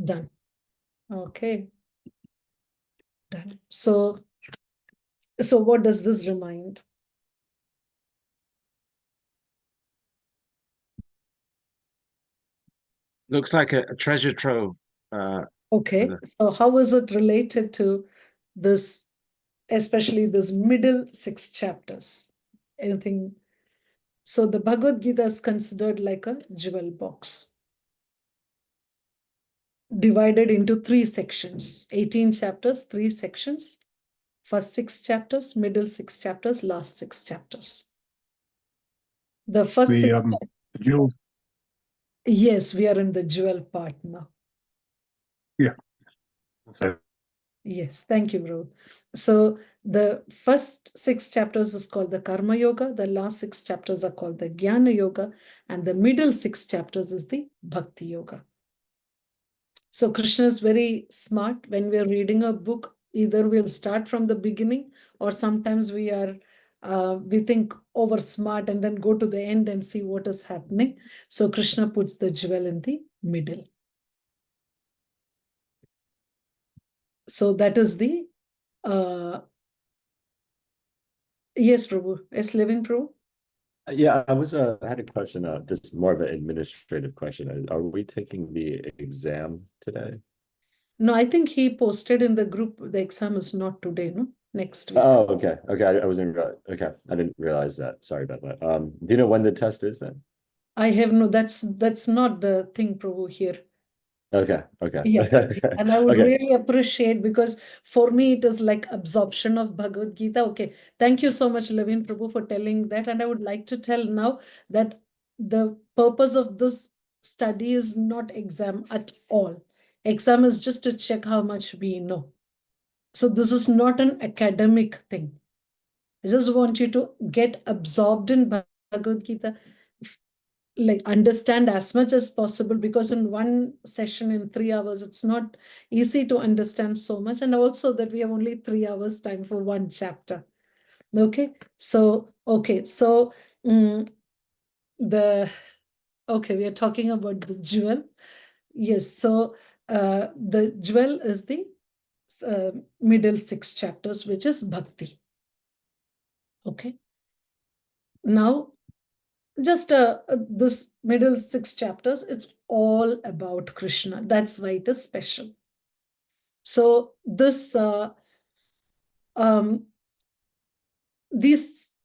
Done. Okay. Done. So what does this remind? Looks like a treasure trove. Okay. So how is it related to this, especially this middle 6 chapters? Anything? So the Bhagavad Gita is considered like a jewel box, divided into 3 sections, 18 chapters, 3 sections, first 6 chapters, middle 6 chapters, last 6 chapters. The first The six, jewels. yes, we are in the jewel part now. Yeah. So Yes, thank you, bro. So the first 6 chapters is called the Karma Yoga, the last 6 chapters are called the Jnana Yoga, and the middle 6 chapters is the Bhakti Yoga. So Krishna is very smart. When we are reading a book, either we'll start from the beginning, or sometimes we think over smart and then go to the end and see what is happening. So Krishna puts the jewel in the middle. So that is the yes, Prabhu. Yes, Levin, Prabhu. Yeah, I had a question, just more of an administrative question. Are we taking the exam today? No, I think he posted in the group the exam is not today, no? Next week. Oh, okay. Okay, I wasn't okay. I didn't realize that. Sorry about that. Do you know when the test is then? I have no, that's not the thing, Prabhu, here. Okay, okay. Yeah. Okay. And I would Okay. really appreciate, because for me it is like absorption of Bhagavad Gita. Okay. Thank you so much, Levin Prabhu, for telling that. And I would like to tell now that the purpose of this study is not exam at all. Exam is just to check how much we know. So this is not an academic thing. I just want you to get absorbed in Bhagavad Gita, like understand as much as possible, because in one session in 3 hours, it's not easy to understand so much. And also that we have only 3 hours time for one chapter. Okay. So, we are talking about the jewel. Yes. So the jewel is the middle 6 chapters, which is Bhakti. Okay. Now, just this middle 6 chapters, it's all about Krishna. That's why it is special. So this these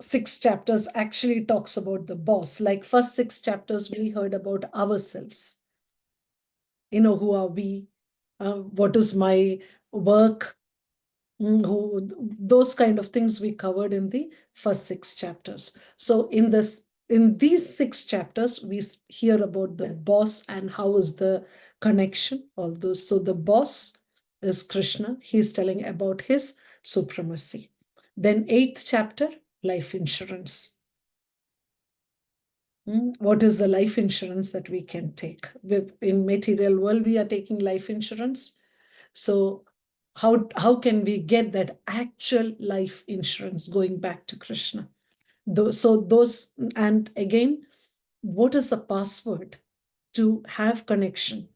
6 chapters actually talks about the boss. Like first 6 chapters, we heard about ourselves. Who are we? What is my work? Those kind of things we covered in the first 6 chapters. So in these 6 chapters, we hear about the boss and how is the connection, all those. So the boss is Krishna. He's telling about his supremacy. Then 8th chapter, life insurance. What is the life insurance that we can take? In material world, we are taking life insurance. So how can we get that actual life insurance, going back to Krishna? And again, what is a password to have connection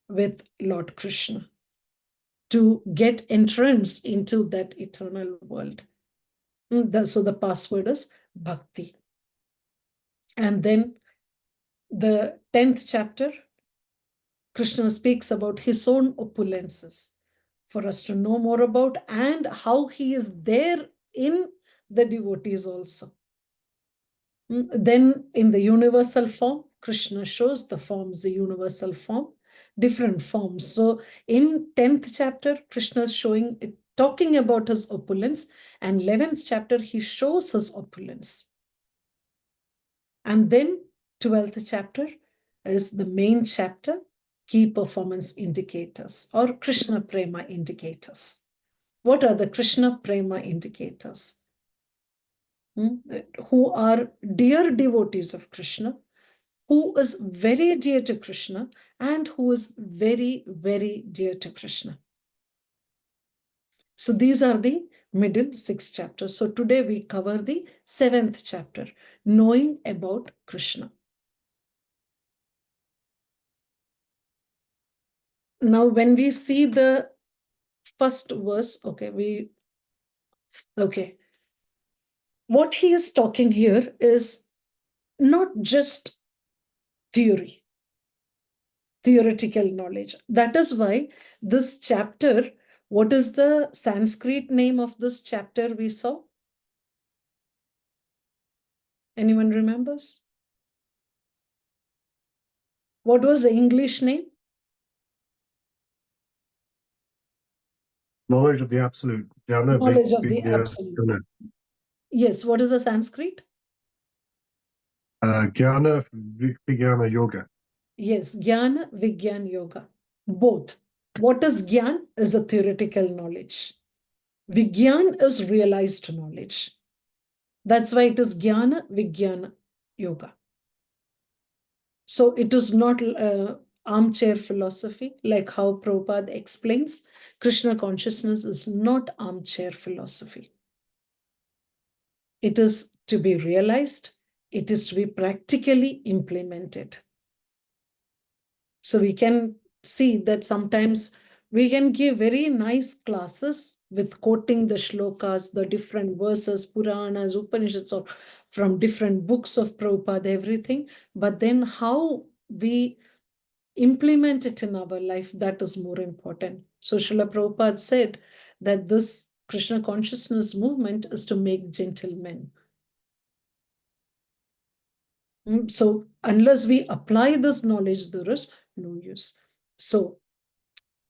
with Lord Krishna, to get entrance into that eternal world? So the password is Bhakti. And then the 10th chapter, Krishna speaks about his own opulences for us to know more about, and how he is there in the devotees also. Then in the universal form, Krishna shows the forms, the universal form, different forms. So in 10th chapter, Krishna is talking about his opulence, and 11th chapter, he shows his opulence. And then 12th chapter is the main chapter, key performance indicators or Krishna Prema indicators. What are the Krishna Prema indicators? Who are dear devotees of Krishna, who is very dear to Krishna, and who is very, very dear to Krishna. So these are the middle 6 chapters. So today we cover the 7th chapter, knowing about Krishna. Now, when we see the first verse, what he is talking here is not just theory, theoretical knowledge. That is why this chapter, what is the Sanskrit name of this chapter we saw? Anyone remembers? What was the English name? Knowledge of the absolute. Jnana Knowledge of the Vigya absolute. Guna. Yes, what is the Sanskrit? Jnana Vijnana Yoga. Yes, Jnana, Vigyan, Yoga. Both. What is Gyan? Is a theoretical knowledge. Vigyan is realized knowledge. That's why it is Jnana, Vigyan, Yoga. So it is not armchair philosophy, like how Prabhupada explains. Krishna consciousness is not armchair philosophy. It is to be realized. It is to be practically implemented. So we can see that sometimes we can give very nice classes with quoting the shlokas, the different verses, Puranas, Upanishads, or from different books of Prabhupada, everything. But then how we implement it in our life, that is more important. So Srila Prabhupada said that this Krishna consciousness movement is to make gentlemen. So unless we apply this knowledge, there is no use. So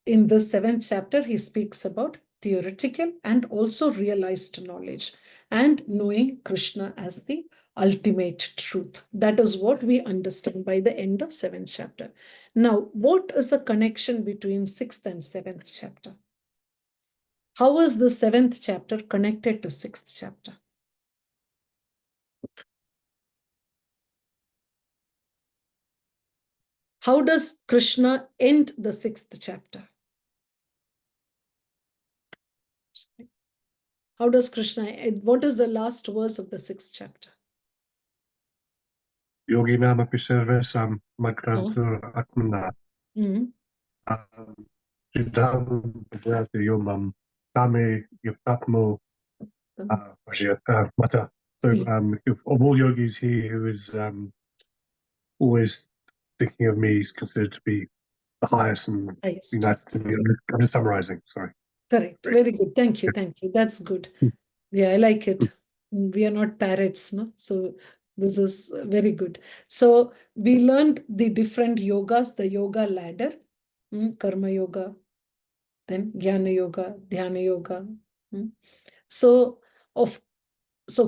in the 7th chapter, he speaks about theoretical and also realized knowledge and knowing Krishna as the ultimate truth. That is what we understand by the end of 7th chapter. Now, what is the connection between 6th and 7th chapter? How is the 7th chapter connected to 6th chapter? How does Krishna end the 6th chapter? How does Krishna end? What is the last verse of the 6th chapter? Yogi Nama Pisarvesam Magrantur Atmana. Siddham Bhadrati Yomam Tame Yapatmo Mata. So if of all yogis, he who is always thinking of me is considered to be the highest and Highest. united to me. I'm just summarizing, sorry. Correct. Great. Very good. Thank you. Thank you. That's good. Yeah, I like it. We are not parrots, no? So this is very good. So we learned the different yogas, the yoga ladder, karma yoga, then jnana yoga, dhyana yoga. So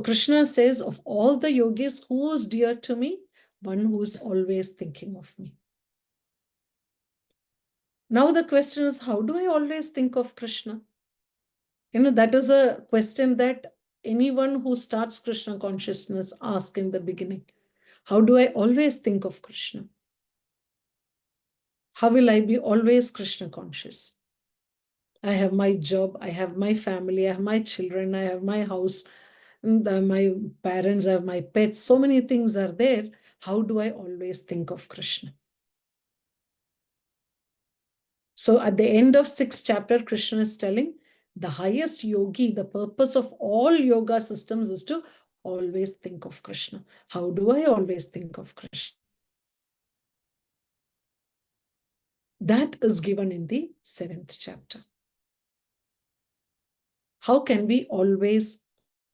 Krishna says, of all the yogis, who is dear to me? One who is always thinking of me. Now the question is, how do I always think of Krishna? That is a question that anyone who starts Krishna consciousness asks in the beginning. How do I always think of Krishna? How will I be always Krishna conscious? I have my job, I have my family, I have my children, I have my house, my parents, I have my pets. So many things are there. How do I always think of Krishna? So at the end of 6th chapter, Krishna is telling the highest yogi, the purpose of all yoga systems is to always think of Krishna. How do I always think of Krishna? That is given in the 7th chapter. How can we always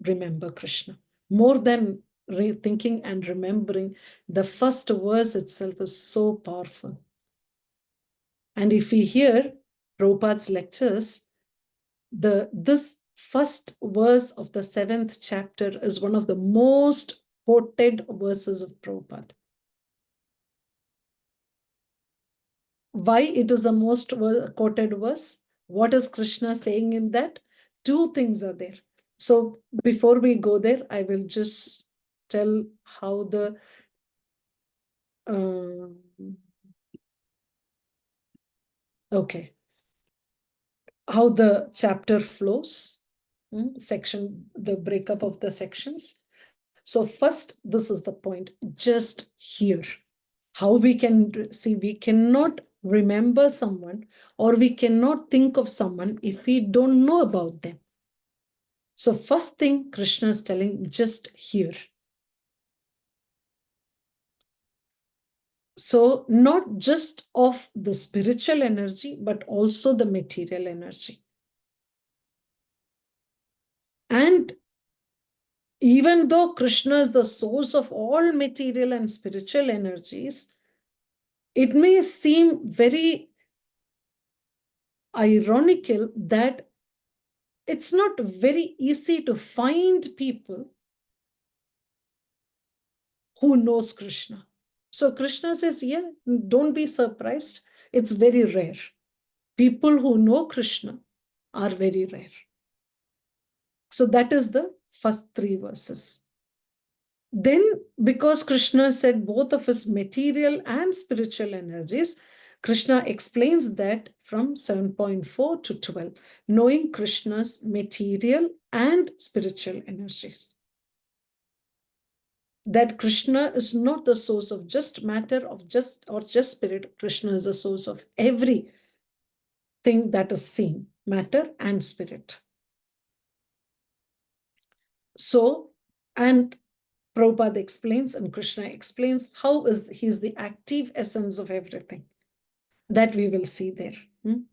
remember Krishna? More than thinking and remembering, the first verse itself is so powerful. And if we hear Prabhupada's lectures, this first verse of the 7th chapter is one of the most quoted verses of Prabhupada. Why it is the most quoted verse? What is Krishna saying in that? Two things are there. So before we go there, I will just tell how the how the chapter flows, section, the breakup of the sections. So first, this is the point, just here. How we can see, we cannot remember someone or we cannot think of someone if we don't know about them. So first thing Krishna is telling, just here. So not just of the spiritual energy, but also the material energy. And even though Krishna is the source of all material and spiritual energies, it may seem very ironical that it's not very easy to find people who knows Krishna. So Krishna says, yeah, don't be surprised. It's very rare. People who know Krishna are very rare. So that is the first 3 verses. Then, because Krishna said both of his material and spiritual energies, Krishna explains that from 7.4 to 12, knowing Krishna's material and spiritual energies. That Krishna is not the source of just matter, of just spirit. Krishna is the source of everything that is seen, matter and spirit. So, and Prabhupada explains and Krishna explains how he is the active essence of everything. That we will see there.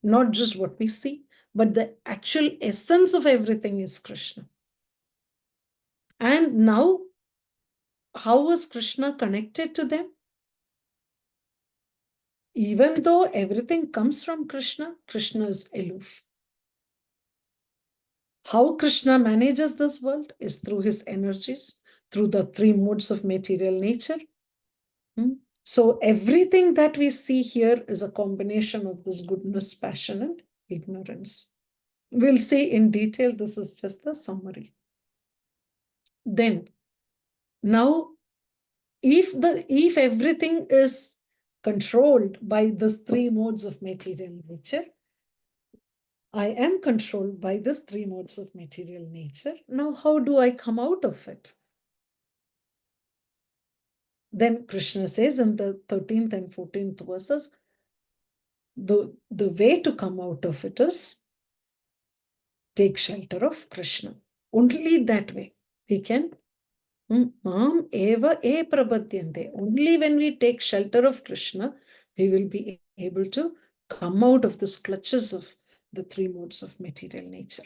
Not just what we see, but the actual essence of everything is Krishna. And now, how was Krishna connected to them? Even though everything comes from Krishna, Krishna is aloof. How Krishna manages this world is through his energies, through the 3 modes of material nature. So everything that we see here is a combination of this goodness, passion, and ignorance. We'll see in detail, this is just the summary. Then, now, if everything is controlled by these 3 modes of material nature, I am controlled by these 3 modes of material nature. Now, how do I come out of it? Then Krishna says in the 13th and 14th verses, the way to come out of it is take shelter of Krishna. Only that way we can. Mam eva e prabhadyante. Only when we take shelter of Krishna, we will be able to come out of these clutches of the 3 modes of material nature.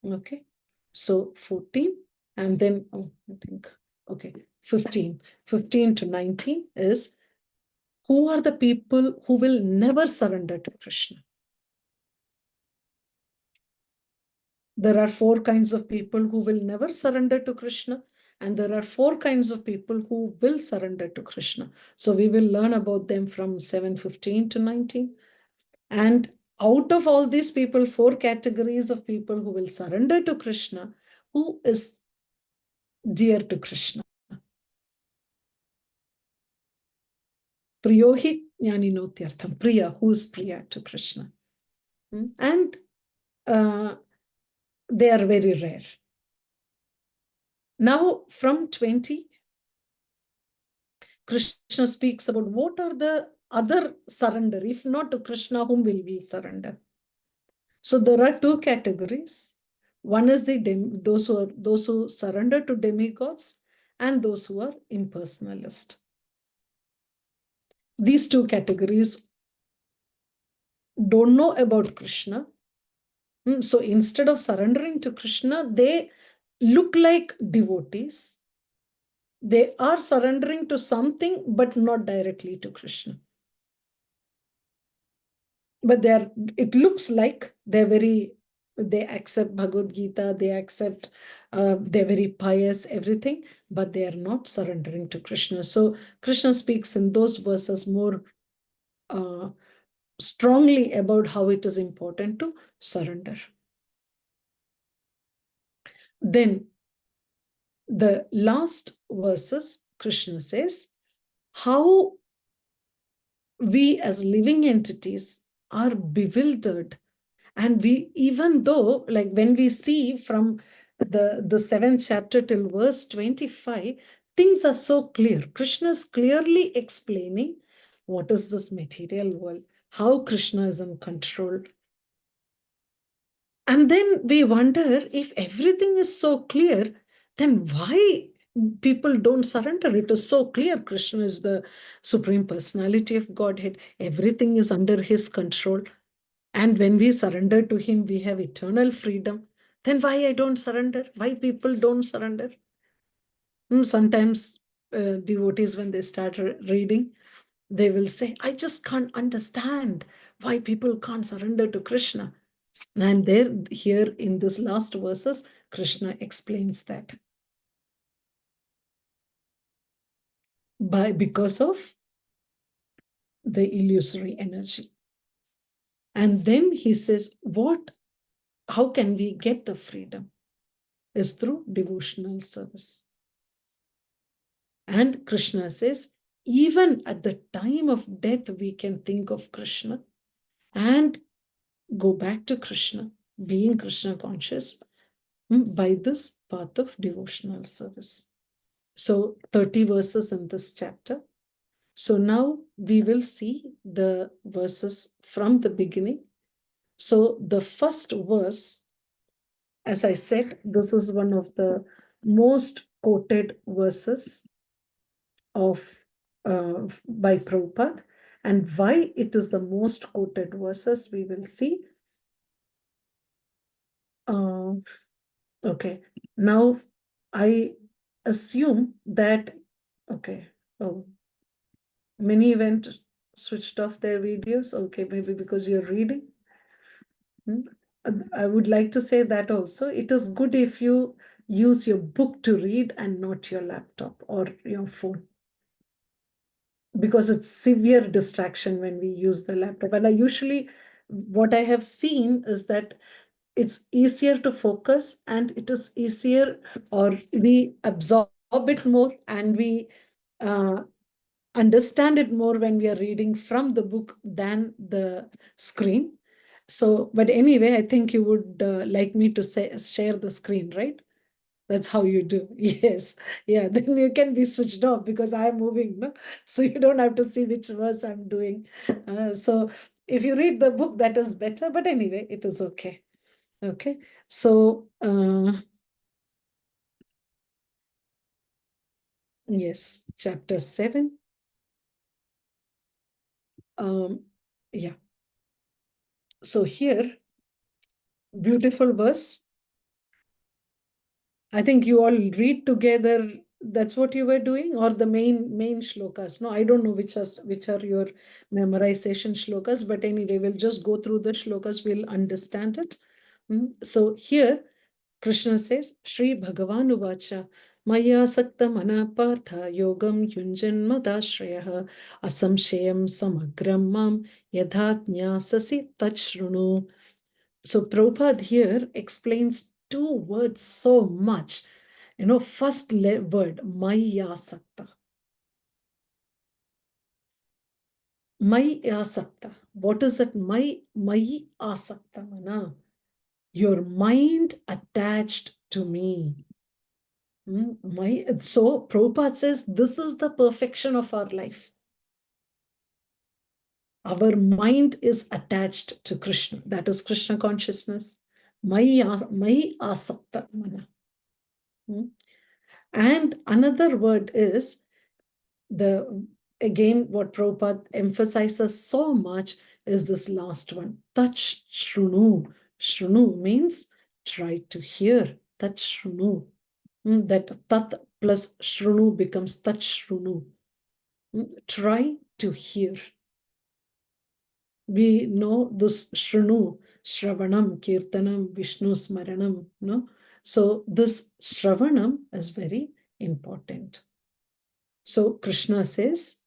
Okay, so 14 and then, I think, okay, 15 to 19 is who are the people who will never surrender to Krishna? There are 4 kinds of people who will never surrender to Krishna, and there are 4 kinds of people who will surrender to Krishna. So we will learn about them from 7:15 to 19. And out of all these people, 4 categories of people who will surrender to Krishna, who is dear to Krishna? Priyohi jnani notyartham. Priya, who is Priya to Krishna? And they are very rare. Now, from 20, Krishna speaks about what are the other surrender. If not to Krishna, whom will we surrender? So there are 2 categories. One is those who surrender to demigods and those who are impersonalist. These 2 categories don't know about Krishna. So instead of surrendering to Krishna, they look like devotees. They are surrendering to something, but not directly to Krishna. But it looks like they accept Bhagavad Gita, they accept, they're very pious, everything, but they are not surrendering to Krishna. So Krishna speaks in those verses more strongly about how it is important to surrender. Then the last verses, Krishna says, how we as living entities are bewildered. And we, even though, like when we see from the 7th chapter till verse 25, things are so clear. Krishna is clearly explaining what is this material world, how Krishna is in control. And then we wonder, if everything is so clear, then why people don't surrender? It is so clear. Krishna is the Supreme Personality of Godhead. Everything is under his control. And when we surrender to him, we have eternal freedom. Then why I don't surrender? Why people don't surrender? Sometimes devotees, when they start reading, they will say, I just can't understand why people can't surrender to Krishna. And there, here in this last verses, Krishna explains that. Because of the illusory energy. And then he says, how can we get the freedom? Is through devotional service. And Krishna says, even at the time of death, we can think of Krishna and go back to Krishna, being Krishna conscious, by this path of devotional service. So 30 verses in this chapter. So now we will see the verses from the beginning. So the first verse, as I said, this is one of the most quoted verses of by Prabhupada. And why it is the most quoted verses, we will see. Okay, now I assume that, okay, oh, many went switched off their videos. Okay, maybe because you're reading. I would like to say that also, it is good if you use your book to read and not your laptop or your phone, because it's severe distraction when we use the laptop. And I usually, what I have seen is that it's easier to focus, and it is easier, or we absorb it more, and we understand it more when we are reading from the book than the screen. So, but anyway, I think you would like me to share the screen, right? That's how you do. Yes. Yeah. Then you can be switched off because I'm moving, no? So you don't have to see which verse I'm doing. So if you read the book, that is better. But anyway, it is okay. Okay. So, yes, chapter 7. Yeah. So here, beautiful verse. I think you all read together. That's what you were doing, or the main shlokas? No, I don't know which are your memorization shlokas, but anyway, we'll just go through the shlokas. We'll understand it. So here, Krishna says, Shri Bhagavan Uvacha, Maya Sakta Mana Partha Yogam Yunjan Madashrayah Asamshayam Samagram Mam Yadhatnyasasi Tachrunu. So Prabhupada here explains two words so much. First word, Maya Sakta. Maya Sakta. What is it? Maya Asakta Mana. Your mind attached to me. So Prabhupada says this is the perfection of our life. Our mind is attached to Krishna. That is Krishna consciousness. Mai asakta mana. And another word is again, what Prabhupada emphasizes so much is this last one. Tach shrunu. Shrunu means try to hear. Tach shrunu. That tat plus shrunu becomes tach shrunu. Try to hear. We know this shrunu, shravanam, kirtanam, Vishnu smaranam, no? So this shravanam is very important. So Krishna says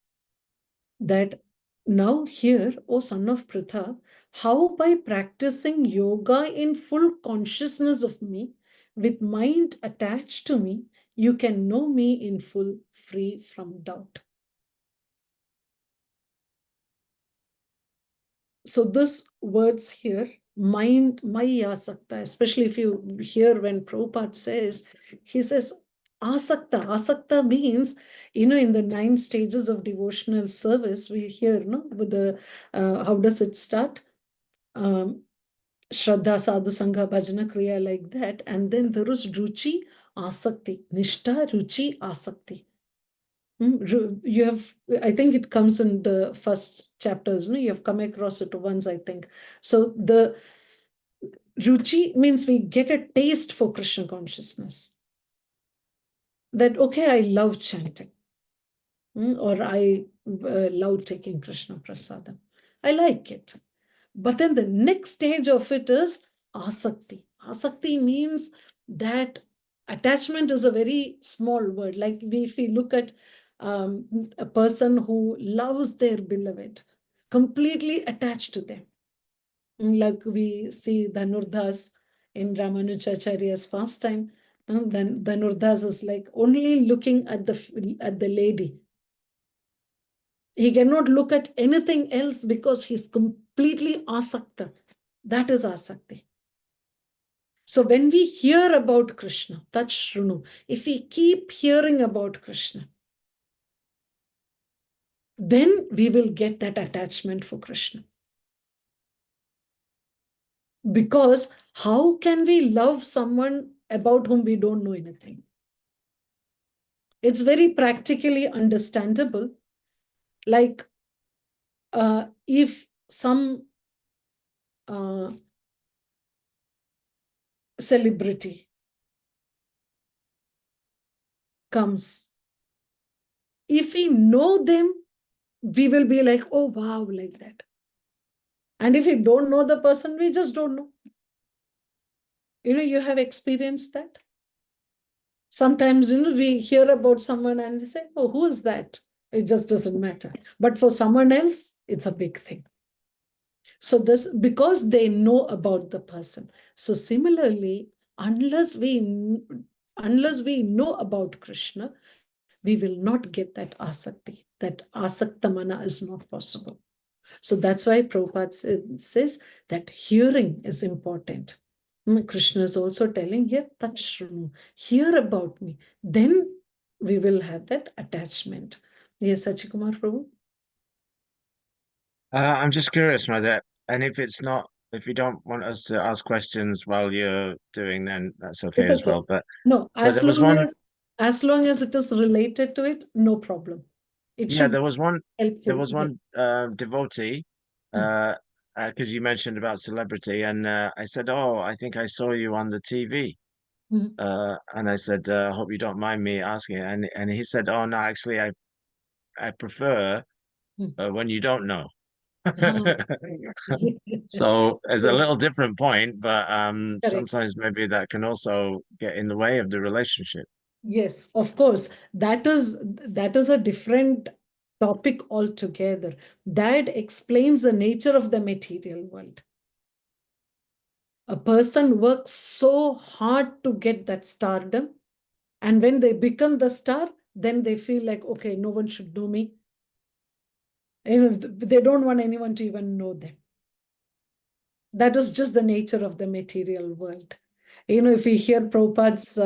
that now here, O son of Pritha, how by practicing yoga in full consciousness of me, with mind attached to me, you can know me in full, free from doubt. So this words here, mind, Maya Sakta, especially if you hear when Prabhupada says, he says, Asakta. Asakta means, in the 9 stages of devotional service, we hear, with the, how does it start? Shraddha, Sadhu, Sangha, Bhajana, Kriya, like that. And then there is Ruchi, Asakti. Nishtha, Ruchi, Asakti. You have, I think it comes in the first chapters, you have come across it once, I think. So the Ruchi means we get a taste for Krishna consciousness. That, okay, I love chanting. Or I love taking Krishna Prasadam. I like it. But then the next stage of it is Asakti. Asakti means that attachment is a very small word. Like if we look at a person who loves their beloved, completely attached to them. Like we see Dhanurdas in Ramanujacharya's pastime. And then Dhanurdas is like only looking at the lady. He cannot look at anything else because he's completely asakta. That is asakti. So when we hear about Krishna, tat shrunu, if we keep hearing about Krishna, then we will get that attachment for Krishna. Because how can we love someone about whom we don't know anything? It's very practically understandable. Like if some celebrity comes, if we know them, we will be like, oh, wow, like that. And if we don't know the person, we just don't know. You have experienced that. Sometimes, we hear about someone and we say, oh, who is that? It just doesn't matter. But for someone else, it's a big thing. So this, because they know about the person. So similarly, unless we know about Krishna, we will not get that asakti. That asaktamana is not possible. So that's why Prabhupada says that hearing is important. Krishna is also telling here, tat shrunu, hear about me. Then we will have that attachment. Yes, Sachikumar Prabhu? I'm just curious, Mother, and if you don't want us to ask questions while you're doing, then that's okay It's as okay. well. But No, there was one, as long as it is related to it, no problem. It yeah, should there was one, help devotee, Mm. because you mentioned about celebrity, and I said, oh, I think I saw you on the TV. Mm. And I said, hope you don't mind me asking. And he said, oh no, actually, I prefer when you don't know. So it's a Yes, little different point, but correct. sometimes maybe that can also get in the way of the relationship. Yes, of course. That is a different topic altogether. That explains the nature of the material world. A person works so hard to get that stardom, and when they become the star, then they feel like, okay, no one should know me. They don't want anyone to even know them. That is just the nature of the material world. If we hear Prabhupada's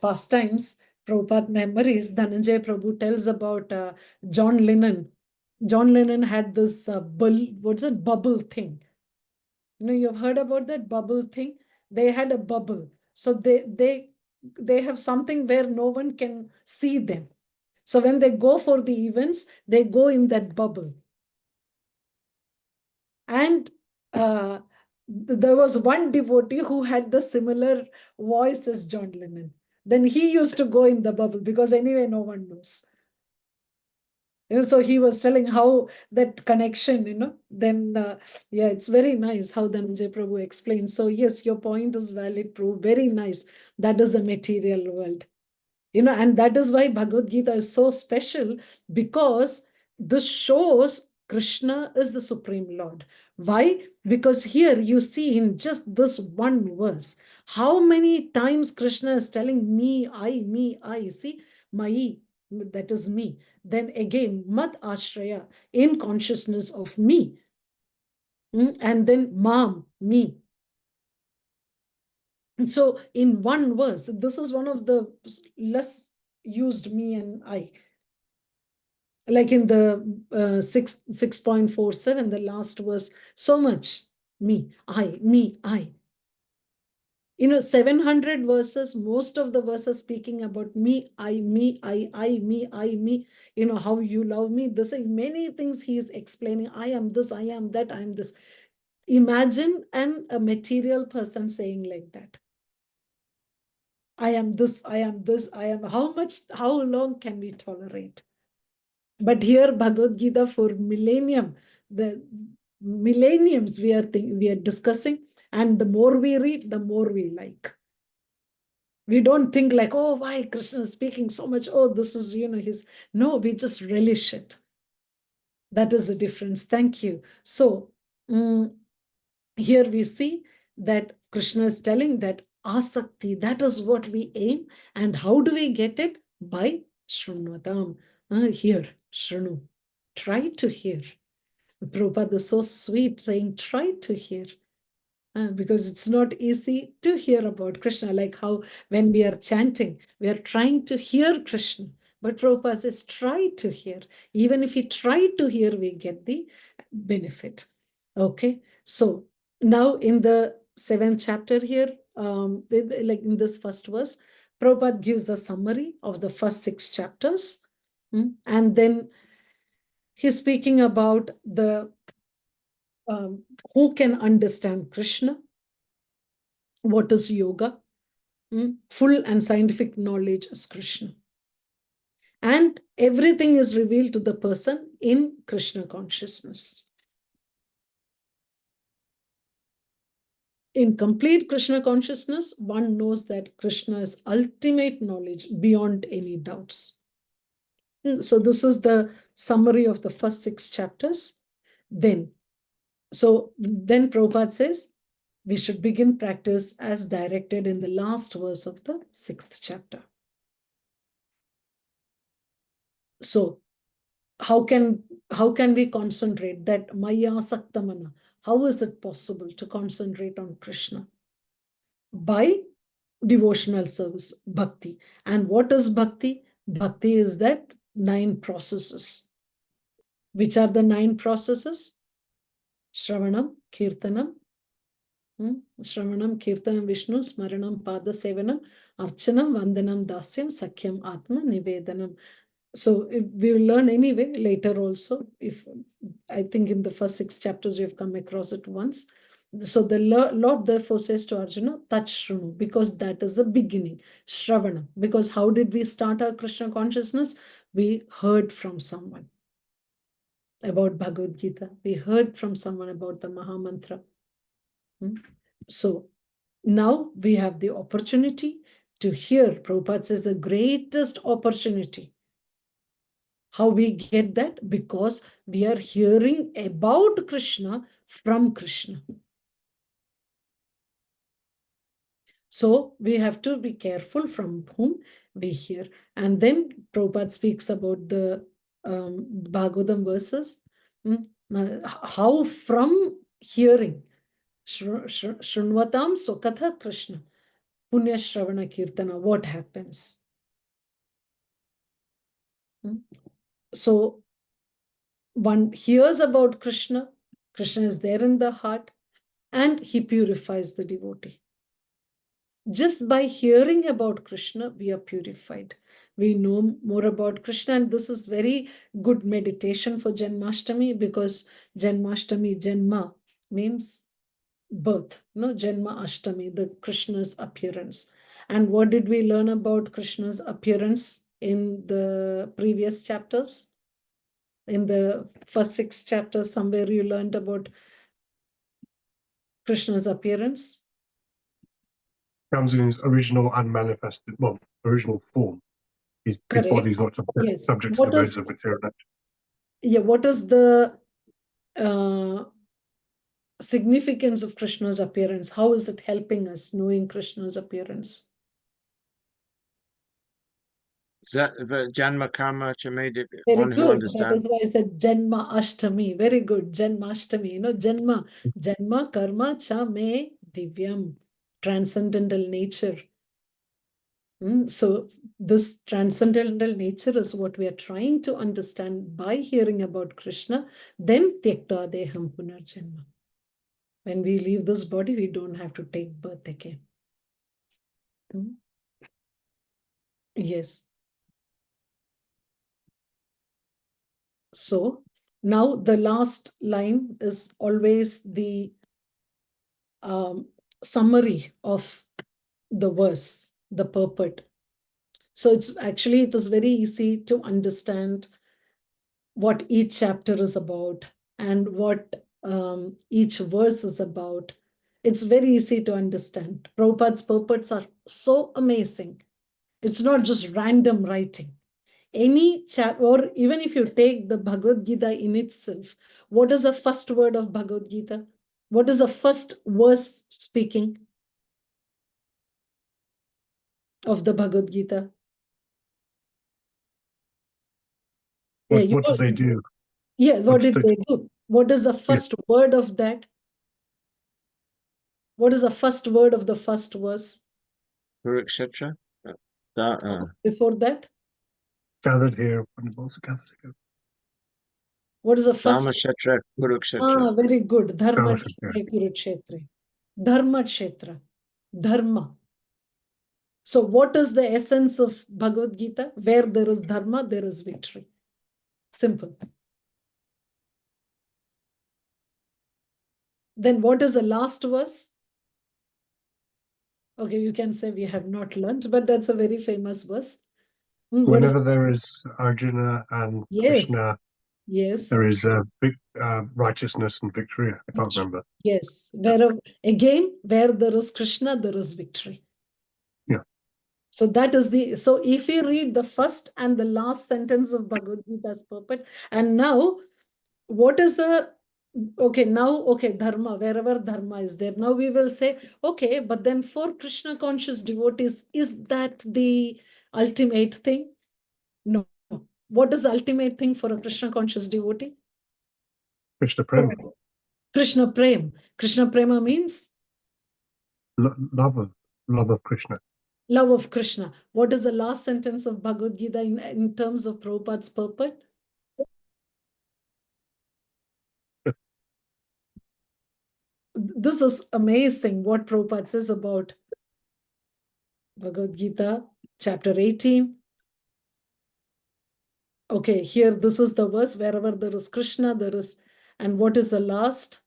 pastimes, Prabhupada memories, Dhananjay Prabhu tells about John Lennon. John Lennon had this bubble thing. You've heard about that bubble thing? They had a bubble. So they have something where no one can see them. So when they go for the events, they go in that bubble. And there was one devotee who had the similar voice as John Lennon. Then he used to go in the bubble because anyway, no one knows. So he was telling how that connection, then yeah, it's very nice how Dhananjay Prabhu explains. So yes, your point is valid, Prabhu. Very nice. That is the material world. And that is why Bhagavad Gita is so special, because this shows Krishna is the Supreme Lord. Why? Because here you see in just this one verse, how many times Krishna is telling me, I. See, Mai, that is me. Then again, Mad Ashraya, in consciousness of me. And then Mam, me. And so in one verse, this is one of the less used me and I. Like in the 6.47, the last verse, so much me, I. 700 verses, most of the verses speaking about me, me, me, how you love me. This is many things he is explaining. I am this, I am that, I am this. Imagine a material person saying like that. I am this, I am this, I am. How long can we tolerate? But here, Bhagavad Gita for the millenniums we are discussing, and the more we read, the more we like. We don't think like, oh, why Krishna is speaking so much? Oh, this is, his. No, we just relish it. That is the difference. Thank you. So here we see that Krishna is telling that asakti, that is what we aim. And how do we get it? By shrunvatam. Here, shrunu. Try to hear. Prabhupada is so sweet saying, try to hear. Because it's not easy to hear about Krishna, like how when we are chanting, we are trying to hear Krishna. But Prabhupada says, try to hear. Even if we try to hear, we get the benefit. Okay, so now in the 7th chapter here, like in this first verse, Prabhupada gives a summary of the first 6 chapters. And then he's speaking about the who can understand Krishna, what is yoga, full and scientific knowledge is Krishna. And everything is revealed to the person in Krishna consciousness. In complete Krishna consciousness, one knows that Krishna is ultimate knowledge beyond any doubts. So this is the summary of the first 6 chapters. Then Prabhupada says, we should begin practice as directed in the last verse of the 6th chapter. So how can we concentrate that maya saktamana? How is it possible to concentrate on Krishna? By devotional service, bhakti. And what is bhakti? Bhakti is that 9 processes. Which are the 9 processes? Shravanam, Kirtanam, Shravanam, Kirtanam, Vishnu, Smaranam, Pada Sevanam, Archanam, Vandanam, Dasyam, Sakyam, Atma, Nivedanam. So we will learn anyway later also. If I think in the first 6 chapters you have come across it once. So the Lord therefore says to Arjuna, touch Shrunu, because that is the beginning. Shravana, because how did we start our Krishna consciousness? We heard from someone about Bhagavad Gita. We heard from someone about the Maha Mantra. So now we have the opportunity to hear. Prabhupada says the greatest opportunity. How we get that? Because we are hearing about Krishna from Krishna. So we have to be careful from whom we hear. And then Prabhupada speaks about the Bhagavatam verses. How from hearing, Shrunvatam Sukatha Krishna, Punya Shravana Kirtana, what happens? So one hears about Krishna, Krishna is there in the heart, and he purifies the devotee. Just by hearing about Krishna, we are purified. We know more about Krishna, and this is very good meditation for Janmashtami, because Janmashtami, Janma means birth, Janma Ashtami, the Krishna's appearance. And what did we learn about Krishna's appearance in the previous chapters? In the first 6 chapters, somewhere you learned about Krishna's appearance. Comes in his original unmanifested, original form. His body is not subject to the modes of material nature. Yeah, what is the significance of Krishna's appearance? How is it helping us knowing Krishna's appearance? Is that the Janma Karma Chamedi? Very good. That is why I said Janma Ashtami. Very good. Janma Ashtami. Janma Karma Cha Me Divyam. transcendental nature. So this transcendental nature is what we are trying to understand by hearing about Krishna. Then tyakta deham punarjanma. When we leave this body, we don't have to take birth again. Yes. So now the last line is always the summary of the verse, the purport. So it is very easy to understand what each chapter is about and what each verse is about. It's very easy to understand. Prabhupada's purports are so amazing. It's not just random writing. Any chapter, or even if you take the Bhagavad Gita in itself, what is the first word of Bhagavad Gita? What is the first verse speaking of the Bhagavad Gita? What did they do? Yeah, what did they do? What is the first word of that? What is the first word of the first verse? Etc. Before that? Gathered here, when the also gathered together. What is the first? Dharma-kshetra, Kurukshetra. Very good. Dharma Kshetra. Kurukshetra. Dharma Kshetra. Dharma. So what is the essence of Bhagavad Gita? Where there is dharma, there is victory. Simple. Then what is the last verse? Okay, you can say we have not learned, but that's a very famous verse. Whenever there is Arjuna and Krishna, yes, there is righteousness and victory. I can't remember. Yes, where there is Krishna, there is victory. Yeah. So that is so if you read the first and the last sentence of Bhagavad Gita's purport, and now what is the dharma, wherever dharma is there, now we will say, okay, but then for Krishna conscious devotees, is that the ultimate thing? No. What is the ultimate thing for a Krishna conscious devotee? Krishna Prema. Krishna Prem. Krishna Prema means? Love of Krishna. Love of Krishna. What is the last sentence of Bhagavad Gita in terms of Prabhupada's purport? This is amazing what Prabhupada says about Bhagavad Gita, chapter 18. Okay, here this is the verse, wherever there is Krishna, there is, and what is the last?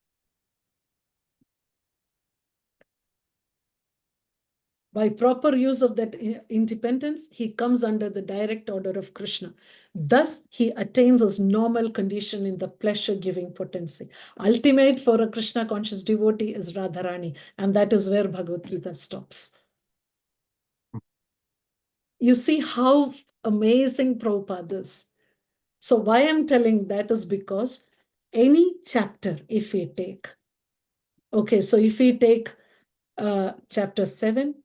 By proper use of that independence, he comes under the direct order of Krishna. Thus, he attains his normal condition in the pleasure-giving potency. Ultimate for a Krishna conscious devotee is Radharani, and that is where Bhagavad Gita stops. You see how amazing Prabhupada is. So why I'm telling that is because any chapter, if we take, okay, so if we take chapter 7,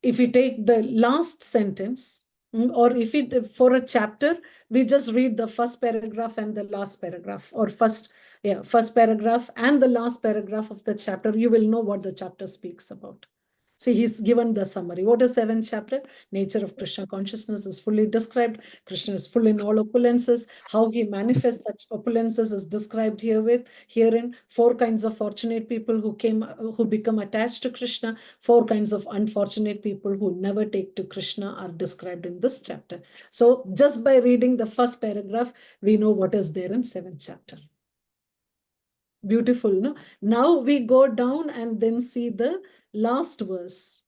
if we take the last sentence, or if it for a chapter, we just read the first paragraph and the last paragraph, or first paragraph and the last paragraph of the chapter, you will know what the chapter speaks about. See, he's given the summary. What is 7th chapter? Nature of Krishna consciousness is fully described. Krishna is full in all opulences. How he manifests such opulences is described herein. 4 kinds of fortunate people who become attached to Krishna. 4 kinds of unfortunate people who never take to Krishna are described in this chapter. So just by reading the first paragraph, we know what is there in 7th chapter. Beautiful, no? Now we go down and then see the last verse.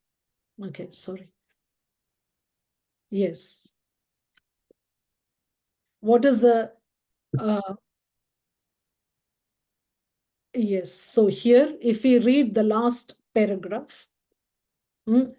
Okay, sorry. Yes. What is the... yes, so here, if we read the last paragraph,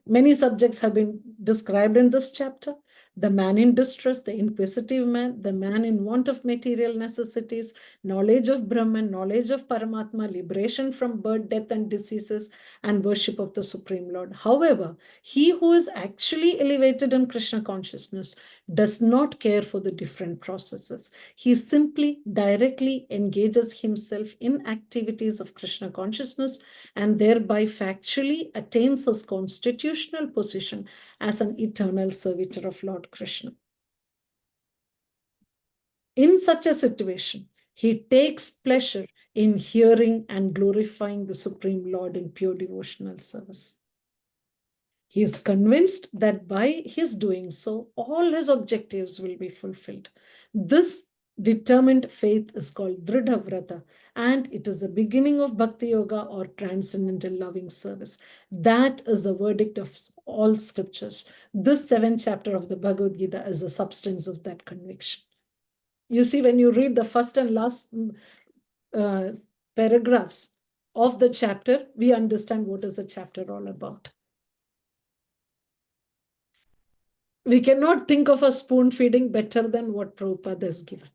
many subjects have been described in this chapter. the man in distress, the inquisitive man, the man in want of material necessities, knowledge of Brahman, knowledge of Paramatma, liberation from birth, death, and diseases, and worship of the Supreme Lord. However, he who is actually elevated in Krishna consciousness does not care for the different processes. He simply directly engages himself in activities of Krishna consciousness and thereby factually attains his constitutional position as an eternal servitor of Lord Krishna. In such a situation, he takes pleasure in hearing and glorifying the Supreme Lord in pure devotional service. He is convinced that by his doing so, all his objectives will be fulfilled. This determined faith is called Dridha Vrata, and it is the beginning of Bhakti Yoga or transcendental loving service. That is the verdict of all scriptures. This 7th chapter of the Bhagavad Gita is the substance of that conviction. You see, when you read the first and last paragraphs of the chapter, we understand what is the chapter all about. We cannot think of a spoon feeding better than what Prabhupada has given.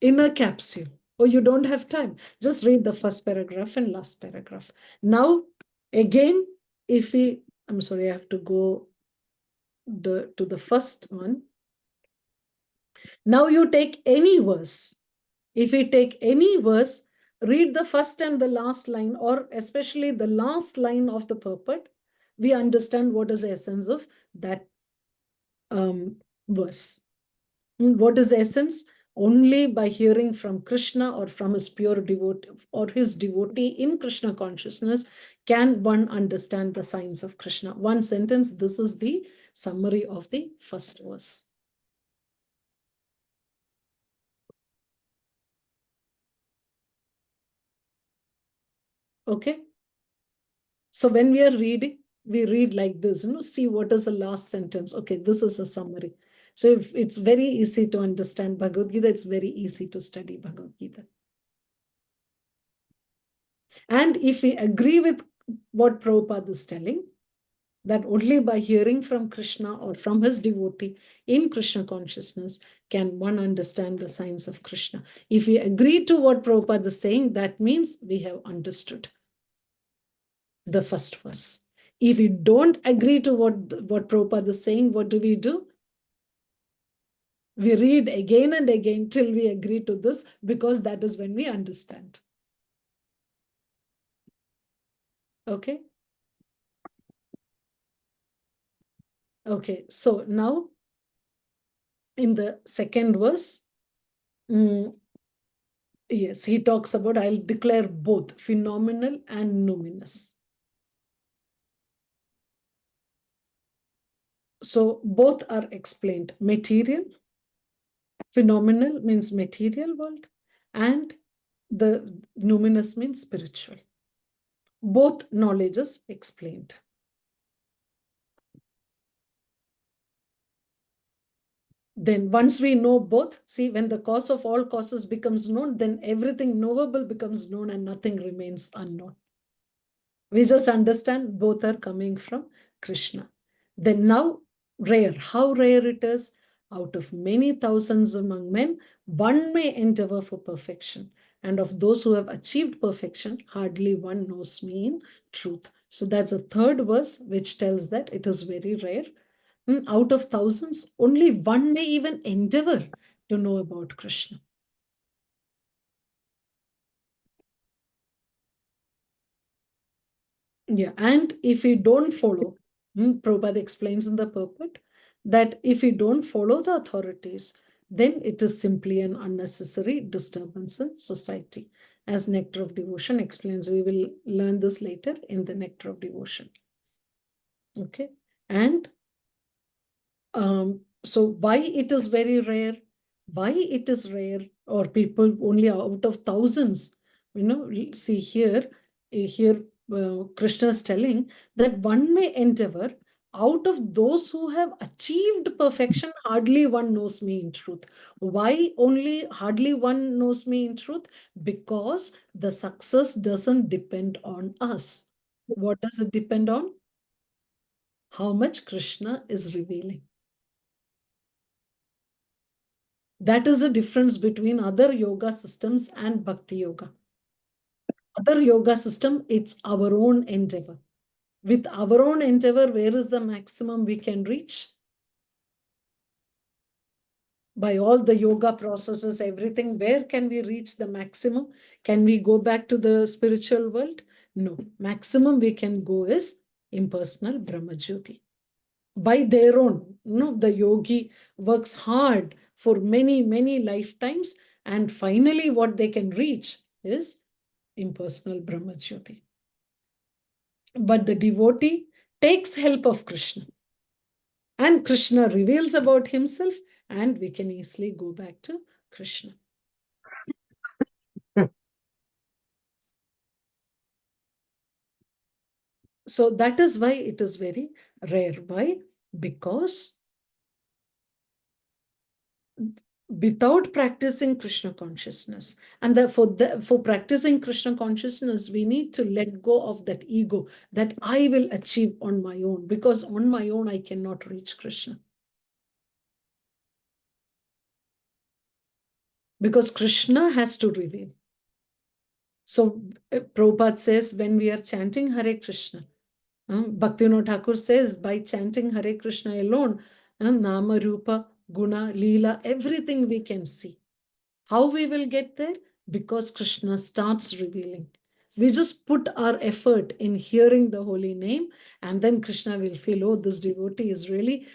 In a capsule. Oh, you don't have time. Just read the first paragraph and last paragraph. Now, again, I'm sorry, I have to go to the first one. Now you take any verse. If we take any verse, read the first and the last line, or especially the last line of the purport, we understand what is the essence of that verse. What is the essence? Only by hearing from Krishna or from his pure devotee or his devotee in Krishna consciousness can one understand the signs of Krishna. One sentence, this is the summary of the first verse. Okay. So when we are reading, we read like this, see what is the last sentence. Okay, this is a summary. So if it's very easy to understand Bhagavad Gita, it's very easy to study Bhagavad Gita. And if we agree with what Prabhupada is telling, that only by hearing from Krishna or from his devotee in Krishna consciousness can one understand the signs of Krishna. If we agree to what Prabhupada is saying, that means we have understood the first verse. If we don't agree to what Prabhupada is saying, what do? We read again and again till we agree to this, because that is when we understand. Okay? Okay, so now in the second verse, yes, he talks about, I'll declare both phenomenal and numinous. So both are explained. Material, phenomenal means material world, and the numinous means spiritual. Both knowledges explained. Then once we know both, see, when the cause of all causes becomes known, then everything knowable becomes known and nothing remains unknown. We just understand both are coming from Krishna. Then now, rare. How rare it is? Out of many thousands among men, one may endeavor for perfection. And of those who have achieved perfection, hardly one knows me in truth. So that's a third verse which tells that it is very rare. Out of thousands, only one may even endeavor to know about Krishna. Yeah, and if we don't follow, Prabhupada explains in the purport that if we don't follow the authorities, then it is simply an unnecessary disturbance in society. As Nectar of Devotion explains, we will learn this later in the Nectar of Devotion. Okay, and so why it is very rare? Why it is rare, or people only out of thousands? See here Krishna is telling that one may endeavor. Out of those who have achieved perfection, hardly one knows me in truth. Why only hardly one knows me in truth? Because the success doesn't depend on us. What does it depend on? How much Krishna is revealing. That is the difference between other yoga systems and Bhakti yoga. Other yoga system, it's our own endeavor. With our own endeavor, where is the maximum we can reach? By all the yoga processes, everything, where can we reach the maximum? Can we go back to the spiritual world? No. Maximum we can go is impersonal Brahmajyoti. By their own, the yogi works hard for many, many lifetimes, and finally what they can reach is impersonal Brahmajyoti. But the devotee takes help of Krishna, and Krishna reveals about himself, and we can easily go back to Krishna. So that is why it is very rare. Why? Because without practicing Krishna consciousness, and for practicing Krishna consciousness, we need to let go of that ego that I will achieve on my own, because on my own I cannot reach Krishna. Because Krishna has to reveal. So Prabhupada says, when we are chanting Hare Krishna, Bhaktivinoda Thakur says, by chanting Hare Krishna alone, Nama, Rupa, Guna, Leela, everything we can see. How we will get there? Because Krishna starts revealing. We just put our effort in hearing the holy name, and then Krishna will feel, oh, this devotee is really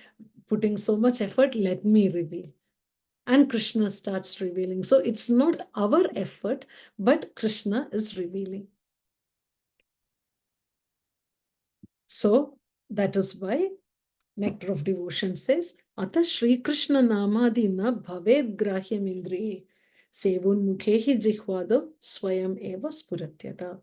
putting so much effort, let me reveal. And Krishna starts revealing. So it's not our effort, but Krishna is revealing. So that is why Nectar of Devotion says, Ata Shri Krishna Namadi na bhaved grahyam indriye sevun mukhehi jihvado swayam eva spuratyata.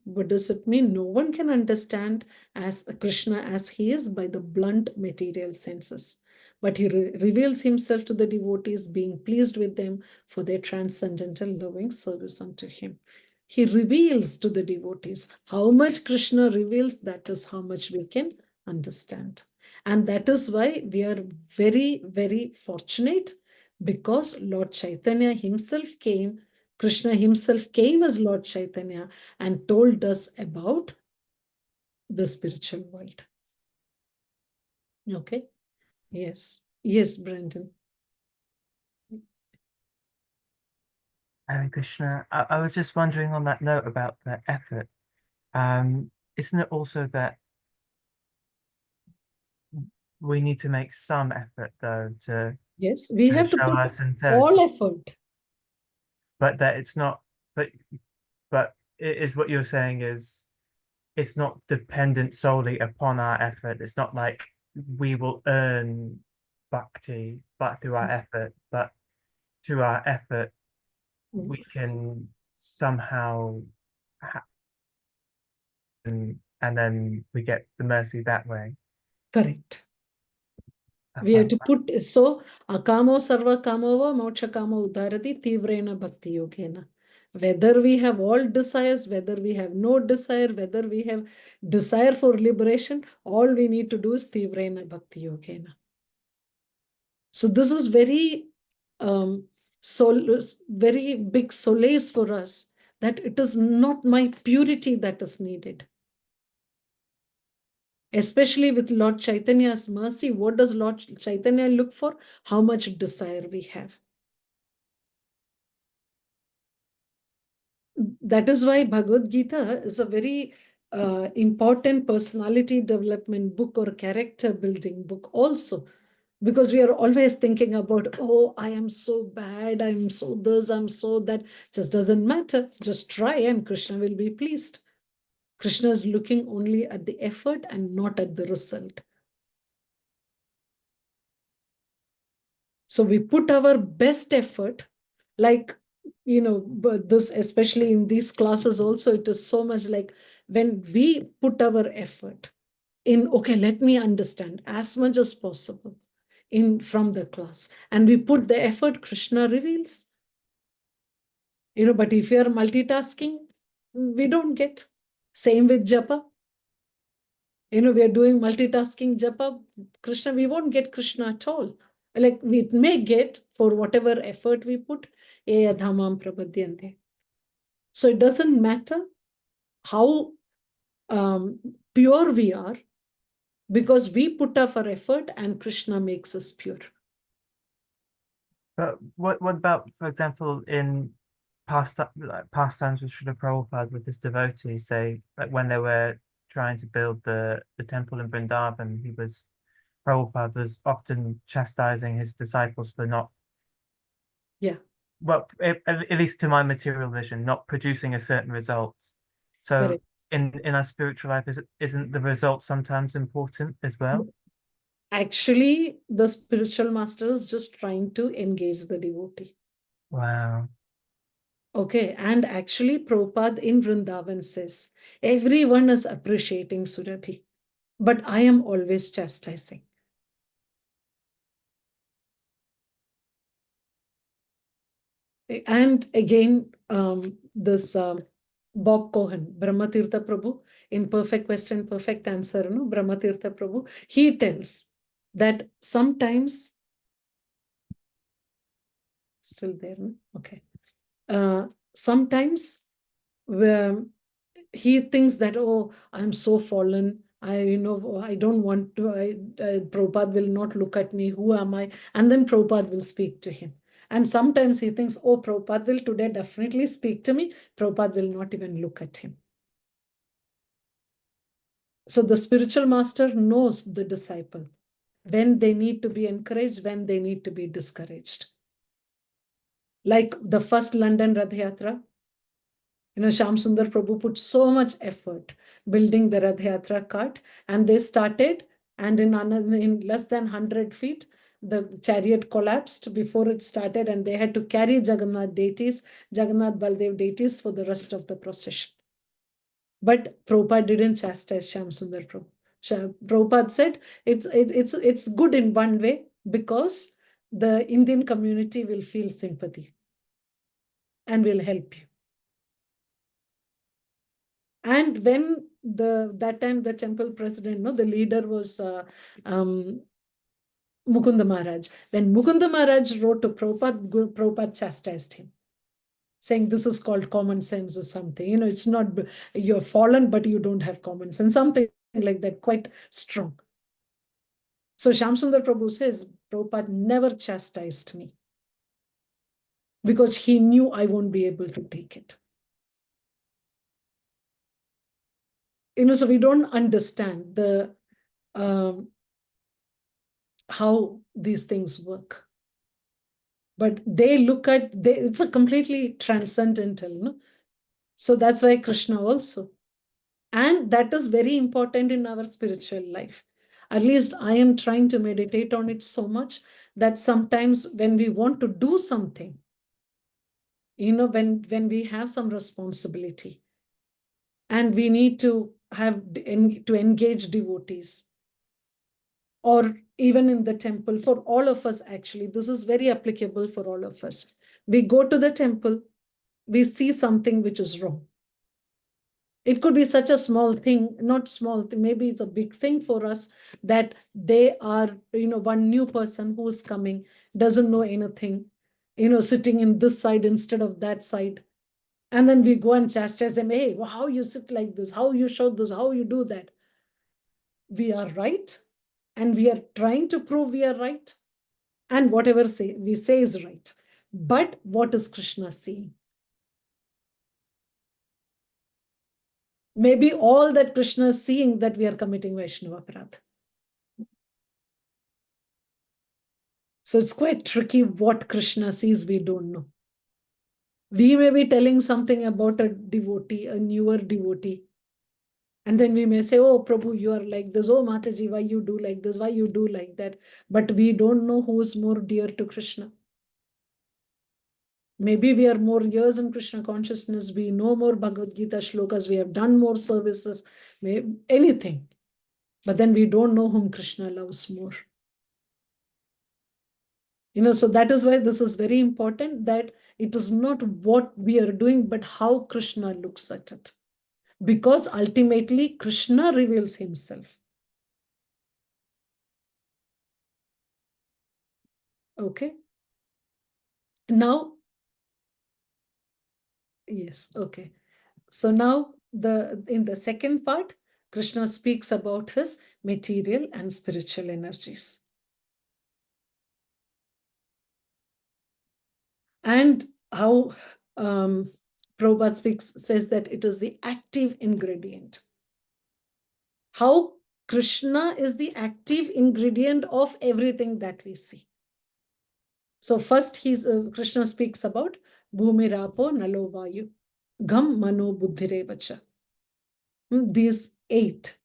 What does it mean? No one can understand as Krishna as he is by the blunt material senses. But he reveals himself to the devotees, being pleased with them for their transcendental loving service unto him. He reveals to the devotees. How much Krishna reveals, that is how much we can understand. And that is why we are very, very fortunate, because Lord Chaitanya himself came, Krishna himself came as Lord Chaitanya and told us about the spiritual world. Okay? Yes. Yes, Brendan. Hare Krishna. I was just wondering on that note about the effort. Isn't it also that we need to make some effort, though, to Yes, we have to show put our sincerity, all effort. but that it's not. But it is what you're saying is it's not dependent solely upon our effort. It's not like we will earn bhakti, but through our effort, but through our effort, we can somehow and then we get the mercy that way. Correct. We have to put, so akamo sarva kamova moksha kamo udarati tivrena bhakti yogena. Whether we have all desires, whether we have no desire, whether we have desire for liberation, all we need to do is tivrena bhakti yogena. So this is very very big solace for us, that it is not my purity that is needed. Especially with Lord Chaitanya's mercy, what does Lord Chaitanya look for? How much desire we have. That is why Bhagavad Gita is a very important personality development book or character building book also. Because we are always thinking about, oh, I am so bad, I'm so this, I'm so that. Just doesn't matter. Just try and Krishna will be pleased. Krishna is looking only at the effort and not at the result. So we put our best effort, like, but this, especially in these classes also, it is so much like when we put our effort in, okay, let me understand as much as possible from the class, and we put the effort, Krishna reveals. But if you are multitasking, we don't get. Same with japa. We are doing multitasking japa, Krishna, we won't get Krishna at all. like we may get for whatever effort we put, yadhamam prapadyante. So it doesn't matter how pure we are, because we put up our effort and Krishna makes us pure. But what about, for example, in pastimes with Srila Prabhupada with his devotees, say like when they were trying to build the temple in Vrindavan, Prabhupada was often chastising his disciples for not, well, at least to my material vision, not producing a certain result. So Correct. in our spiritual life, isn't the result sometimes important as well? Actually, the spiritual master is just trying to engage the devotee. Wow. Okay, and actually Prabhupada in Vrindavan says, everyone is appreciating Surabhi, but I am always chastising. And again, this Bob Cohen, Brahmatirtha Prabhu, in Perfect Question, Perfect Answer, no, Brahmatirtha Prabhu, he tells that sometimes, still there, no? Okay. Sometimes he thinks that, oh, I'm so fallen. I don't want to, Prabhupada will not look at me. Who am I? And then Prabhupada will speak to him. And sometimes he thinks, oh, Prabhupada will today definitely speak to me. Prabhupada will not even look at him. So the spiritual master knows the disciple, when they need to be encouraged, when they need to be discouraged. Like the first London Rath Yatra, Shyam Sundar Prabhu put so much effort building the Rath Yatra cart, and they started, and in less than 100 feet, the chariot collapsed before it started, and they had to carry Jagannath Baldev deities for the rest of the procession. But Prabhupada didn't chastise Shyam Sundar Prabhu. Prabhupada said, it's good in one way, because the Indian community will feel sympathy and will help you. And when that time the temple president, the leader was Mukunda Maharaj. When Mukunda Maharaj wrote to Prabhupada, Prabhupada chastised him, saying this is called common sense or something. It's not, you're fallen, but you don't have common sense, something like that, quite strong. So Shyam Sundar Prabhu says, Prabhupada never chastised me, because he knew I won't be able to take it. So we don't understand the how these things work. But they look at, it's a completely transcendental, So that's why Krishna also. And that is very important in our spiritual life. At least I am trying to meditate on it so much that sometimes when we want to do something, when we have some responsibility and we need to engage devotees, or even in the temple, for all of us, actually, this is very applicable for all of us. We go to the temple, we see something which is wrong. It could be such a small thing, not small, maybe it's a big thing for us, that they are, one new person who is coming, doesn't know anything, sitting in this side instead of that side. And then we go and chastise them, hey, how you sit like this, how you show this, how you do that. We are right, and we are trying to prove we are right, and whatever we say is right. But what is Krishna saying? Maybe all that Krishna is seeing, that we are committing Vaishnava Aparadha. So it's quite tricky. What Krishna sees, we don't know. We may be telling something about a devotee, a newer devotee, and then we may say, oh, Prabhu, you are like this. Oh, Mataji, why you do like this? Why you do like that? But we don't know who is more dear to Krishna. Maybe we are more years in Krishna consciousness. We know more Bhagavad Gita shlokas. We have done more services, anything. But then we don't know whom Krishna loves more. So that is why this is very important, that it is not what we are doing, but how Krishna looks at it. Because ultimately, Krishna reveals himself. Okay. Now, yes, okay. So now in the second part, Krishna speaks about his material and spiritual energies. And how Prabhupada says that it is the active ingredient. How Krishna is the active ingredient of everything that we see. So first Krishna speaks about Bhumi Rapo Nalo Vayu Gham Mano Buddhirevacha. These 8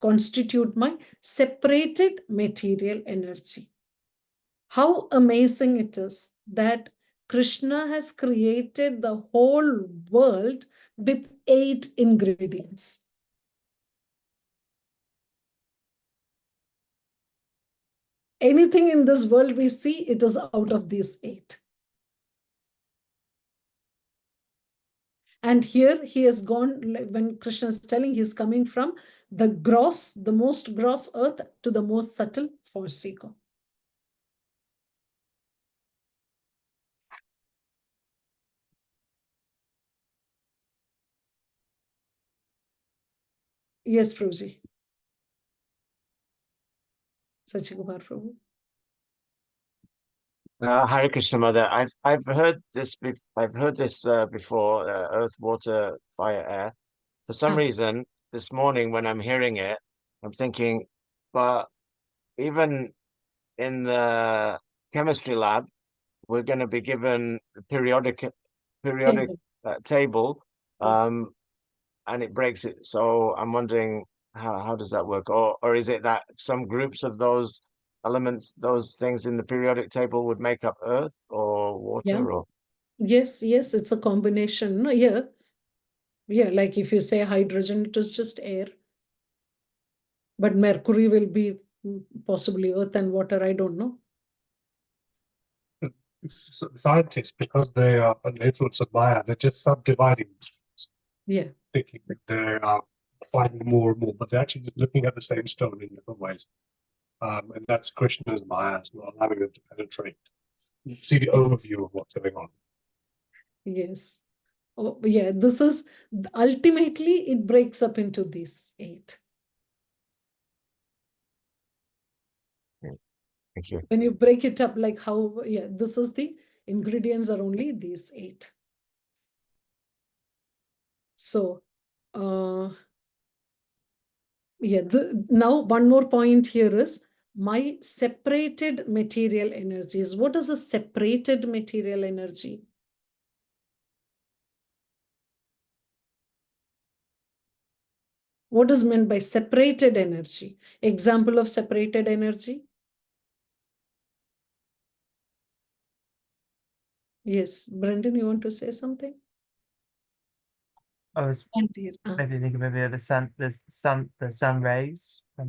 constitute my separated material energy. How amazing it is that Krishna has created the whole world with 8 ingredients. Anything in this world we see, it is out of these 8. And here he has gone, when Krishna is telling, he's coming from the most gross earth to the most subtle force ego. Yes, Prabhuji. Sachikumar Prabhu. Hare Krishna, Mother. I've heard this. Before. Earth, water, fire, air. For some reason, this morning when I'm hearing it, I'm thinking, but even in the chemistry lab, we're going to be given a periodic table, Yes. and it breaks it. So I'm wondering how does that work, or is it that some groups of those elements, those things in the periodic table would make up earth or water? Yeah. Or Yes, it's a combination. No, yeah, like if you say hydrogen, it is just air. But mercury will be possibly earth and water, I don't know. Scientists, because they are under influence of Maya, they're just subdividing themselves. Yeah. Thinking that they are finding more and more, but they're actually just looking at the same stone in different ways. And that's Krishna's Maya, not allowing them to penetrate. See the overview of what's going on. Yes. Oh, yeah, this is ultimately it breaks up into these 8. Thank you. When you break it up, like how, this is the ingredients are only these 8. So, now one more point here is my separated material energies. What is a separated material energy? What is meant by separated energy? Example of separated energy? Yes, Brendan, you want to say something? I was maybe thinking maybe the sun rays from the sun.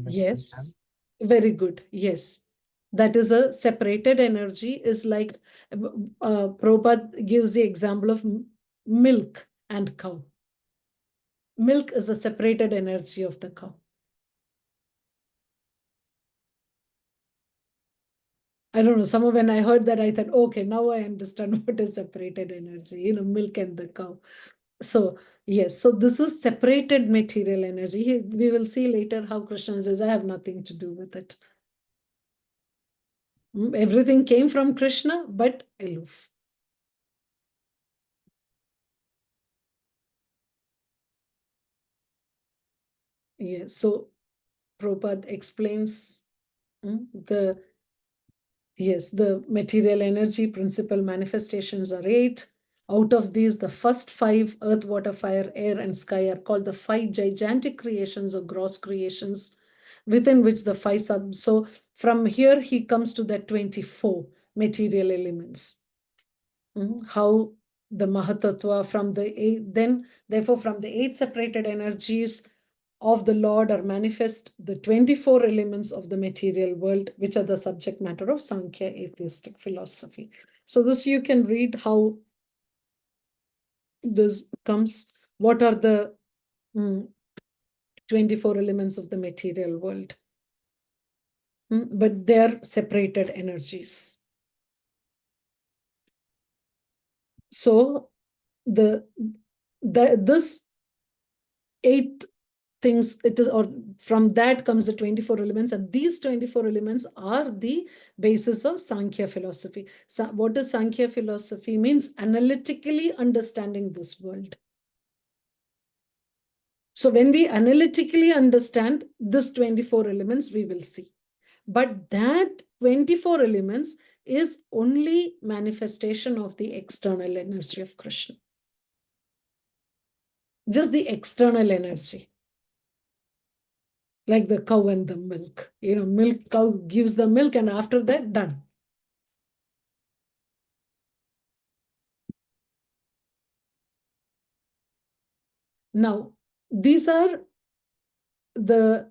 Yes, very good. Yes, that is a separated energy. Is like Prabhupada gives the example of milk and cow. Milk is a separated energy of the cow. I don't know. Somehow when I heard that, I thought, okay, now I understand what is separated energy, milk and the cow. So, yes, so this is separated material energy. We will see later how Krishna says, I have nothing to do with it. Everything came from Krishna, but aloof. Yes, so Prabhupada explains the material energy principal manifestations are 8. Out of these, the first 5, earth, water, fire, air, and sky, are called the 5 gigantic creations or gross creations, within which the 5 sub. So from here, he comes to the 24 material elements. How the Mahatattva from the 8, then therefore from the 8 separated energies of the Lord are manifest the 24 elements of the material world, which are the subject matter of Sankhya atheistic philosophy. So this you can read how this comes, what are the 24 elements of the material world. But they are separated energies. So this 8 things, it is, or from that comes the 24 elements, and these 24 elements are the basis of Sankhya philosophy. So what does Sankhya philosophy means? Analytically understanding this world. So when we analytically understand this 24 elements, we will see. But that 24 elements is only manifestation of the external energy of Krishna. Just the external energy. Like the cow and the milk. Milk, cow gives the milk, and after that, done. Now, these are the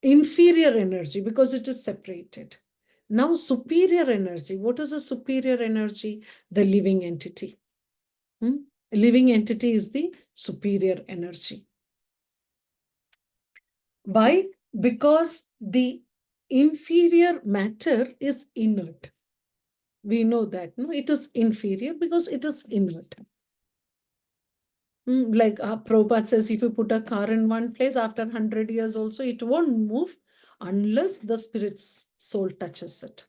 inferior energy because it is separated. Now, superior energy. What is a superior energy? The living entity. Living entity is the superior energy. Why? Because the inferior matter is inert. We know that, no? It is inferior because it is inert. Like Prabhupada says, if you put a car in one place, after 100 years also, it won't move unless the spirit's soul touches it.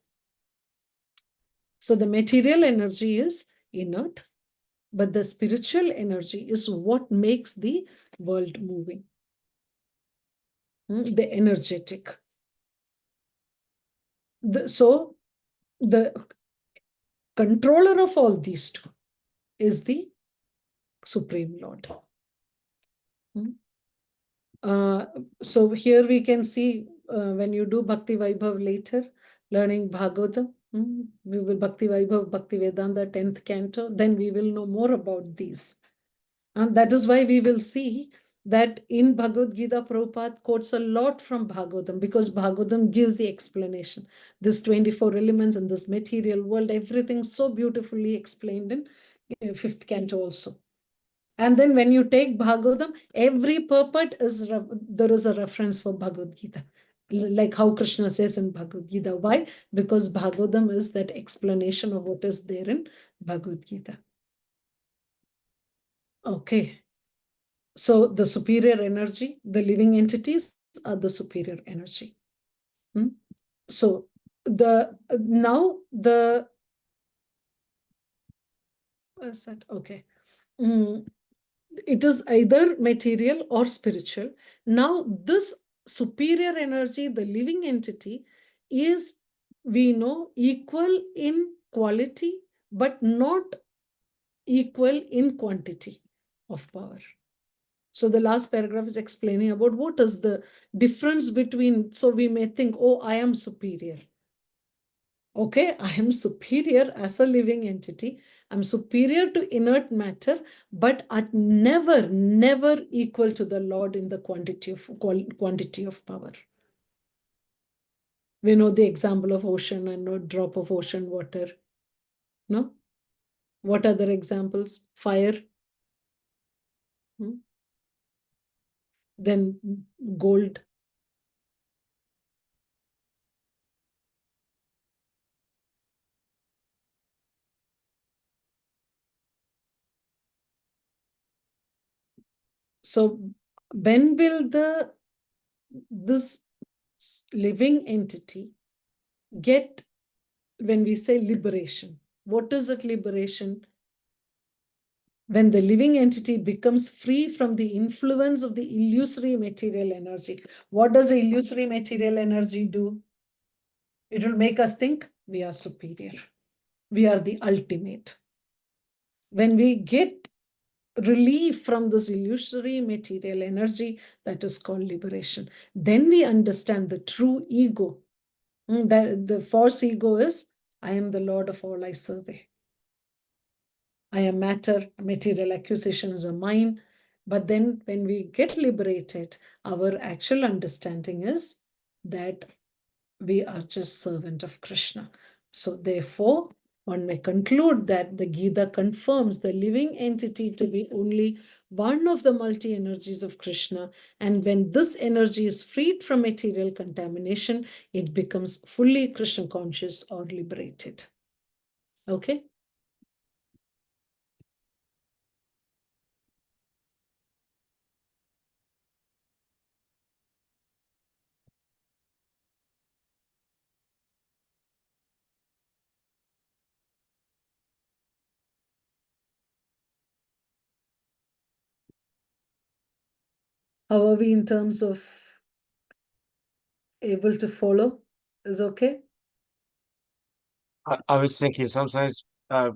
So the material energy is inert, but the spiritual energy is what makes the world moving. The energetic. So the controller of all these two is the Supreme Lord. So here we can see when you do Bhakti Vaibhav later, learning Bhagavatam, we will Bhakti Vaibhav, Bhakti Vedanta, 10th canto, then we will know more about these. And that is why we will see that in Bhagavad Gita, Prabhupada quotes a lot from Bhagavatam, because Bhagavatam gives the explanation. This 24 elements in this material world, everything so beautifully explained in 5th canto also. And then when you take Bhagavatam, every purport is, there is a reference for Bhagavad Gita. Like how Krishna says in Bhagavad Gita. Why? Because Bhagavatam is that explanation of what is there in Bhagavad Gita. Okay. So the superior energy, the living entities are the superior energy. So now the, what's that? Okay. It is either material or spiritual. Now this superior energy, the living entity, is, we know, equal in quality, but not equal in quantity of power. So the last paragraph is explaining about what is the difference between, so we may think, oh, I am superior. Okay, I am superior as a living entity. I'm superior to inert matter, but are never equal to the Lord in the quantity of power. We know the example of ocean and no drop of ocean water. No? What other examples? Fire. Then gold. So when will this living entity get, when we say liberation, what is it liberation? When the living entity becomes free from the influence of the illusory material energy. What does the illusory material energy do? It will make us think we are superior. We are the ultimate. When we get relief from this illusory material energy, that is called liberation. Then we understand the true ego. The false ego is, I am the Lord of all I survey. I am matter, material acquisitions are mine. But then when we get liberated, our actual understanding is that we are just servant of Krishna. So therefore, one may conclude that the Gita confirms the living entity to be only one of the multi-energies of Krishna. And when this energy is freed from material contamination, it becomes fully Krishna conscious or liberated. Okay? How are we in terms of able to follow? Is okay? I was thinking sometimes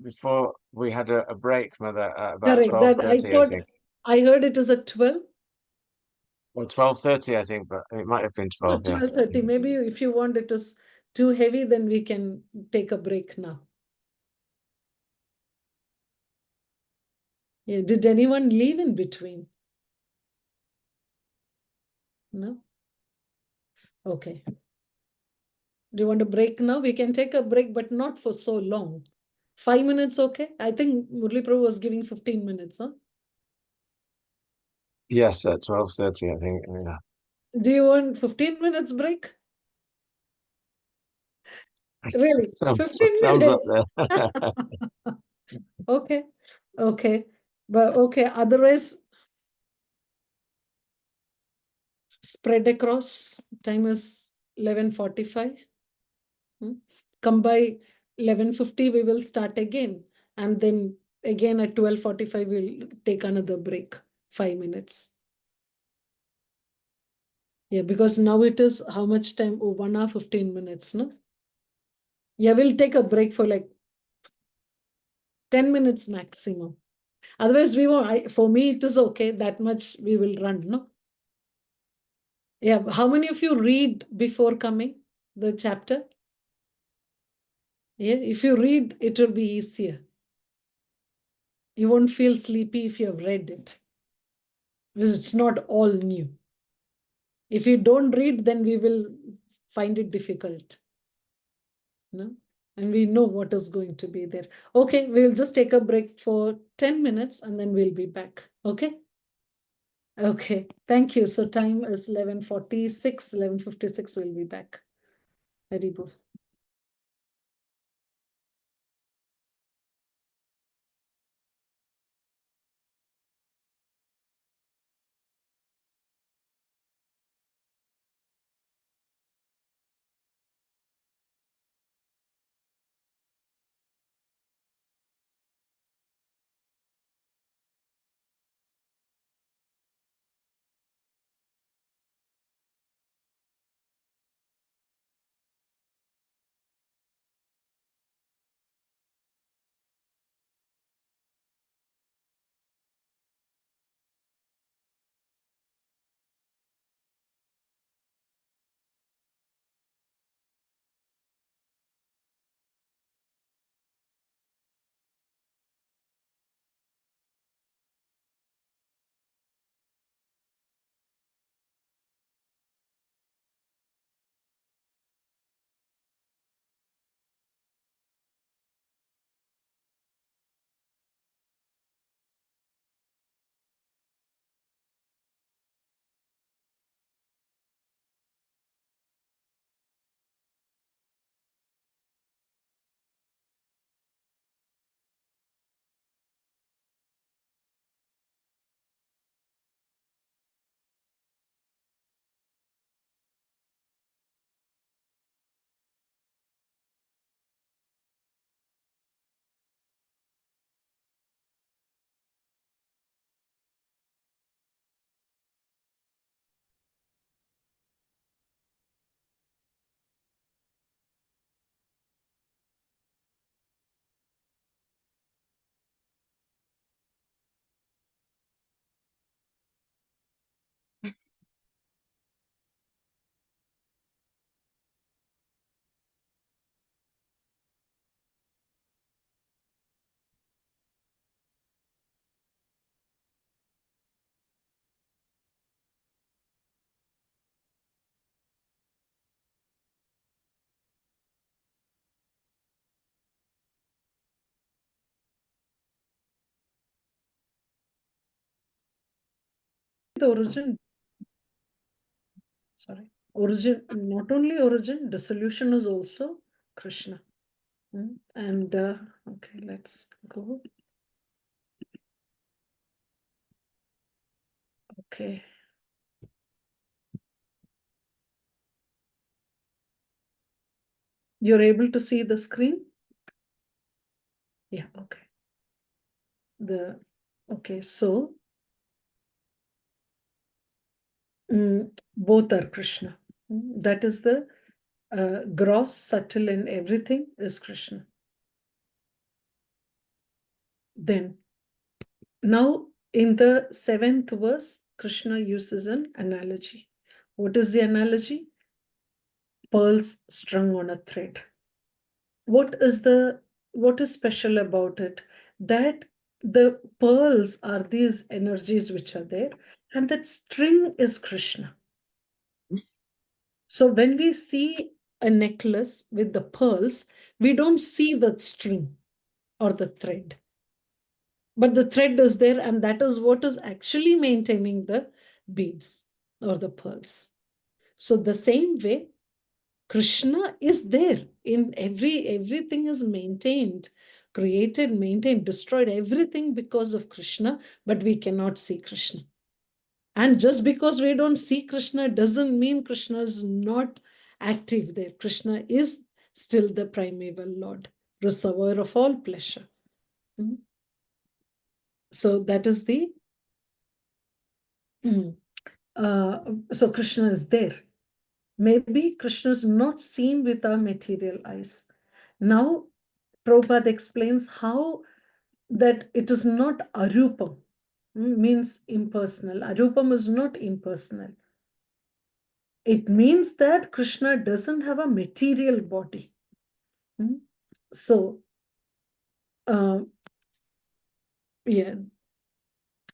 before we had a break, Mother, about Correct. That I 12:30, I thought, think. I heard it is at 12. Or 12:30, I think, but it might have been No, 12, yeah. 12:30. Maybe if you want it is too heavy, then we can take a break now. Yeah. Did anyone leave in between? No? Okay. Do you want a break now? We can take a break, but not for so long. 5 minutes, okay? I think Murli Prabhu was giving 15 minutes, huh? Yes, at 12:30, I think. Yeah. Do you want 15 minutes break? Really? Thumbs 15 up minutes? there. Okay. Okay. But okay, otherwise, spread across. Time is 11:45. Come by 11:50, we will start again. And then again at 12:45, we'll take another break, 5 minutes. Yeah, because now it is how much time? Oh, 1 hour, 15 minutes, no? Yeah, we'll take a break for like 10 minutes maximum. Otherwise, we won't. For me, it is okay. That much we will run, no? Yeah, how many of you read before coming the chapter? Yeah, if you read, it will be easier. You won't feel sleepy if you have read it, because it's not all new. If you don't read, then we will find it difficult. No? And we know what is going to be there. Okay, we'll just take a break for 10 minutes and then we'll be back. Okay? Okay, thank you. So time is 11:46, 11:56, we'll be back. Very good. The origin, sorry, origin, not only origin, dissolution is also Krishna. And okay, let's go. Okay. You're able to see the screen? Yeah, okay. Okay, so Both are Krishna. That is the gross, subtle, and everything is Krishna. Then, now in the 7th verse, Krishna uses an analogy. What is the analogy? Pearls strung on a thread. What is special about it? That the pearls are these energies which are there, and that string is Krishna. So when we see a necklace with the pearls, we don't see the string or the thread. But the thread is there, and that is what is actually maintaining the beads or the pearls. So the same way, Krishna is there in everything is maintained, created, maintained, destroyed, everything because of Krishna, but we cannot see Krishna. And just because we don't see Krishna doesn't mean Krishna is not active there. Krishna is still the primeval Lord, reservoir of all pleasure. So that is the so Krishna is there. Maybe Krishna is not seen with our material eyes. Now, Prabhupada explains how that it is not arupam, means impersonal. Arupam is not impersonal. It means that Krishna doesn't have a material body. So, yeah.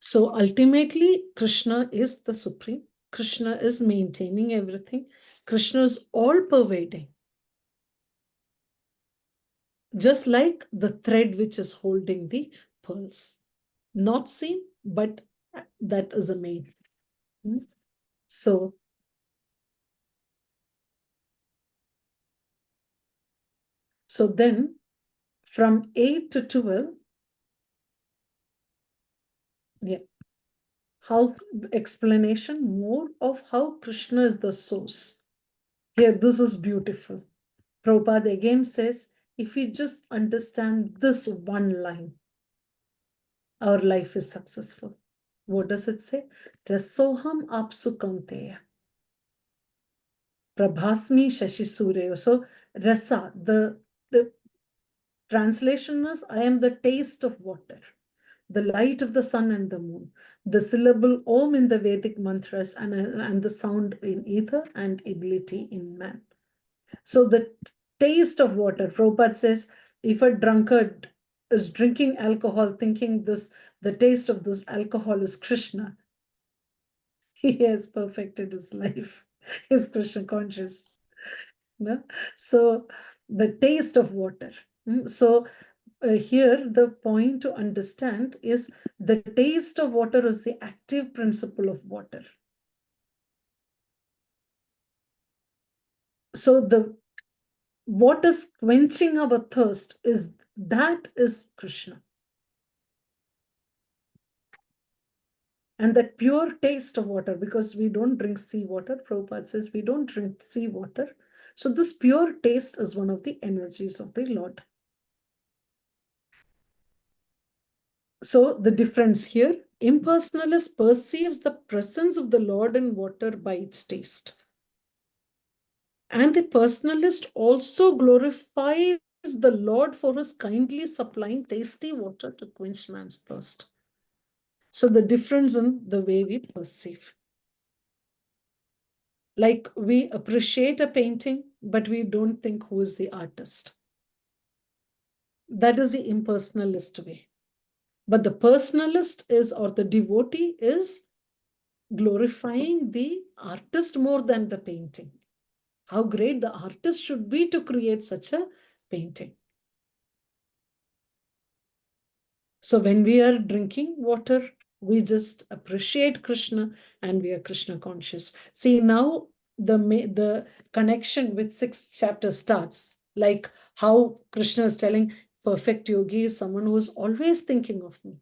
So ultimately, Krishna is the supreme. Krishna is maintaining everything. Krishna is all-pervading. Just like the thread which is holding the pearls. Not seen, but that is a main. So then from 8 to 12, yeah, how explanation more of how Krishna is the source. Here, this is beautiful. Prabhupada again says, if we just understand this one line, our life is successful. What does it say? Rasoham apsu kaunteya. Prabhasmi shashi surya. So rasa, the translation is, I am the taste of water, the light of the sun and the moon, the syllable Om in the Vedic mantras, and the sound in ether and ability in man. So the taste of water, Prabhupada says, if a drunkard is drinking alcohol thinking the taste of this alcohol is Krishna, he has perfected his life. He's Krishna conscious. No? So the taste of water. So here the point to understand is the taste of water is the active principle of water. So what is quenching our thirst is Krishna. And that pure taste of water, because we don't drink seawater, Prabhupada says we don't drink seawater. So this pure taste is one of the energies of the Lord. So the difference here, impersonalist perceives the presence of the Lord in water by its taste. And the personalist also glorifies the Lord for his kindly supplying tasty water to quench man's thirst. So the difference in the way we perceive. Like we appreciate a painting, but we don't think who is the artist. That is the impersonalist way. But the personalist is, or the devotee is glorifying the artist more than the painting. How great the artist should be to create such a painting. So when we are drinking water, we just appreciate Krishna and we are Krishna conscious. See, now the connection with 6th chapter starts, like how Krishna is telling perfect yogi is someone who is always thinking of me.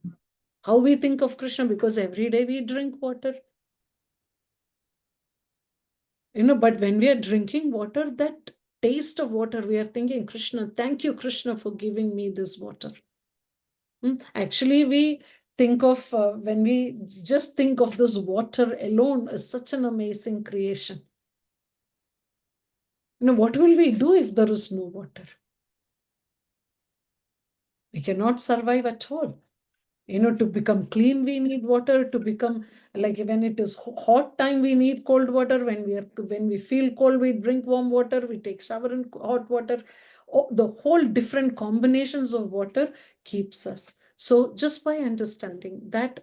How we think of Krishna, because every day we drink water. But when we are drinking water, that taste of water, we are thinking, Krishna, thank you, Krishna, for giving me this water. Actually, we think of when we just think of this water alone is such an amazing creation. What will we do if there is no water? We cannot survive at all. To become clean, we need water. To become, like, when it is hot time, we need cold water. When we feel cold, we drink warm water. We take shower in hot water. The whole different combinations of water keeps us. So just by understanding that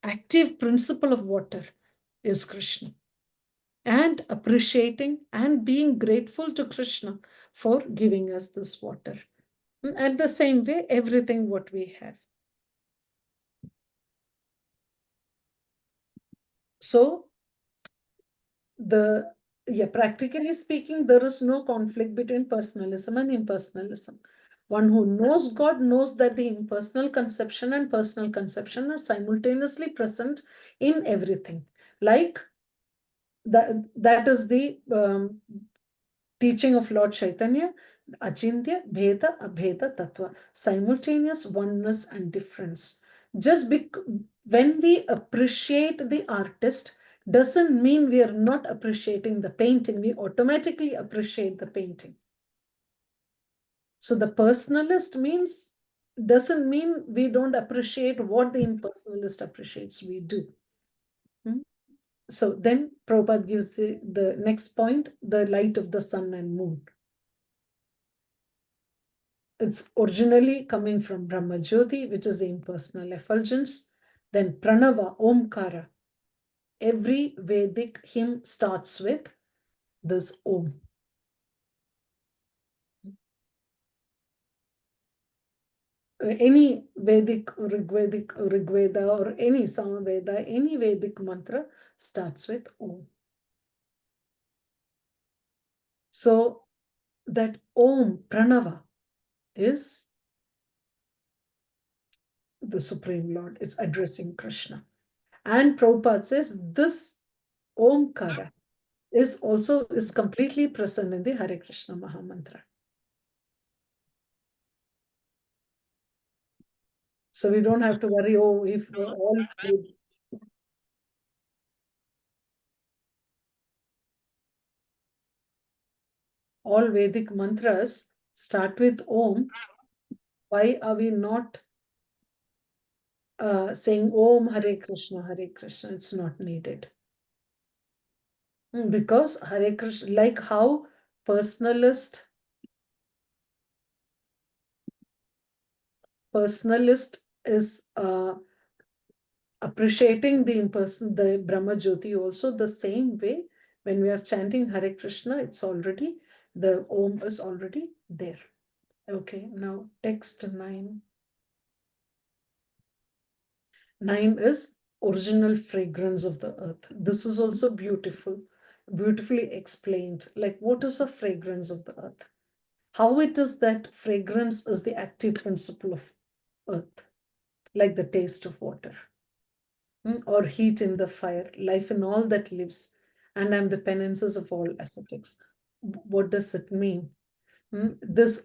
active principle of water is Krishna, and appreciating and being grateful to Krishna for giving us this water. At the same way, everything what we have. So practically speaking, there is no conflict between personalism and impersonalism. One who knows God knows that the impersonal conception and personal conception are simultaneously present in everything. Like that is the teaching of Lord Chaitanya, Achintya, Bheda, Abheda, Tattva, simultaneous oneness and difference. Just when we appreciate the artist, doesn't mean we are not appreciating the painting. We automatically appreciate the painting. So the personalist doesn't mean we don't appreciate what the impersonalist appreciates. We do. So then Prabhupada gives the next point, the light of the sun and moon. It's originally coming from Brahma Jyoti, which is the impersonal effulgence. Then Pranava, Omkara. Every Vedic hymn starts with this Om. Any Vedic, Rigveda, or any Samaveda, any Vedic mantra starts with Om. So that Om, Pranava, is the Supreme Lord. It's addressing Krishna. And Prabhupada says this Omkara is completely present in the Hare Krishna Mahamantra. So we don't have to worry, if all Vedic mantras start with Om, why are we not saying Om Hare Krishna, Hare Krishna? It's not needed. Because Hare Krishna, like how personalist is appreciating the Brahma Jyoti also, the same way when we are chanting Hare Krishna, it's already, the Om is already there. Okay, now text 9. 9 is original fragrance of the earth. This is also beautifully explained. Like, what is a fragrance of the earth? How it is that fragrance is the active principle of earth, like the taste of water. Or heat in the fire, life in all that lives, and I'm the penances of all ascetics. What does it mean?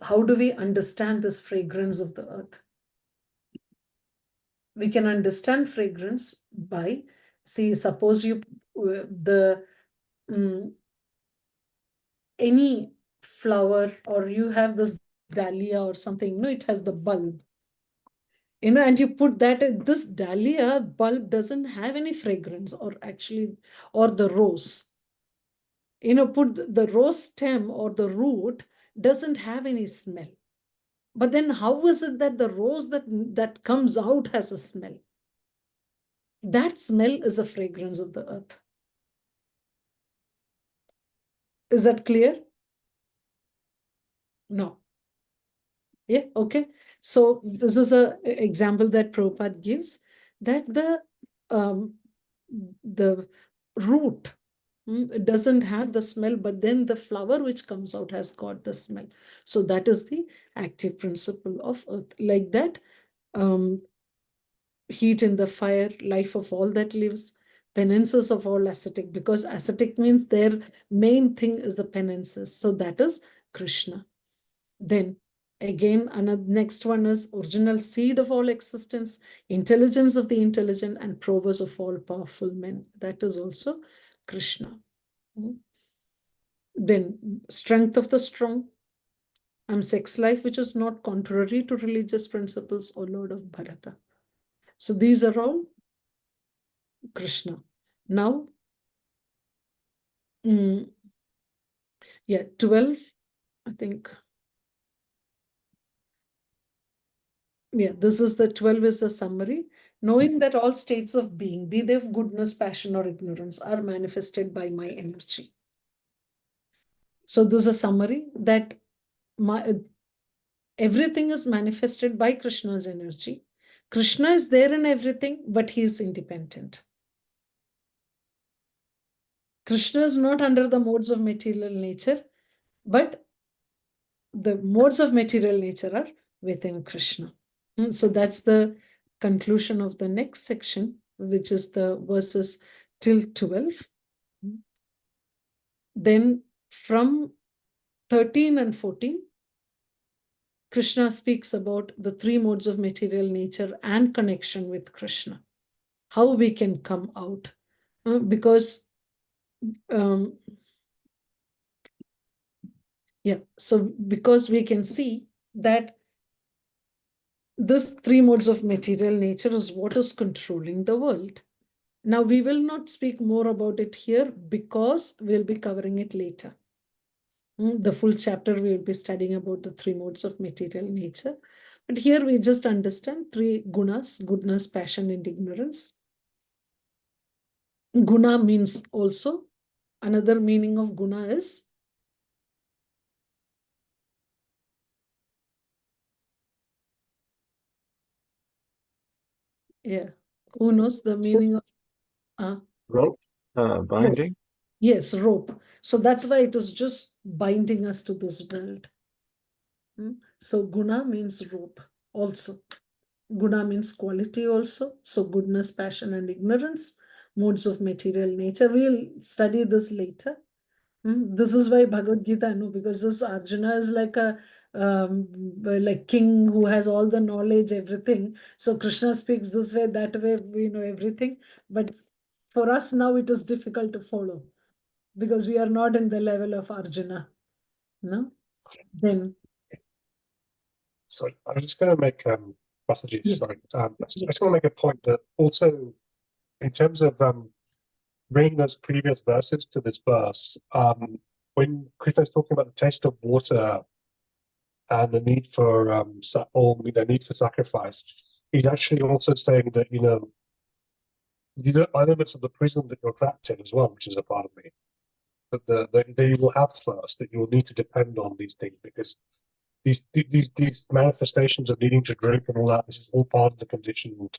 How do we understand this fragrance of the earth? We can understand fragrance by, suppose you any flower, or you have this dahlia or something, it has the bulb. And you put that, this dahlia bulb doesn't have any fragrance, or the rose. Put the rose stem or the root doesn't have any smell. But then how is it that the rose that comes out has a smell? That smell is a fragrance of the earth. Is that clear? No. Yeah, okay. So this is an example that Prabhupada gives, that the root doesn't have the smell, but then the flower which comes out has got the smell. So that is the active principle of earth. Like that, heat in the fire, life of all that lives, penances of all ascetic, because ascetic means their main thing is the penances. So that is Krishna. Then Again, another next one is original seed of all existence, intelligence of the intelligent, and proverb of all powerful men. That is also Krishna. Then strength of the strong, sex life, which is not contrary to religious principles, O Lord of Bharata. So these are all Krishna. Now, 12, I think. This is the 12 is a summary. Knowing that all states of being, be they of goodness, passion, or ignorance, are manifested by my energy. So this is a summary that everything is manifested by Krishna's energy. Krishna is there in everything, but he is independent. Krishna is not under the modes of material nature, but the modes of material nature are within Krishna. So that's the conclusion of the next section, which is the verses till 12. Then from 13 and 14, Krishna speaks about the three modes of material nature and connection with Krishna, how we can come out. Because we can see that this three modes of material nature is what is controlling the world. Now, we will not speak more about it here because we'll be covering it later. The full chapter we will be studying about the three modes of material nature. But here we just understand three gunas: goodness, passion, and ignorance. Guna means also, another meaning of guna is who knows the meaning of Rope, binding. Rope. Yes, rope. So that's why it is just binding us to this world. So guna means rope also. Guna means quality also. So goodness, passion, and ignorance, modes of material nature. We'll study this later. This is why Bhagavad Gita, because this Arjuna is like a like king who has all the knowledge, everything. So Krishna speaks this way, that way, we know everything. But for us now, it is difficult to follow because we are not in the level of Arjuna. No? Then. Sorry, I was just going to make, Masterji, Yeah. sorry. I just want to make a point that also, in terms of bringing those previous verses to this verse, when Krishna is talking about the taste of water and the need for the need for sacrifice, he's actually also saying that these are elements of the prison that you're trapped in as well, which is a part of me. That you will have first, that you will need to depend on these things, because these manifestations of needing to drink and all that, this is all part of the conditioned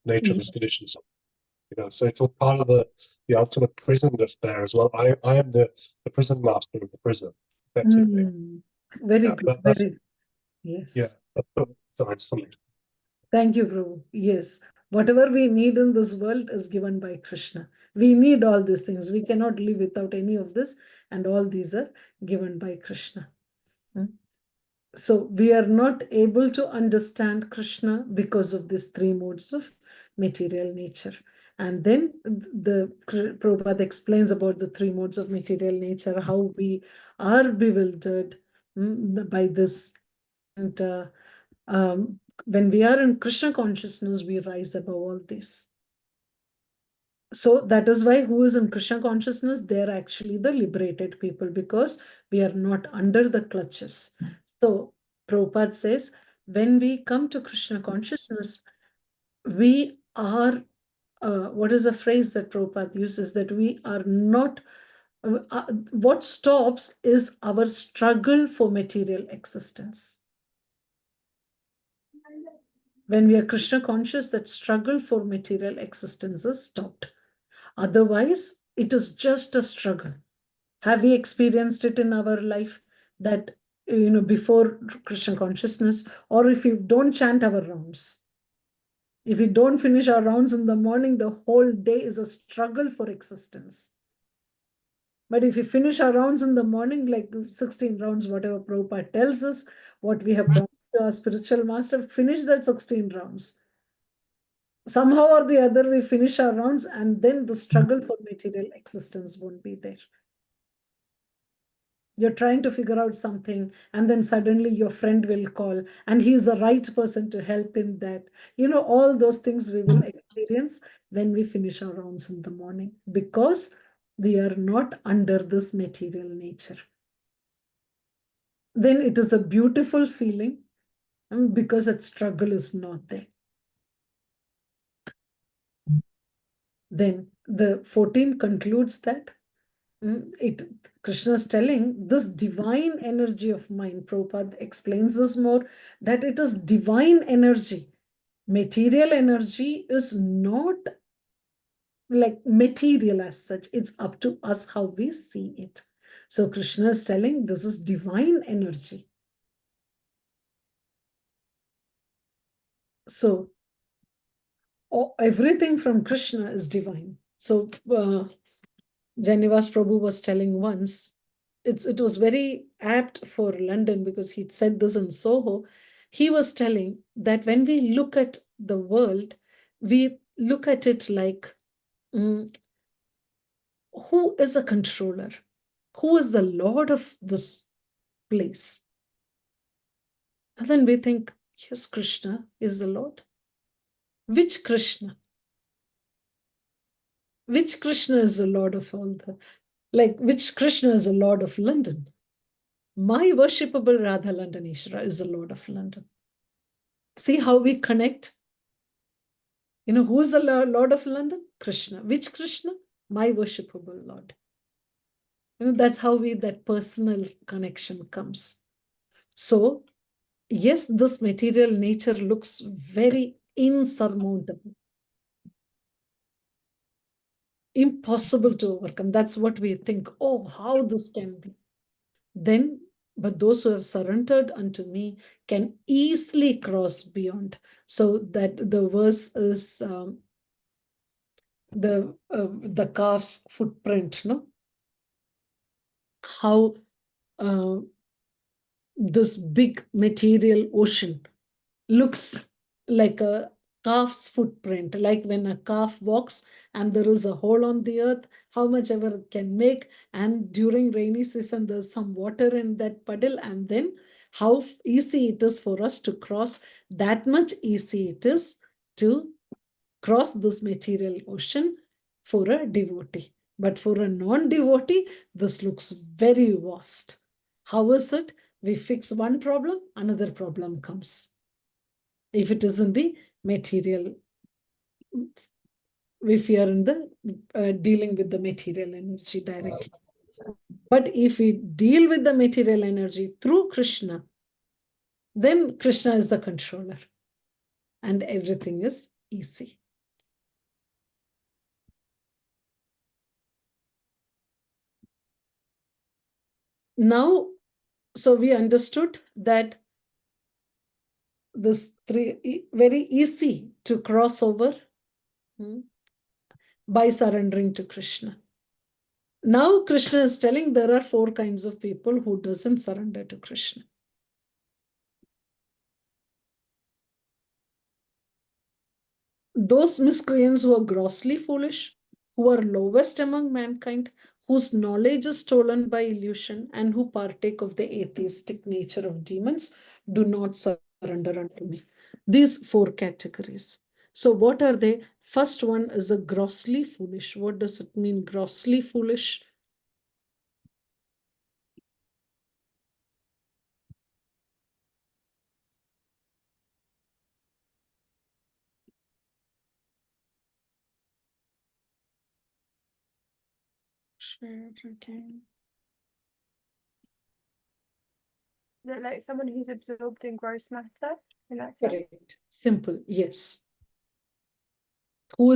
nature of this condition. So it's all part of the ultimate prison that's there as well. I am the prison master of the prison, effectively. Very good. Yes. Yeah. Sorry, something. Thank you, Prabhu. Yes. Whatever we need in this world is given by Krishna. We need all these things. We cannot live without any of this, and all these are given by Krishna. So we are not able to understand Krishna because of these three modes of material nature. And then the Prabhupada explains about the three modes of material nature, how we are bewildered by this. And when we are in Krishna consciousness, we rise above all this. So that is why who is in Krishna consciousness, they're actually the liberated people, because we are not under the clutches. So Prabhupada says, when we come to Krishna consciousness, we are, what is the phrase that Prabhupada uses, that we are not, what stops is our struggle for material existence. When we are Krishna conscious, that struggle for material existence is stopped. Otherwise, it is just a struggle. Have we experienced it in our life that, before Krishna consciousness, or if we don't chant our rounds, if we don't finish our rounds in the morning, the whole day is a struggle for existence. But if we finish our rounds in the morning, like 16 rounds, whatever Prabhupada tells us, what we have promised to our spiritual master, finish that 16 rounds. Somehow or the other, we finish our rounds, and then the struggle for material existence won't be there. You're trying to figure out something, and then suddenly your friend will call, and he is the right person to help in that. All those things we will experience when we finish our rounds in the morning, because we are not under this material nature. Then it is a beautiful feeling, because that struggle is not there. Then the 14 concludes that Krishna is telling this divine energy of mind. Prabhupada explains this more, that it is divine energy. Material energy is not like material as such. It's up to us how we see it. So Krishna is telling this is divine energy. So everything from Krishna is divine. So Janivas Prabhu was telling once, it was very apt for London, because he'd said this in Soho. He was telling that when we look at the world, we look at it like, who is a controller? Who is the Lord of this place? And then we think, yes, Krishna is the Lord. Which Krishna? Which Krishna is the Lord of all which Krishna is the Lord of London? My worshipable Radha Londoneshwara is the Lord of London. See how we connect? Who is the Lord of London? Krishna. Which Krishna? My worshipable Lord. That's how that personal connection comes. So, yes, this material nature looks very insurmountable, impossible to overcome. That's what we think. Oh, how this can be. But those who have surrendered unto me can easily cross beyond. So that the verse is the calf's footprint, how this big material ocean looks like a calf's footprint, like when a calf walks and there is a hole on the earth, how much ever it can make, and during rainy season there's some water in that puddle, and then how easy it is for us to cross. That much easy it is to cross this material ocean for a devotee. But for a non-devotee, this looks very vast. How is it? We fix one problem, another problem comes. If it is in the material, if we are in the dealing with the material energy directly. But if we deal with the material energy through Krishna, then Krishna is the controller and everything is easy. Now, so we understood that this very easy to cross over by surrendering to Krishna. Now Krishna is telling there are 4 kinds of people who doesn't surrender to Krishna. Those miscreants who are grossly foolish, who are lowest among mankind, whose knowledge is stolen by illusion, and who partake of the atheistic nature of demons, do not surrender unto me. These 4 categories. So what are they? First one is a grossly foolish. What does it mean, grossly foolish? Sure, okay. Is it like someone who's absorbed in gross matter? In that sense? Correct. Simple, yes. Who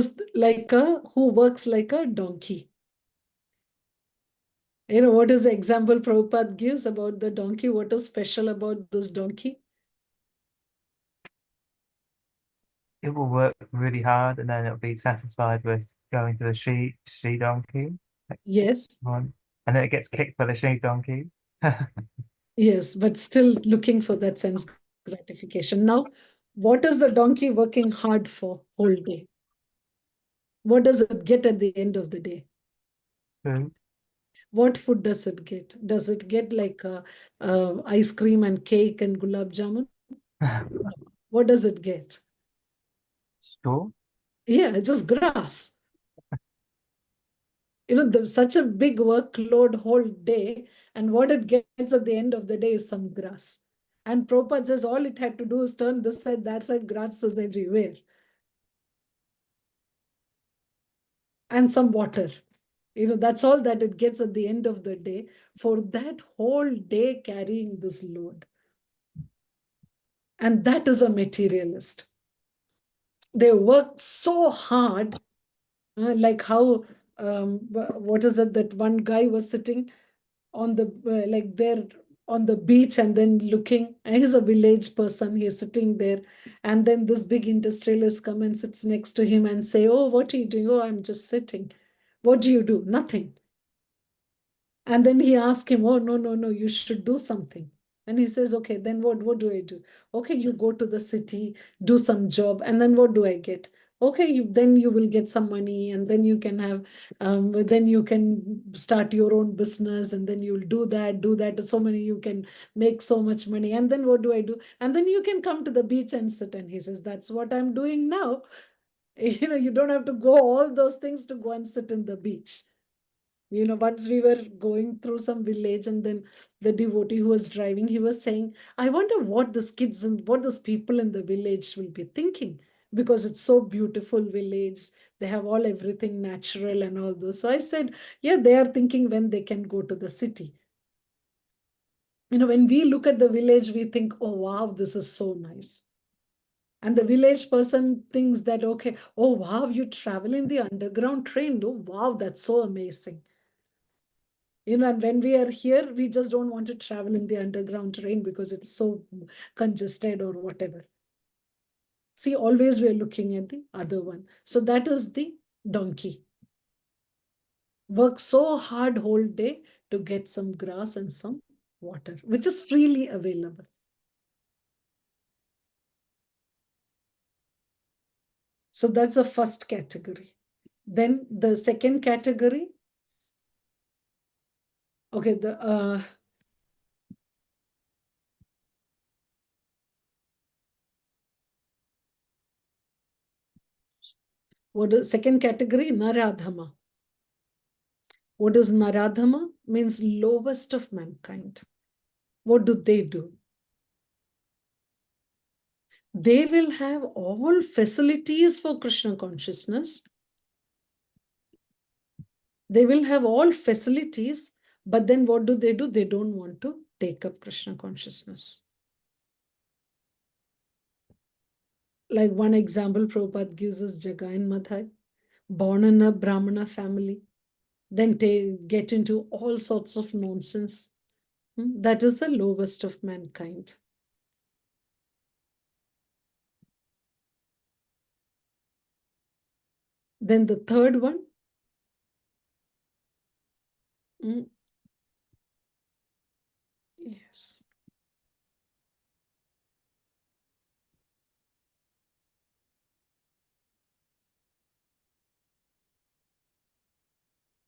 works like a donkey. What is the example Prabhupada gives about the donkey? What is special about this donkey? It will work really hard and then it'll be satisfied with going to the she donkey. Yes. One. And then it gets kicked by the she donkey. Yes, but still looking for that sense gratification. Now, what is the donkey working hard for whole day? What does it get at the end of the day? Food. What food does it get? Does it get like ice cream and cake and gulab jamun? No. What does it get? Straw. Yeah, just grass. Such a big workload whole day, and what it gets at the end of the day is some grass. And Prabhupada says all it had to do is turn this side, that side, grass is everywhere. And some water. That's all that it gets at the end of the day for that whole day carrying this load. And that is a materialist. They work so hard, like how, what is it that one guy was sitting on the, like there on the beach and then looking, and he's a village person, he's sitting there, and then this big industrialist come and sits next to him and say, oh, what are you doing? Oh, I'm just sitting. What do you do? Nothing. And then he asked him, oh, no, no, no, you should do something. And he says, okay, then what do I do? Okay, you go to the city, do some job, and then what do I get? Okay, then you will get some money, and then you can have, then you can start your own business, and then you'll do that. So many, you can make so much money. And then what do I do? And then you can come to the beach and sit. And he says, that's what I'm doing now. You don't have to go all those things to go and sit in the beach. Once we were going through some village, and then the devotee who was driving, he was saying, I wonder what these kids and what those people in the village will be thinking, because it's so beautiful village. They have everything natural and all those. So I said, yeah, they are thinking when they can go to the city. When we look at the village, we think, oh, wow, this is so nice. And the village person thinks that, okay, oh, wow, you travel in the underground train. Oh, wow, that's so amazing. And when we are here, we just don't want to travel in the underground train because it's so congested or whatever. See, always we are looking at the other one. So that is the donkey. Work so hard whole day to get some grass and some water, which is freely available. So that's the first category. Then the second category, okay, what is second category? Naradhama. What is Naradhama? Means lowest of mankind. What do? They will have all facilities for Krishna consciousness. They will have all facilities, but then what do? They don't want to take up Krishna consciousness. Like one example Prabhupada gives us Jagai and Madhai, born in a Brahmana family, then get into all sorts of nonsense. That is the lowest of mankind. Then the third one, yes.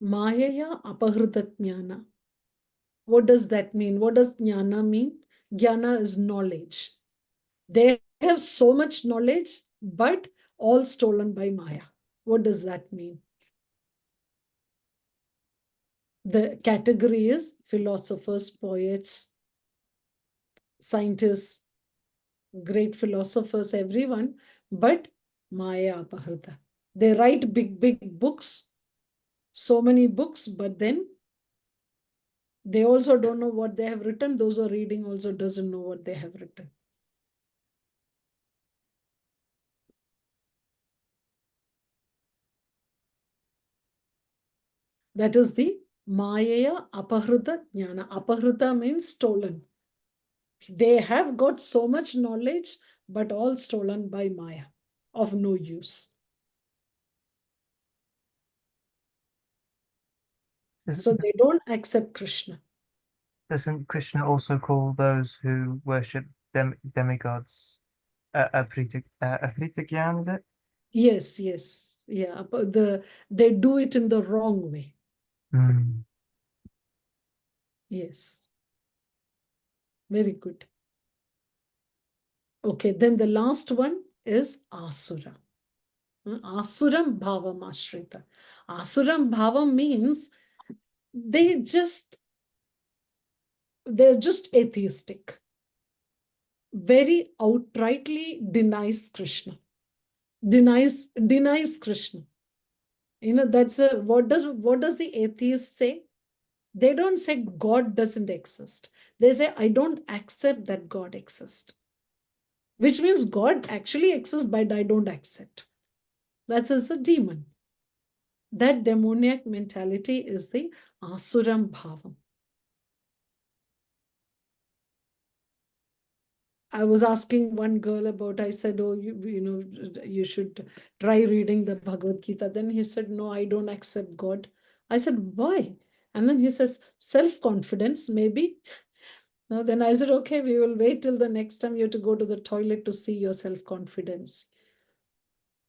Mayaya apahrita jnana. What does that mean? What does jnana mean? Jnana is knowledge. They have so much knowledge, but all stolen by Maya. What does that mean? The category is philosophers, poets, scientists, great philosophers, everyone, but Maya apahrita. They write big, big books, so many books, but then they also don't know what they have written. Those who are reading also doesn't know what they have written. That is the Mayaya apahrita jnana. Apahrita means stolen. They have got so much knowledge, but all stolen by Maya, of no use. So they don't accept Krishna. Doesn't Krishna also call those who worship demigods Apritagyan, is it? Yes, yes, yeah. But they do it in the wrong way. Mm. Yes, very good. Okay, then the last one is Asura. Asuram Bhavam Ashrita. Asuram Bhavam means they're just atheistic. Very outrightly denies Krishna. Denies Krishna. That's what does the atheist say? They don't say God doesn't exist. They say, I don't accept that God exists. Which means God actually exists, but I don't accept. That's as a demon. That demoniac mentality is the Asuram Bhavam. I was asking one girl about, I said, oh, you should try reading the Bhagavad Gita. Then he said, no, I don't accept God. I said, why? And then he says, self-confidence, maybe. No, then I said, okay, we will wait till the next time you have to go to the toilet to see your self-confidence.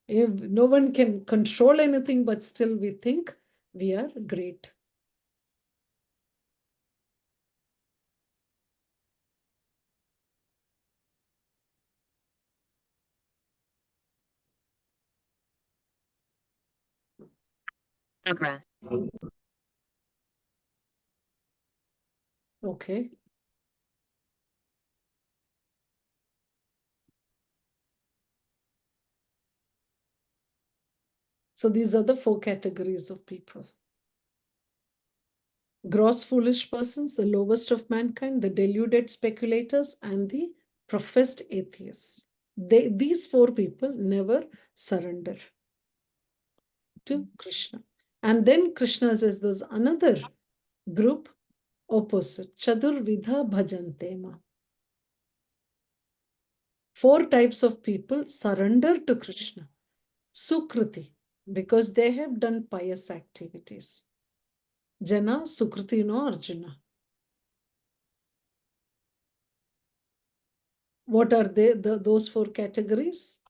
No one can control anything, but still we think we are great. Okay. Okay. So these are the 4 categories of people. Gross foolish persons, the lowest of mankind, the deluded speculators, and the professed atheists. These 4 people never surrender to Krishna. And then Krishna says there's another group opposite, Chadurvidha Bhajantema. 4 types of people surrender to Krishna. Sukriti, because they have done pious activities. Jana, Sukriti, no Arjuna. What are those 4 categories?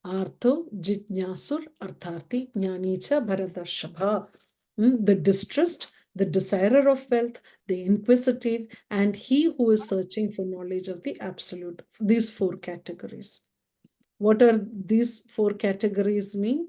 Artho, Jitnyasur, Artharti, Jnanicha, Bharadarshabha. The distressed, the desirer of wealth, the inquisitive, and he who is searching for knowledge of the absolute. These 4 categories. What are these 4 categories mean?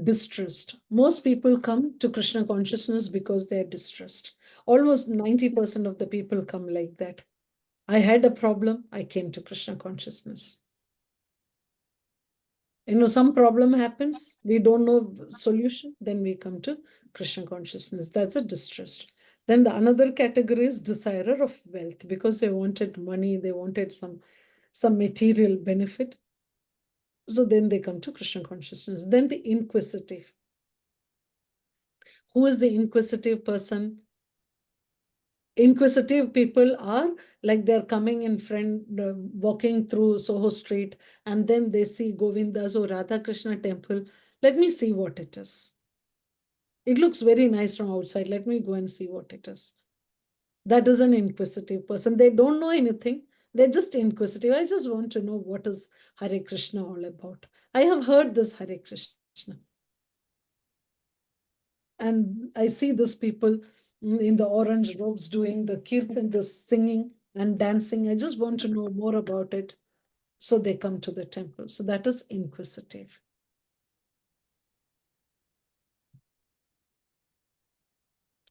Distressed. Most people come to Krishna consciousness because they're distressed. Almost 90% of the people come like that. I had a problem, I came to Krishna consciousness. Some problem happens, we don't know solution, then we come to Krishna consciousness. That's a distressed. Then the another category is desirer of wealth, because they wanted money, they wanted some material benefit. So then they come to Krishna consciousness. Then the inquisitive. Who is the inquisitive person? Inquisitive people are like they're coming in front, walking through Soho Street, and then they see Govinda's or Radha Krishna temple. Let me see what it is. It looks very nice from outside. Let me go and see what it is. That is an inquisitive person. They don't know anything. They're just inquisitive. I just want to know what is Hare Krishna all about. I have heard this Hare Krishna. And I see these people in the orange robes doing the kirtan, the singing and dancing. I just want to know more about it. So they come to the temple. So that is inquisitive.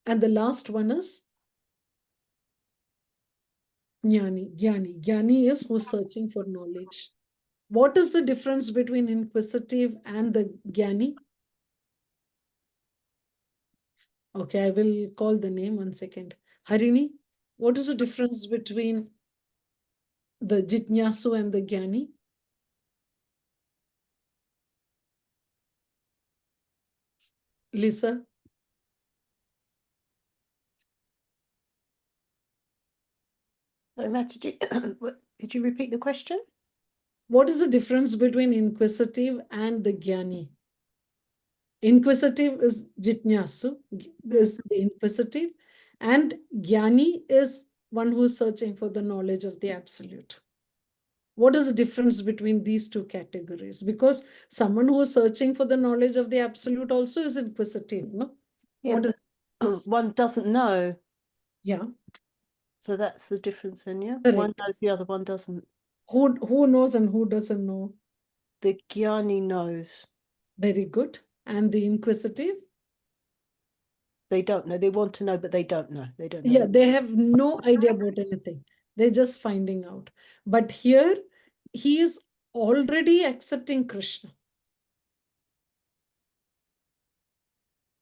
And the last one is Jnani. Jnani is who's searching for knowledge. What is the difference between inquisitive and the Jnani? Okay, I will call the name 1 second. Harini, what is the difference between the Jitnyasu and the Jnani? Lisa? So, Mataji, could you repeat the question? What is the difference between inquisitive and the Jnani? Inquisitive is Jitnyasu, is the inquisitive, and Jnani is one who is searching for the knowledge of the absolute. What is the difference between these two categories? Because someone who is searching for the knowledge of the absolute also is inquisitive, no? Yeah, What is but this? one doesn't know. Yeah. So that's the difference then, yeah? Correct. One knows, the other one doesn't. Who knows and who doesn't know? The Jnani knows. Very good. And the inquisitive? They don't know. They want to know, but they don't know. They don't know. Yeah, they have no idea about anything. They're just finding out. But here, he is already accepting Krishna.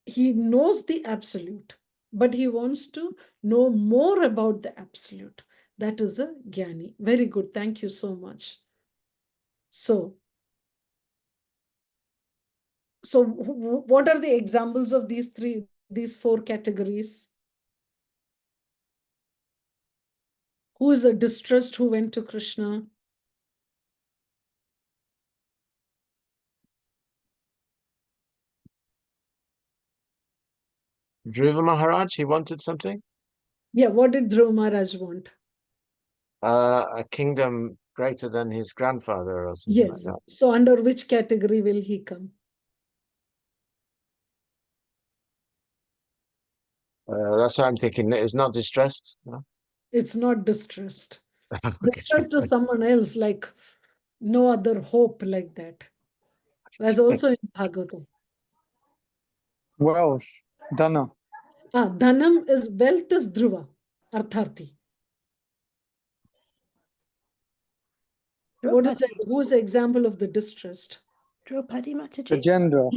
He knows the absolute, but he wants to know more about the absolute. That is a Jnani. Very good. Thank you so much. So what are the examples of these four categories? Who is a distressed who went to Krishna? Dhruva Maharaj, he wanted something? Yeah, what did Dhruva Maharaj want? A kingdom greater than his grandfather or something like Yes. that. So under which category will he come? That's what I'm thinking. It's not distressed. No? It's not distressed. Okay. Distressed is someone else, like no other hope like that. That's also in Bhagavatam. Wealth, Dana. Dhanam is wealth is Dhruva, Artharthi. What is that? Who's the example of the distressed? Draupadi Mataji? Gajendra.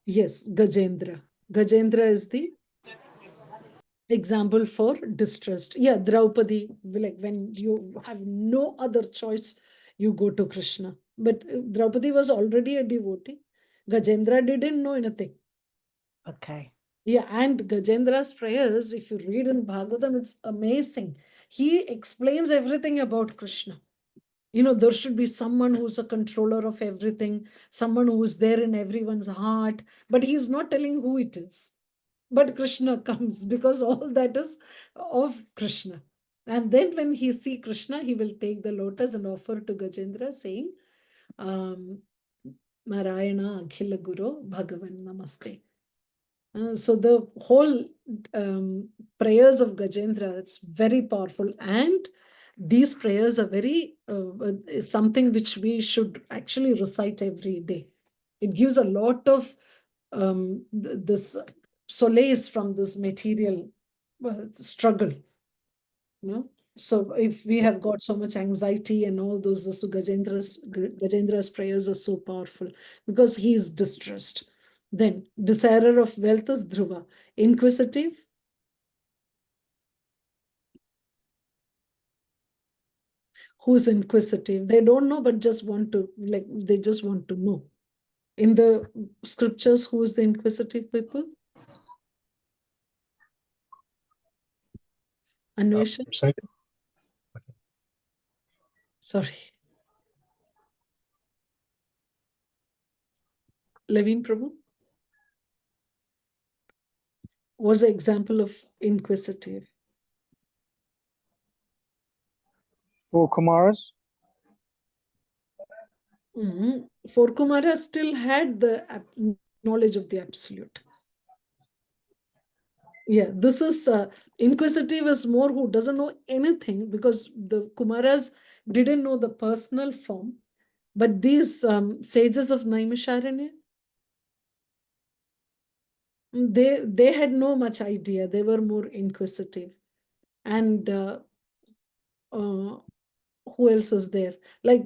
Yes, Gajendra. Gajendra is the example for distressed. Yeah, Draupadi, like when you have no other choice, you go to Krishna. But Draupadi was already a devotee. Gajendra didn't know anything. Okay. Yeah, and Gajendra's prayers, if you read in Bhagavatam, it's amazing. He explains everything about Krishna. You know, there should be someone who's a controller of everything, someone who is there in everyone's heart, but he's not telling who it is. But Krishna comes because all that is of Krishna. And then when he see Krishna, he will take the lotus and offer to Gajendra saying, Narayana Akhila Guru Bhagavan Namaste. So the whole prayers of Gajendra, it's very powerful. And these prayers are very something which we should actually recite every day. It gives a lot of this solace from this material struggle. You know? So if we have got so much anxiety and all those, so Gajendra's prayers are so powerful because he is distressed. Then desirer of wealth is Dhruva. Inquisitive. Who's inquisitive? They don't know, but just want to, like, they just want to know. In the scriptures, who is the inquisitive people? Anvesha? Sorry. Levin Prabhu? Was an example of inquisitive. 4 Kumaras. For Kumara still had the knowledge of the absolute. Yeah, this is inquisitive is more who doesn't know anything because the Kumaras didn't know the personal form, but these sages of Naimisharanya, they had no much idea. They were more inquisitive. And who else is there? Like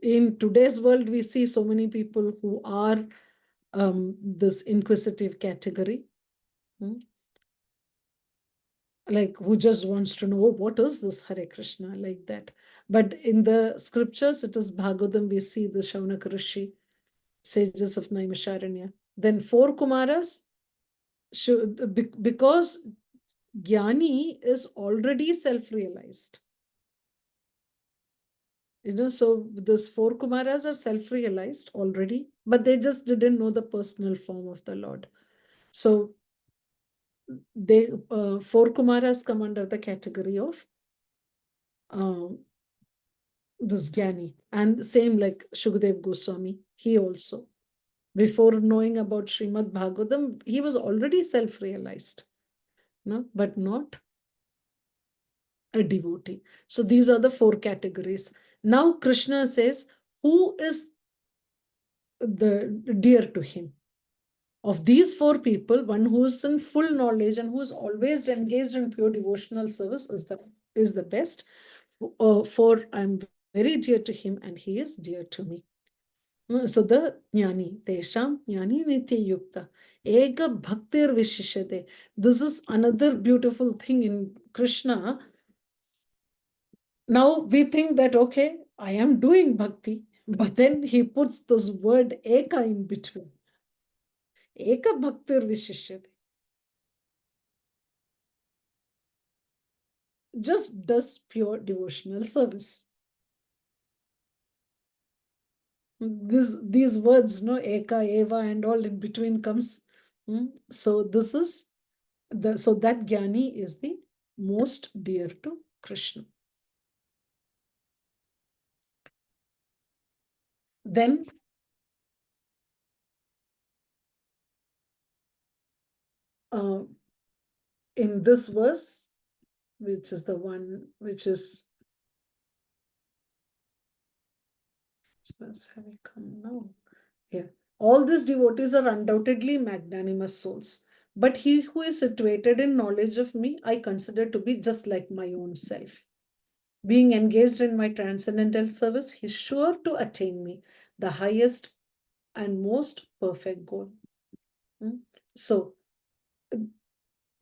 in today's world, we see so many people who are this inquisitive category. Like who just wants to know, oh, what is this Hare Krishna, like that. But in the scriptures, it is Bhagavatam, we see the Shaunaka Rishi, sages of Naimisharanya. Then 4 Kumaras, because Jnani is already self-realized. So those 4 Kumaras are self-realized already, but they just didn't know the personal form of the Lord. So they 4 Kumaras come under the category of this Jnani. And same like Shukadev Goswami, he also, before knowing about Srimad Bhagavatam, he was already self-realized, but not a devotee. So these are the 4 categories. Now Krishna says, who is the dear to him? Of these 4 people, one who is in full knowledge and who is always engaged in pure devotional service is the best. For I'm very dear to him and he is dear to me. So the Jnani, Tesham Jnani Nitya Yukta, Eka Bhaktir Vishishade. This is another beautiful thing in Krishna. Now we think that, okay, I am doing bhakti, but then he puts this word Eka in between. Eka Bhaktir Vishishyate. Just does pure devotional service. These words, Eka, Eva, and all in between comes. So this is so that Jnani is the most dear to Krishna. Then in this verse, which is the one which is have we come now? Here. All these devotees are undoubtedly magnanimous souls. But he who is situated in knowledge of me, I consider to be just like my own self. Being engaged in my transcendental service, he is sure to attain me, the highest and most perfect goal. So,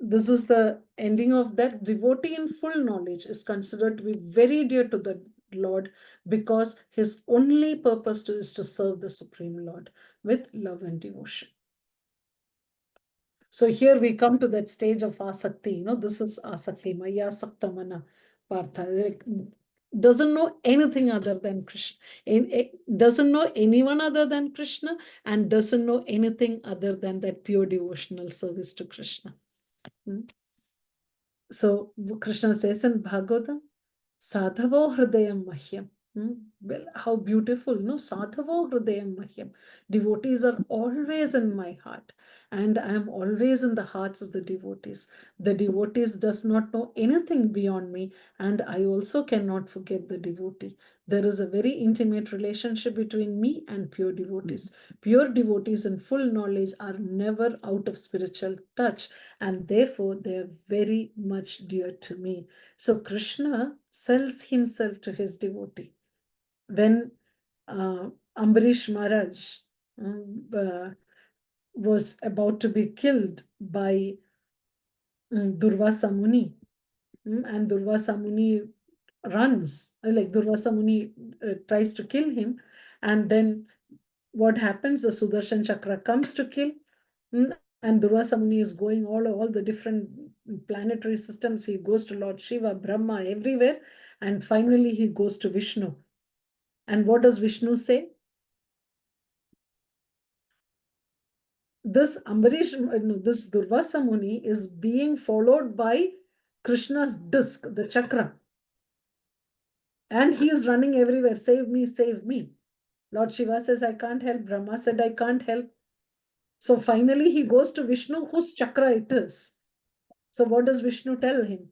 this is the ending of that. Devotee in full knowledge is considered to be very dear to the Lord because his only purpose is to serve the Supreme Lord with love and devotion. So here we come to that stage of asakti. This is asakti, maya saktamana partha. Doesn't know anything other than Krishna. Doesn't know anyone other than Krishna and doesn't know anything other than that pure devotional service to Krishna. So Krishna says in Bhagavatam, Sadhavo Hridayam Mahyam. Well, how beautiful, Sadhavo Hridayam Mahyam. Devotees are always in my heart, and I am always in the hearts of the devotees. The devotees does not know anything beyond me, and I also cannot forget the devotee. There is a very intimate relationship between me and pure devotees. Pure devotees in full knowledge are never out of spiritual touch, and therefore they are very much dear to me. So Krishna sells himself to his devotee. When Ambarish Maharaj was about to be killed by Durvasa Muni, and Durvasa Muni runs, like Durvasa Muni tries to kill him, and then what happens? The Sudarshan Chakra comes to kill, and Durvasa Muni is going all the different planetary systems. He goes to Lord Shiva, Brahma, everywhere, and finally he goes to Vishnu. And what does Vishnu say? This this Durvasa Muni is being followed by Krishna's disc, the chakra. And he is running everywhere, save me, save me. Lord Shiva says, I can't help. Brahma said, I can't help. So finally he goes to Vishnu, whose chakra it is. So what does Vishnu tell him?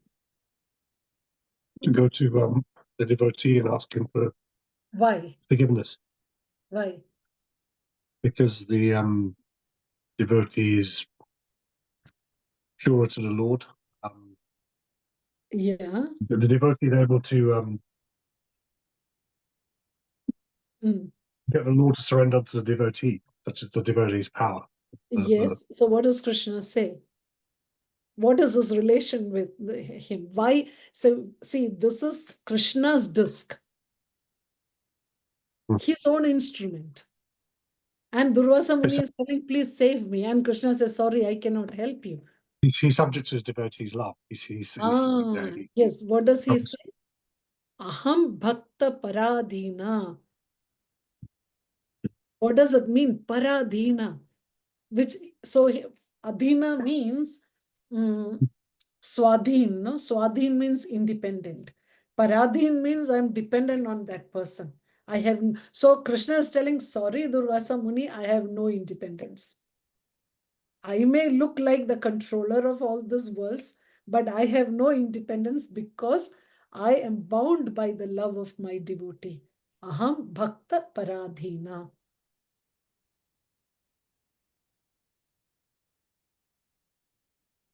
To go to the devotee and ask him for forgiveness. Why? Because the devotee is sure to the Lord. Yeah. The devotee is able to get the Lord to surrender to the devotee, such as the devotee's power. Yes. So what does Krishna say? What is his relation with him? Why? So see, this is Krishna's disc, his own instrument. And Durvasa Muni is telling, please save me. And Krishna says, sorry, I cannot help you. He's subject to his devotee's love. Yes. What does he say? Aham bhakta paradhina. What does it mean? Paradhina. Which, so adhina means swadhin, no? Swadhin means independent. Paradhin means I'm dependent on that person. I have, so Krishna is telling, sorry, Durvasa Muni, I have no independence. I may look like the controller of all these worlds, but I have no independence because I am bound by the love of my devotee. Aham bhakta paradhina.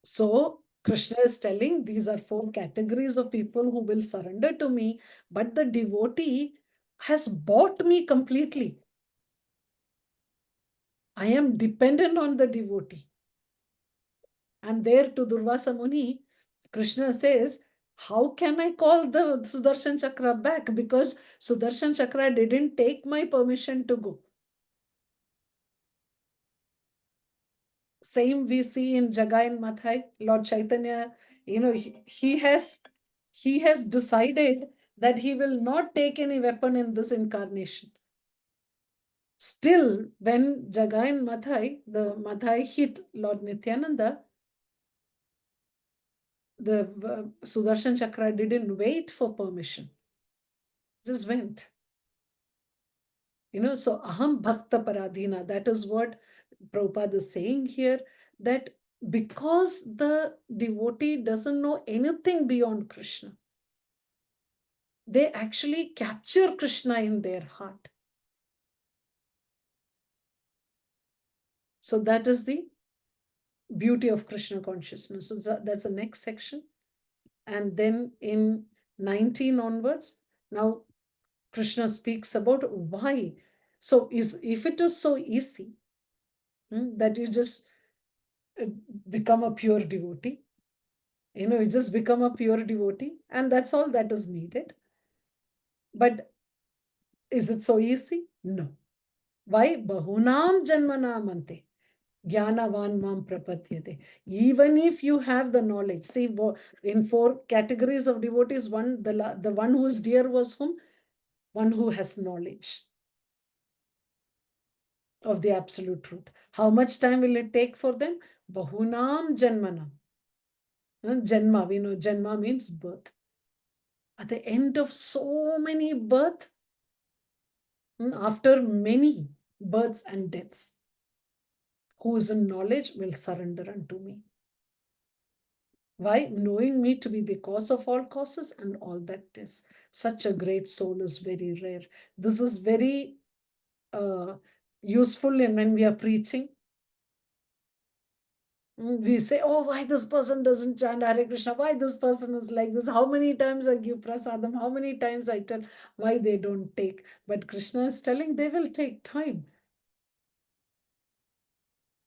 So Krishna is telling these are 4 categories of people who will surrender to me, but the devotee has bought me completely. I am dependent on the devotee. And there to Durvasa Muni, Krishna says, how can I call the Sudarshan Chakra back? Because Sudarshan Chakra didn't take my permission to go. Same we see in Jagai and Mathai. Lord Chaitanya, he has decided that he will not take any weapon in this incarnation. Still, when Jagai and Mathai, the Mathai hit Lord Nityananda, the Sudarshan Chakra didn't wait for permission. Just went. So aham bhakta paradhina, that is what Prabhupada is saying here, that because the devotee doesn't know anything beyond Krishna, they actually capture Krishna in their heart. So that is the beauty of Krishna consciousness. So that's the next section. And then in 19 onwards, now Krishna speaks about why. So if it is so easy that you just become a pure devotee, you just become a pure devotee, and that's all that is needed. But is it so easy? No. Why? Bahunam janmanam ante. Jnanavan mam prapadyate. Even if you have the knowledge, see, in 4 categories of devotees, the one who is dear was whom? One who has knowledge of the absolute truth. How much time will it take for them? Bahunam janmanam. Janma, we know janma means birth. At the end of so many births, after many births and deaths, who is in knowledge will surrender unto me. Why? Knowing me to be the cause of all causes and all that is. Such a great soul is very rare. This is very useful when we are preaching. We say, oh, why this person doesn't chant Hare Krishna? Why this person is like this? How many times I give prasadam? How many times I tell why they don't take? But Krishna is telling they will take time.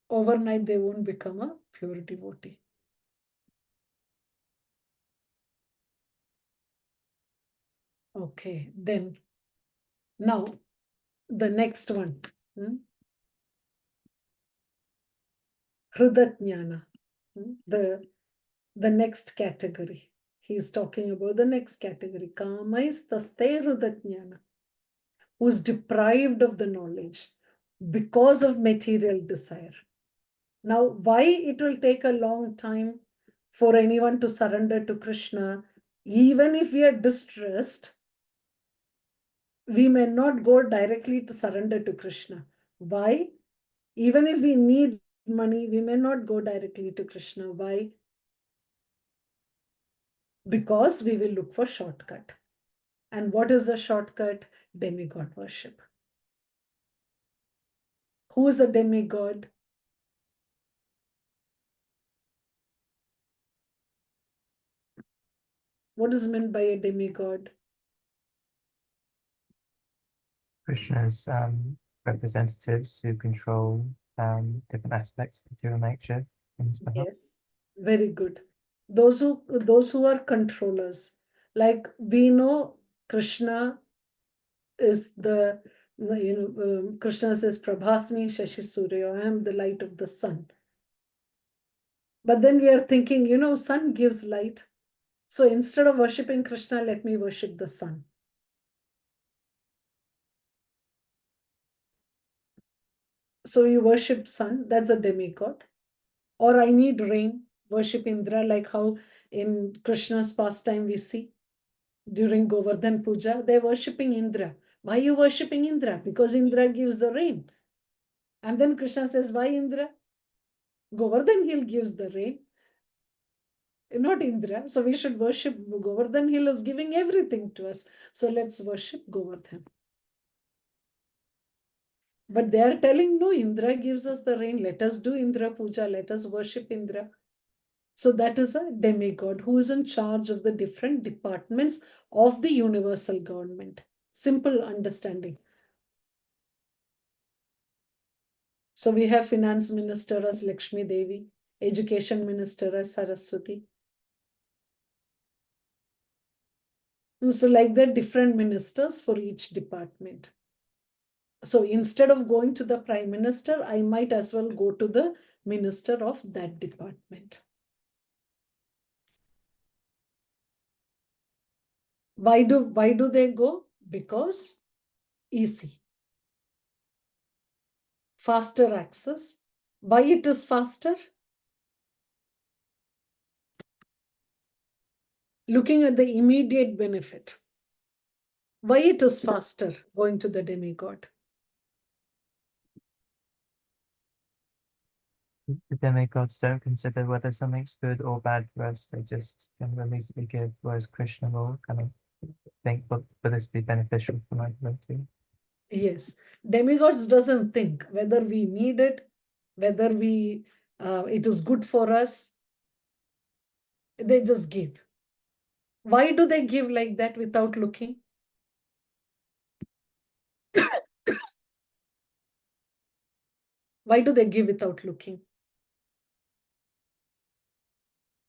Overnight, they won't become a pure devotee. Okay, then now the next one. Hridatjnana. The next category. He is talking about the next category. Kamais taste hridatjnana. Who is deprived of the knowledge because of material desire. Now, why it will take a long time for anyone to surrender to Krishna, even if we are distressed, we may not go directly to surrender to Krishna. Why? Even if we need money, we may not go directly to Krishna. Why? Because we will look for shortcut. And what is a shortcut? Demigod worship. Who is a demigod? What is meant by a demigod? Krishna's representatives who control different aspects of material nature. Yes, very good. Those who are controllers, like we know Krishna is Krishna says Prabhasmi Shashi Surya, I am the light of the sun. But then we are thinking, sun gives light. So instead of worshipping Krishna, let me worship the sun. So you worship sun, that's a demigod. Or I need rain, worship Indra, like how in Krishna's pastime we see during Govardhan Puja, they're worshipping Indra. Why are you worshipping Indra? Because Indra gives the rain. And then Krishna says, why Indra? Govardhan Hill gives the rain, not Indra. So we should worship Govardhan Hill is giving everything to us. So let's worship Govardhan. But they are telling, no, Indra gives us the rain. Let us do Indra Puja. Let us worship Indra. So that is a demigod who is in charge of the different departments of the universal government. Simple understanding. So we have finance minister as Lakshmi Devi, education minister as Saraswati. So like that, different ministers for each department. So instead of going to the prime minister, I might as well go to the minister of that department. Why do they go? Because easy. Faster access. Why it is faster? Looking at the immediate benefit. Why it is faster going to the demigod? The demigods don't consider whether something's good or bad for us. They just can immediately give, whereas Krishna will kind of think, will this be beneficial for my devotee? Yes, demigods doesn't think whether we need it, whether it is good for us. They just give. Why do they give like that without looking? Why do they give without looking?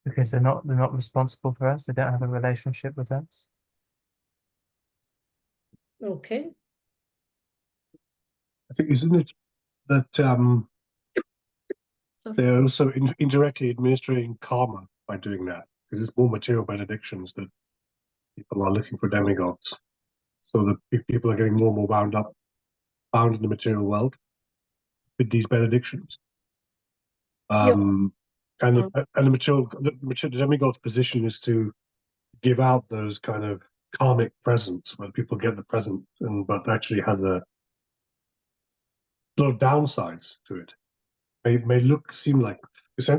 Because they're not responsible for us. They don't have a relationship with us. Okay. I think, isn't it that they're also indirectly administering karma by doing that? Because it's more material benedictions that people are looking for demigods. So that people are getting more and more bound in the material world with these benedictions. And the demigod's position is to give out those kind of karmic presents where people get the present, but actually has a lot of downsides to it. It may seem like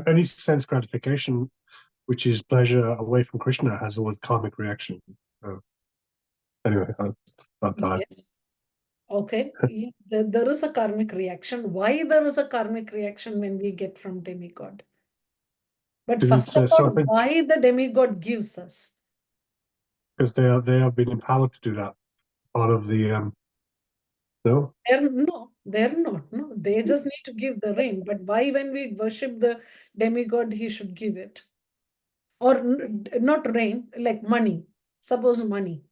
any sense gratification, which is pleasure away from Krishna, has always karmic reaction. So anyway, I'm tired. Yes. Okay. Yeah, there is a karmic reaction. Why there is a karmic reaction when we get from demigod? But first of all, why the demigod gives us? Because they have been empowered to do that. Part of the no? They're not. No, they just need to give the rain. But why, when we worship the demigod, he should give it? Or not rain, like money. Suppose money.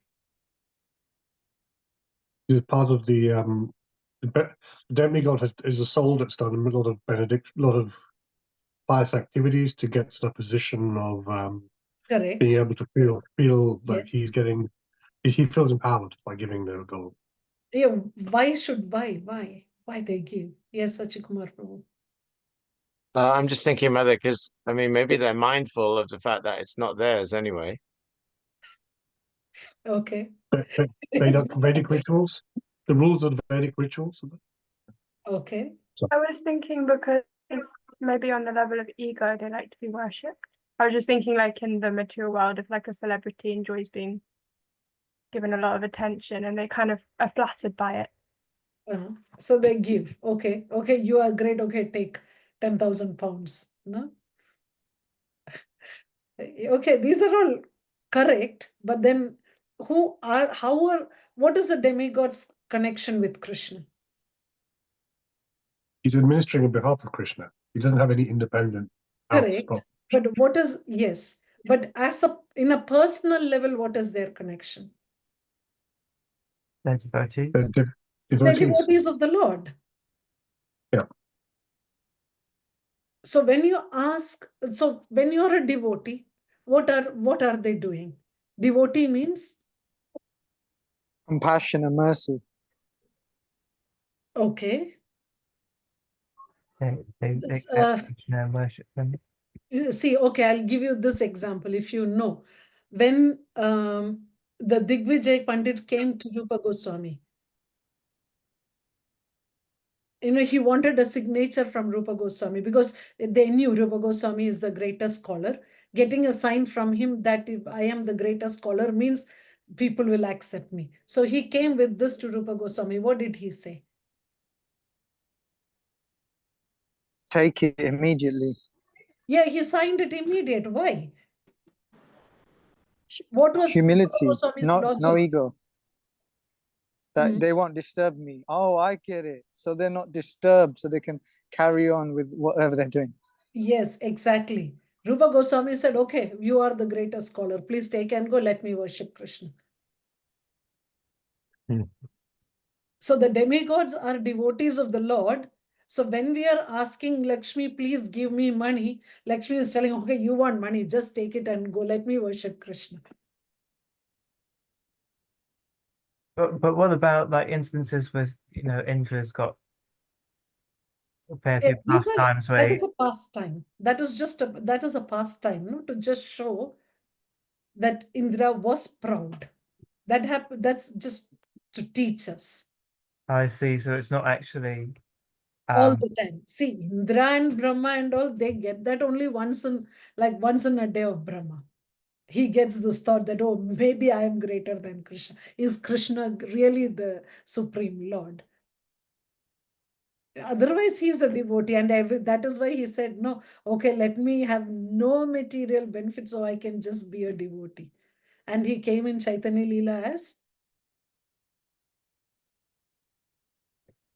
Is part of the demigod is a soul that's done a lot of pious activities to get to the position of Correct. being able to feel like Yes. he feels empowered by giving the gold. Yeah. Why they give? Yes, Sachikumar Prabhu. I'm just thinking, Mother, because I mean, maybe they're mindful of the fact that it's not theirs anyway. Okay. Vedic rituals, the rules of the Vedic rituals. Okay. I was thinking because maybe on the level of ego, they like to be worshipped. I was just thinking, like in the material world, if like a celebrity enjoys being given a lot of attention and they kind of are flattered by it. So they give. Okay. Okay, you are great. Okay, take 10,000 pounds. No? Okay, these are all correct. But then what is the demigod's connection with Krishna? He's administering on behalf of Krishna. He doesn't have any independent. Correct. But yes. But in a personal level, what is their connection? They're devotees. They're devotees of the Lord. Yeah. So when you're a devotee, What are they doing? Devotee means, Compassion and mercy. okay. They This, accept Krishna and worship them. see, okay, I'll give you this example. If you know, when the Digvijay Pandit came to Rupa Goswami, he wanted a signature from Rupa Goswami because they knew Rupa Goswami is the greatest scholar. Getting a sign from him that if I am the greatest scholar means people will accept me. So he came with this to Rupa Goswami. What did he say? Take it immediately. Yeah, he signed it immediate. Why? What was Rupa Humility, Goswami's no logic? ego. That Hmm. they won't disturb me. Oh, I get it. So they're not disturbed, so they can carry on with whatever they're doing. Yes, exactly. Rupa Goswami said, okay, you are the greatest scholar. Please take and go. Let me worship Krishna. Hmm. So the demigods are devotees of the Lord. So when we are asking Lakshmi, please give me money, Lakshmi is telling, okay, you want money, just take it and go. Let me worship Krishna. But what about like instances with Indra's got a fair few These are, pastimes that where is a pastime. That is a pastime, no? To just show that Indra was proud. That happened. That's just to teach us. I see. So it's not actually All the time. See, Indra and Brahma and all, they get that only once in a day of Brahma. He gets this thought that, oh, maybe I am greater than Krishna. Is Krishna really the Supreme Lord? Otherwise, he is a devotee, and that is why he said, no, okay, let me have no material benefit so I can just be a devotee. And he came in Chaitanya Leela as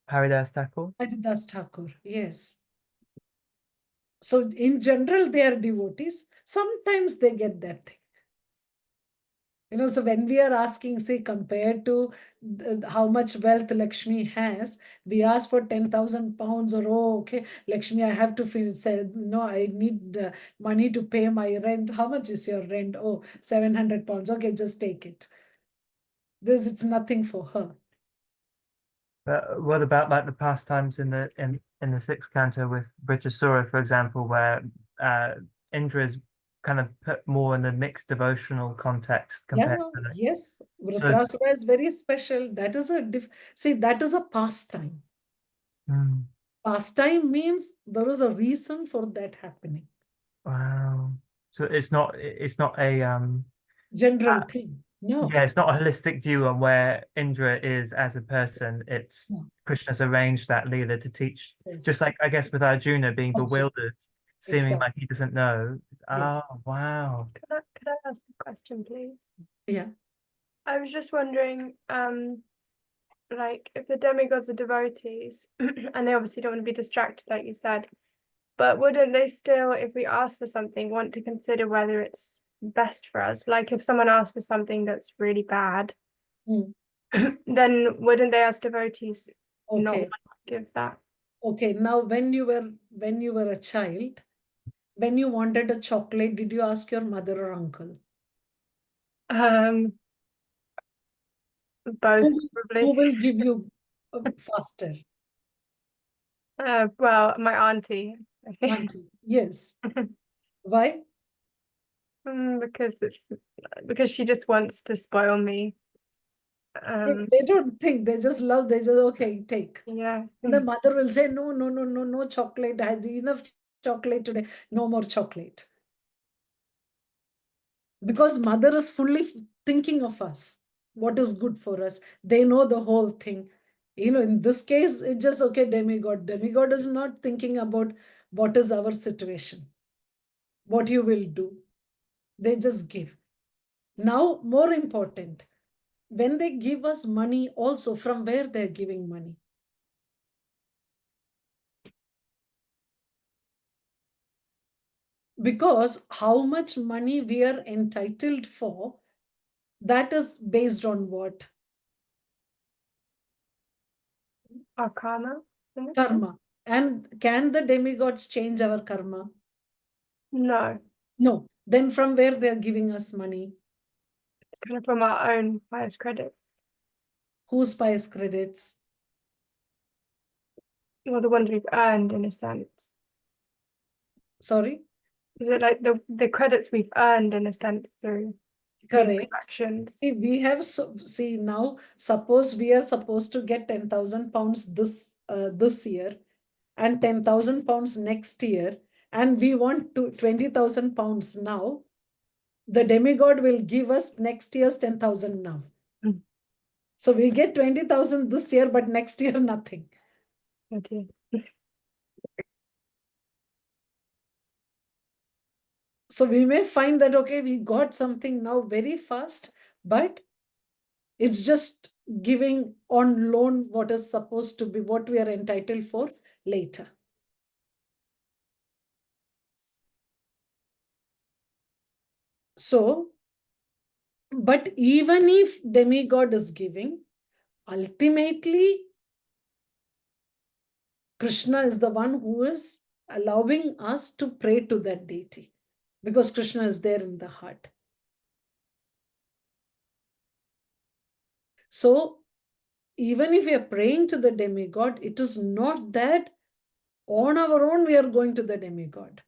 Haridas Thakur. Haridas Thakur, yes. So in general, they are devotees. Sometimes they get that thing. So when we are asking, say, compared to how much wealth Lakshmi has, we ask for 10,000 pounds or, oh, okay, Lakshmi, I have to say, no, I need money to pay my rent. How much is your rent? Oh, 700 pounds. Okay, just take it. It's nothing for her. What about like the pastimes in the sixth canto with Britasura, for example, where Indra is kind of put more in a mixed devotional context compared to Yes, Vritrasura is very special. That is that is a pastime. Pastime means there is a reason for that happening. Wow. So it's not a general thing. No. Yeah, it's not a holistic view on where Indra is as a person. It's Krishna's arranged that Leela to teach. Just like I guess with Arjuna being bewildered, seeming like he doesn't know. Oh, wow. Could I ask a question, please? Yeah. I was just wondering, like if the demigods are devotees, and they obviously don't want to be distracted, like you said, but wouldn't they still, if we ask for something, want to consider whether it's best for us? Like if someone asks for something that's really bad, then wouldn't they as devotees not want to give that? Okay, now when you were a child, when you wanted a chocolate, did you ask your mother or uncle? Both, probably. Who will give you faster? Well, my auntie. Auntie, yes. Why? Because she just wants to spoil me. They don't think, they just love, they just, okay, take. Yeah. And the mother will say, no chocolate. I had enough chocolate today. No more chocolate. Because mother is fully thinking of us, what is good for us. They know the whole thing. In this case, it's just, okay, demigod. Demigod is not thinking about what is our situation, what you will do. They just give. Now, more important, when they give us money also, from where they're giving money? Because how much money we are entitled for, that is based on what? Our karma. Karma. And can the demigods change our karma? No. No. Then from where they're giving us money? It's kind of from our own highest credits. Whose pious credits? Well, the ones we've earned in a sense. Sorry? Is it like the credits we've earned in a sense through Correct. actions? See, we have see now, suppose we are supposed to get 10,000 pounds this year and 10,000 pounds next year, and we want to 20,000 pounds now. The demigod will give us next year's 10,000 now. Mm. So we get 20,000 this year, but next year nothing. Okay. So we may find that, okay, we got something now very fast, but it's just giving on loan what is supposed to be, what we are entitled for later. So, but even if demigod is giving, ultimately, Krishna is the one who is allowing us to pray to that deity, because Krishna is there in the heart. So, even if we are praying to the demigod, it is not that on our own we are going to the demigod.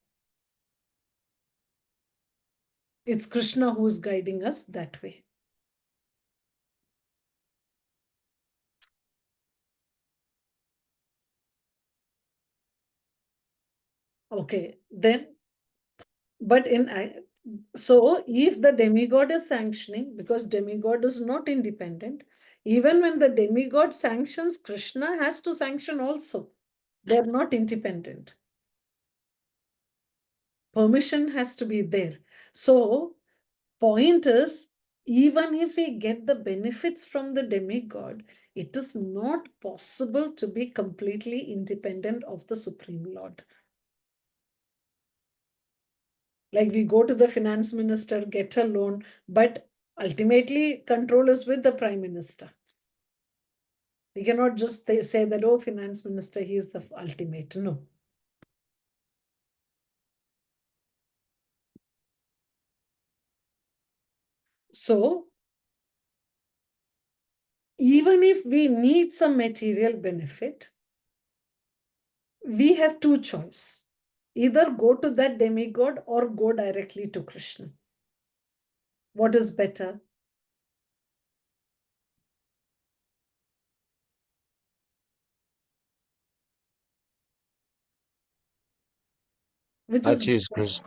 It's Krishna who is guiding us that way. Okay, then, but so if the demigod is sanctioning, because demigod is not independent, even when the demigod sanctions, Krishna has to sanction also. They're not independent. Permission has to be there. So, point is, even if we get the benefits from the demigod, it is not possible to be completely independent of the Supreme Lord. Like we go to the finance minister, get a loan, but ultimately control is with the prime minister. We cannot just say that, oh, finance minister, he is the ultimate. No. So, even if we need some material benefit, we have two choices. Either go to that demigod or go directly to Krishna. What is better? Which I is choose Krishna.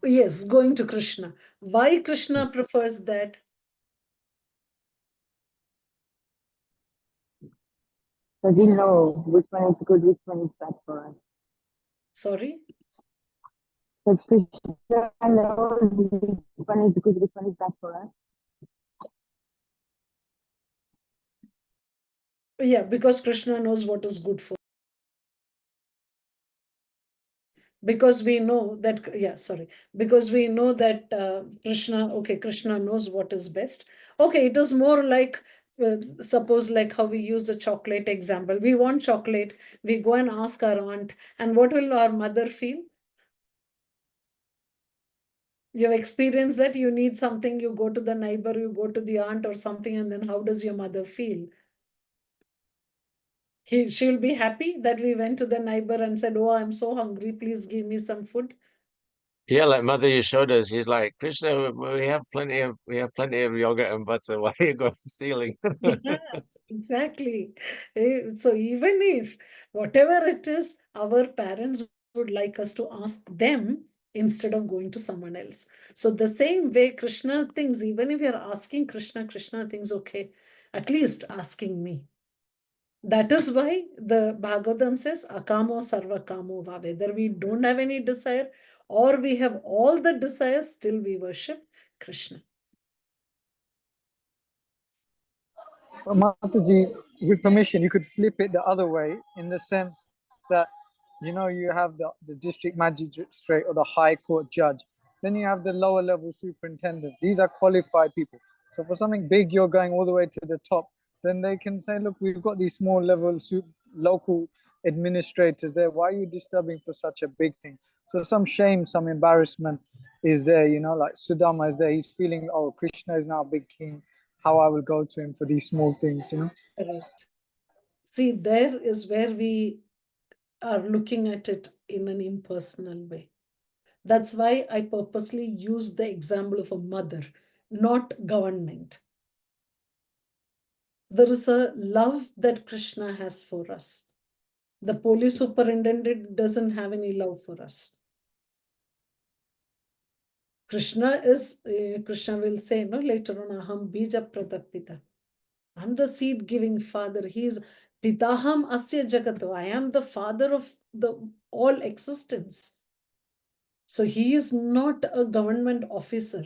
yes, going to Krishna. Why Krishna prefers that? So you know which one is good, which one is bad for us. Sorry? But Krishna knows which one is good, which one is bad for us. Yeah, because Krishna knows what is good for. Because we know that, yeah, sorry. Because we know that Krishna knows what is best. Okay, it is more like, suppose like how we use a chocolate example. We want chocolate, we go and ask our aunt, and what will our mother feel? You have experienced that you need something, you go to the neighbor, you go to the aunt or something, and then how does your mother feel? She'll be happy that we went to the neighbor and said, oh, I'm so hungry, please give me some food. Yeah, like Mother Yashoda, she's like, Krishna, we have plenty of yogurt and butter. Why are you going stealing? Yeah, exactly. So even if whatever it is, our parents would like us to ask them instead of going to someone else. So the same way Krishna thinks, even if you're asking Krishna, Krishna thinks, okay, at least asking me. That is why the Bhagavatam says, akamo sarva kamo va. Whether we don't have any desire or we have all the desires, still we worship Krishna. But Mataji, with permission, you could flip it the other way in the sense that, you know, you have the district magistrate or the high court judge. Then you have the lower level superintendents. These are qualified people. So for something big, you're going all the way to the top. Then they can say, look, we've got these small level local administrators there. Why are you disturbing for such a big thing? So some shame, some embarrassment is there, you know, like Sudama is there. He's feeling, oh, Krishna is now a big king. How I will go to him for these small things, you know. Correct. See, there is where we are looking at it in an impersonal way. That's why I purposely use the example of a mother, not government. There is a love that Krishna has for us. The police superintendent doesn't have any love for us. Krishna will say, no, later on, Aham bija pradapita. I'm the seed giving father. He is Pitaham asya jagato. I am the father of the all existence. So he is not a government officer.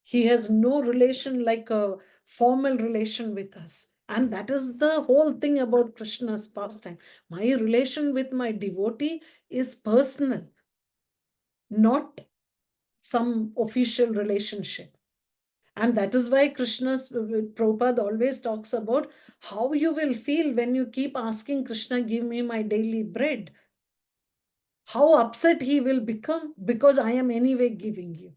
He has no relation like a formal relation with us. And that is the whole thing about Krishna's pastime. My relation with my devotee is personal, not some official relationship. And that is why Krishna's Prabhupada always talks about how you will feel when you keep asking Krishna, give me my daily bread. How upset he will become because I am anyway giving you.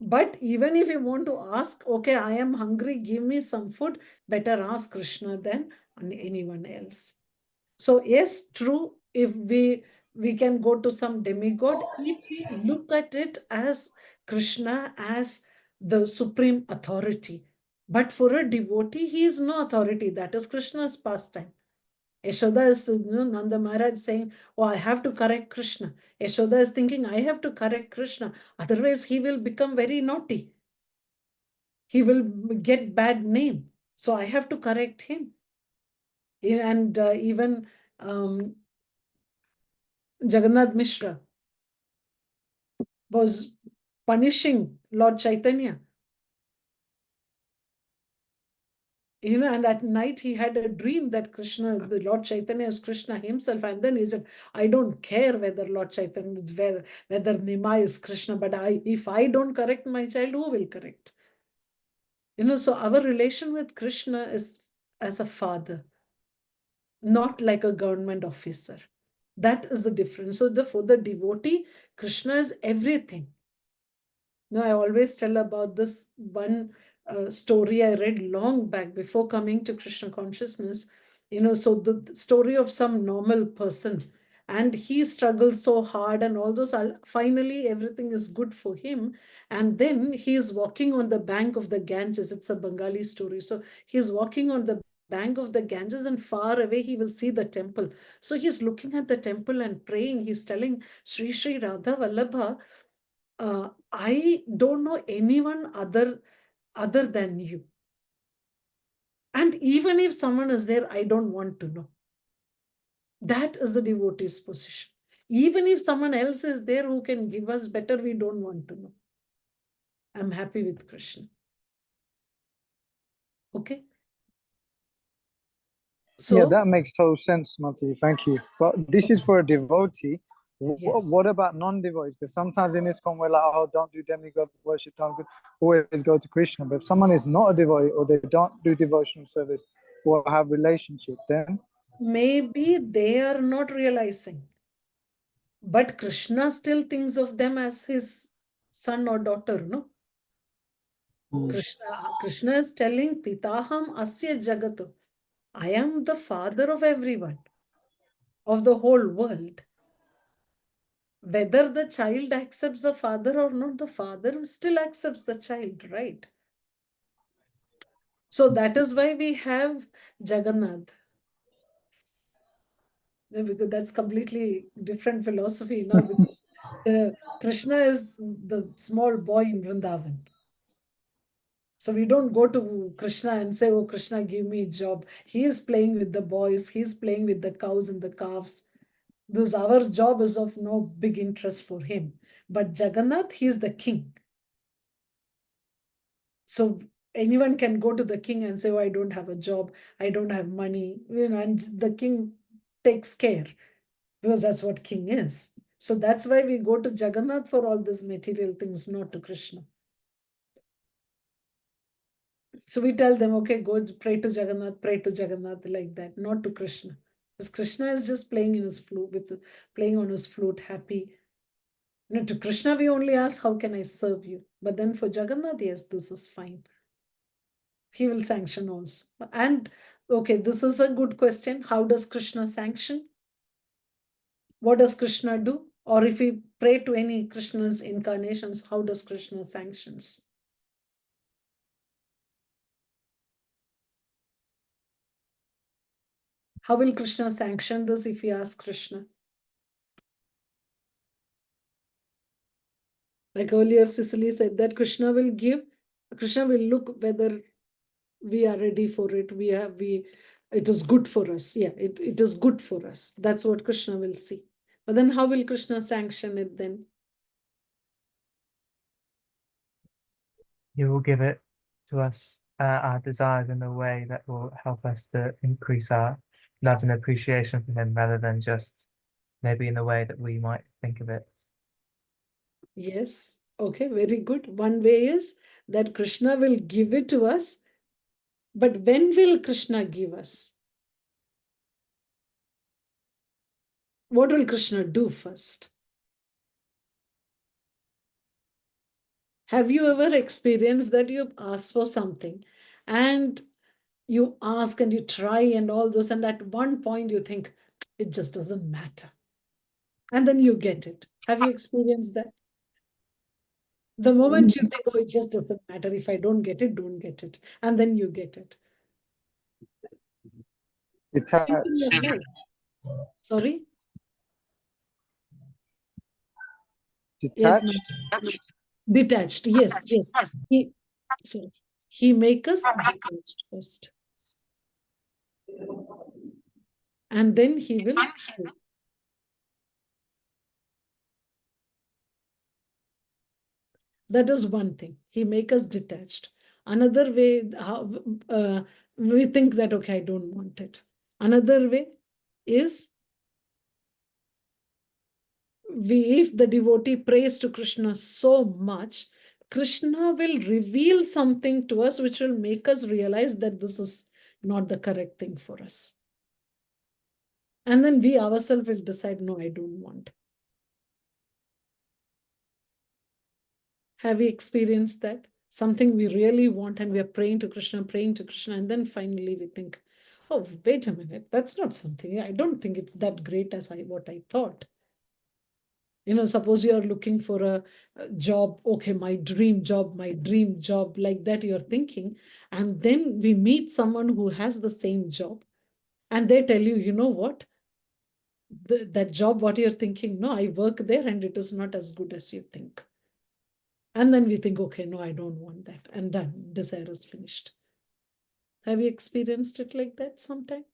But even if you want to ask, okay, I am hungry, give me some food, better ask Krishna than anyone else. So yes, true, if we can go to some demigod, if we look at it as Krishna as the supreme authority. But for a devotee, he is no authority. That is Krishna's pastime. Yashoda is, Nanda Maharaj saying, oh, I have to correct Krishna. Yashoda is thinking, I have to correct Krishna. Otherwise, he will become very naughty. He will get bad name. So I have to correct him. And even Jagannath Mishra was punishing Lord Chaitanya. And at night he had a dream that Krishna, the Lord Chaitanya is Krishna himself. And then he said, I don't care whether Lord Chaitanya, whether Nimai is Krishna, but if I don't correct my child, who will correct? So our relation with Krishna is as a father, not like a government officer. That is the difference. So for the devotee, Krishna is everything. Now, I always tell about this one story I read long back before coming to Krishna consciousness. So the story of some normal person, and he struggles so hard, and all those, finally everything is good for him. And then he is walking on the bank of the Ganges. It's a Bengali story. So he's walking on the bank of the Ganges, and far away he will see the temple. So he's looking at the temple and praying. He's telling Sri Sri Radha Vallabha, I don't know anyone other than you. And even if someone is there, I don't want to know. That is the devotee's position. Even if someone else is there who can give us better, we don't want to know. I'm happy with Krishna. Okay? So, yeah, that makes total sense, Mati. Thank you. But this is for a devotee. Yes. What about non-devotees? Because sometimes in ISKCON we're like, oh, don't do demigod worship, always go to Krishna. But if someone is not a devotee or they don't do devotional service or have relationship, then maybe they are not realizing. But Krishna still thinks of them as his son or daughter, no? Krishna is telling Pitaham Asya Jagato. I am the father of everyone, of the whole world. Whether the child accepts the father or not, the father still accepts the child, right? So that is why we have Jagannath. Because that's completely different philosophy now, because Krishna is the small boy in Vrindavan. So we don't go to Krishna and say, oh, Krishna, give me a job. He is playing with the boys. He's playing with the cows and the calves. Our job is of no big interest for him. But Jagannath, he is the king. So anyone can go to the king and say, oh, I don't have a job. I don't have money. And the king takes care, because that's what king is. So that's why we go to Jagannath for all these material things, not to Krishna. So we tell them, okay, go pray to Jagannath like that, not to Krishna. Because Krishna is just playing in his flute, playing on his flute, happy. To Krishna, we only ask, how can I serve you? But then for Jagannath, yes, this is fine. He will sanction also. And okay, this is a good question. How does Krishna sanction? What does Krishna do? Or if we pray to any Krishna's incarnations, how does Krishna sanctions? How will Krishna sanction this if we ask Krishna? Like earlier, Cicely said that Krishna will look whether we are ready for it. It is good for us. Yeah, it is good for us. That's what Krishna will see. But then how will Krishna sanction it then? He will give it to us, our desires, in a way that will help us to increase our love and appreciation for him, rather than just maybe in the way that we might think of it. Yes. Okay, very good. One way is that Krishna will give it to us. But when will Krishna give us? What will Krishna do first? Have you ever experienced that you ask for something and you ask and you try and all those, and at one point you think it just doesn't matter, and then you get it? Have you experienced that? The moment you think, oh, it just doesn't matter, if I don't get it, don't get it, and then you get it. Detached. Sorry? Detached. Yes, detached. Yes, yes. He make us detached first, and then he will. That is one thing. He make us detached. Another way, how we think that, okay, I don't want it. Another way is, if the devotee prays to Krishna so much, Krishna will reveal something to us which will make us realize that this is not the correct thing for us. And then we ourselves will decide, no, I don't want. Have we experienced that? Something we really want and we are praying to Krishna, and then finally we think, oh, wait a minute, that's not something, I don't think it's that great as what I thought. Suppose you are looking for a job, okay, my dream job, like that you're thinking, and then we meet someone who has the same job, and they tell you, you know what, that job, what you're thinking, no, I work there and it is not as good as you think. And then we think, okay, no, I don't want that. And done, desire is finished. Have you experienced it like that sometime?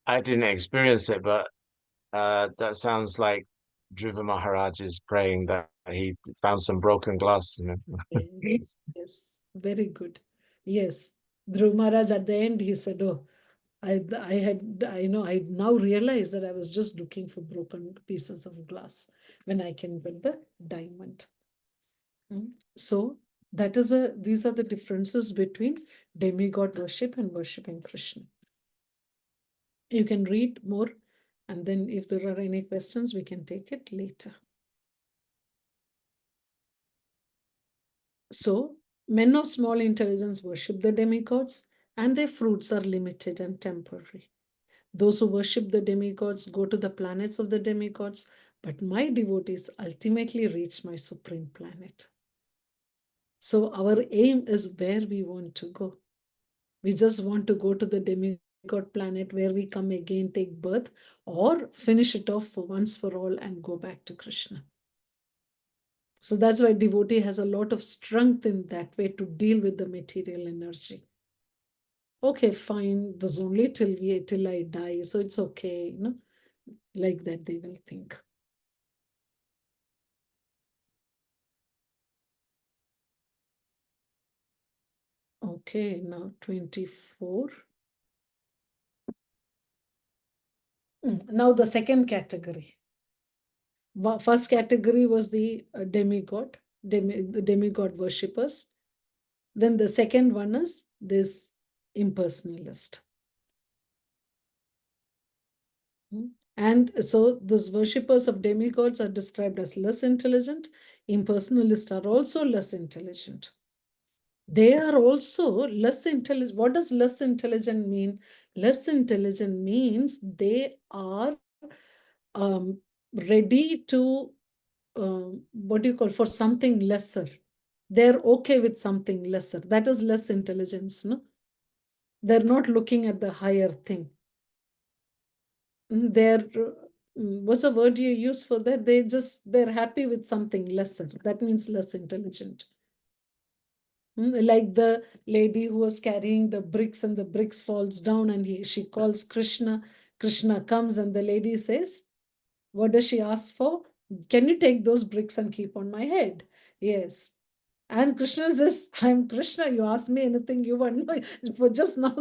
I didn't experience it, but that sounds like Dhruva Maharaj is praying that he found some broken glass, Yes, yes, very good. Yes, Dhruv Maharaj at the end, he said, oh, I now realize that I was just looking for broken pieces of glass when I can get the diamond. So these are the differences between demigod worship and worshiping Krishna. You can read more, and then if there are any questions, we can take it later. So, men of small intelligence worship the demigods, and their fruits are limited and temporary. Those who worship the demigods go to the planets of the demigods, but my devotees ultimately reach my supreme planet. So, our aim is where we want to go. We just want to go to the demigod planet where we come again, take birth, or finish it off for once for all and go back to Krishna. So that's why devotee has a lot of strength in that way to deal with the material energy. Okay, fine, this only till I die, so it's okay, like that they will think. Okay, now 24. Now the second category. First category was the demigod, the demigod worshippers. Then the second one is this impersonalist. And so those worshippers of demigods are described as less intelligent. Impersonalists are also less intelligent. They are also less intelligent. What does less intelligent mean? Less intelligent means they are ready to, what do you call, for something lesser. They're okay with something lesser. That is less intelligence, no? They're not looking at the higher thing. They're, what's the word you use for that? They're happy with something lesser. That means less intelligent. Like the lady who was carrying the bricks and the bricks falls down and she calls Krishna. Krishna comes and the lady says, what does she ask for? Can you take those bricks and keep on my head? Yes. And Krishna says, I'm Krishna. You ask me anything you want. No, for just now,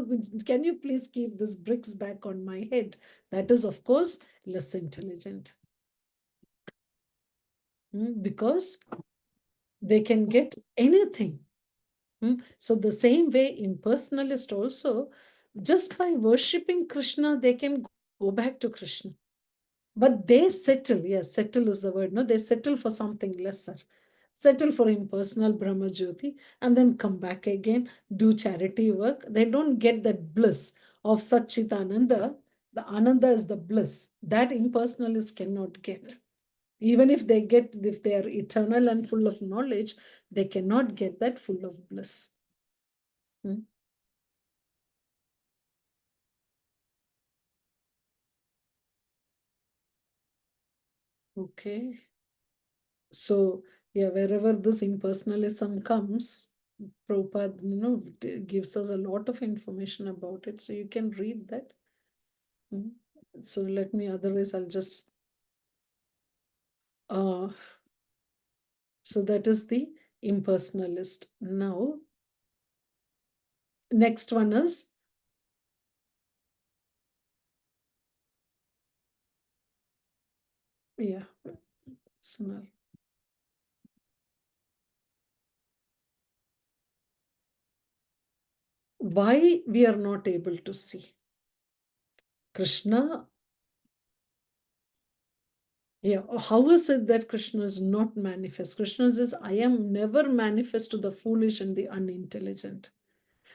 can you please keep these bricks back on my head? That is, of course, less intelligent. Because they can get anything. So the same way impersonalist also, just by worshipping Krishna, they can go back to Krishna. But they settle, yes, settle is the word, no? They settle for something lesser. Settle for impersonal Brahma Jyoti and then come back again, do charity work. They don't get that bliss of Satchitananda. The Ananda is the bliss that impersonalists cannot get. Even if they are eternal and full of knowledge, they cannot get that full of bliss. Okay. So, yeah, wherever this impersonalism comes, Prabhupada, gives us a lot of information about it. So you can read that. So let me, otherwise I'll just, so that is the impersonalist. Now, next one is, yeah, personal. Why we are not able to see Krishna? Yeah, how is it that Krishna is not manifest? Krishna says, I am never manifest to the foolish and the unintelligent.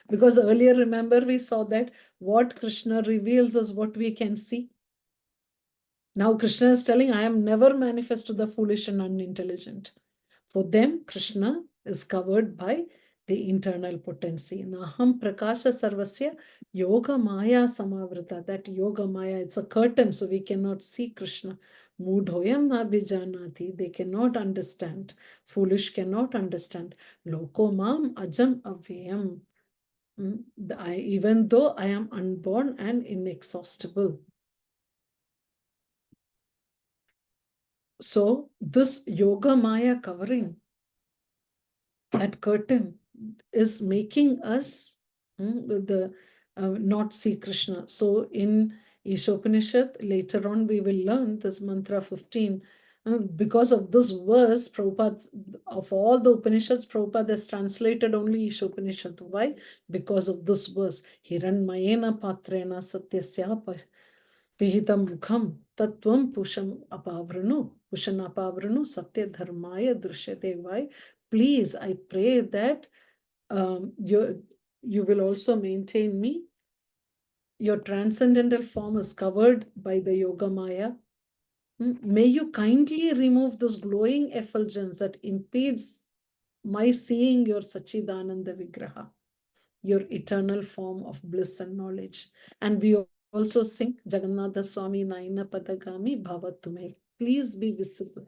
Because earlier, remember, we saw that what Krishna reveals is what we can see. Now Krishna is telling, I am never manifest to the foolish and unintelligent. For them, Krishna is covered by the internal potency. Naham prakasha sarvasya yoga maya samavrita. That yoga maya, it's a curtain, so we cannot see Krishna. Mudhoyam nabhijanati. They cannot understand. Foolish cannot understand. Loko mam ajam avyayam. Even though I am unborn and inexhaustible. So this yoga maya covering, that curtain, is making us not see Krishna. So in Ishopanishad, later on we will learn this mantra 15. Because of this verse, Prabhupada, of all the Upanishads, Prabhupada has translated only Ishopanishad. Why? Because of this verse. Hiranmayena patrena satyasya Pihitam mukham tatvam pusham apavranu satya dharmaya drishyate. Why? Please, I pray that you will also maintain me. Your transcendental form is covered by the yoga maya. May you kindly remove those glowing effulgence that impedes my seeing your Sachidananda Vigraha, your eternal form of bliss and knowledge. And we also sing Jagannatha Swami Naina Padagami Bhavatume. Please be visible.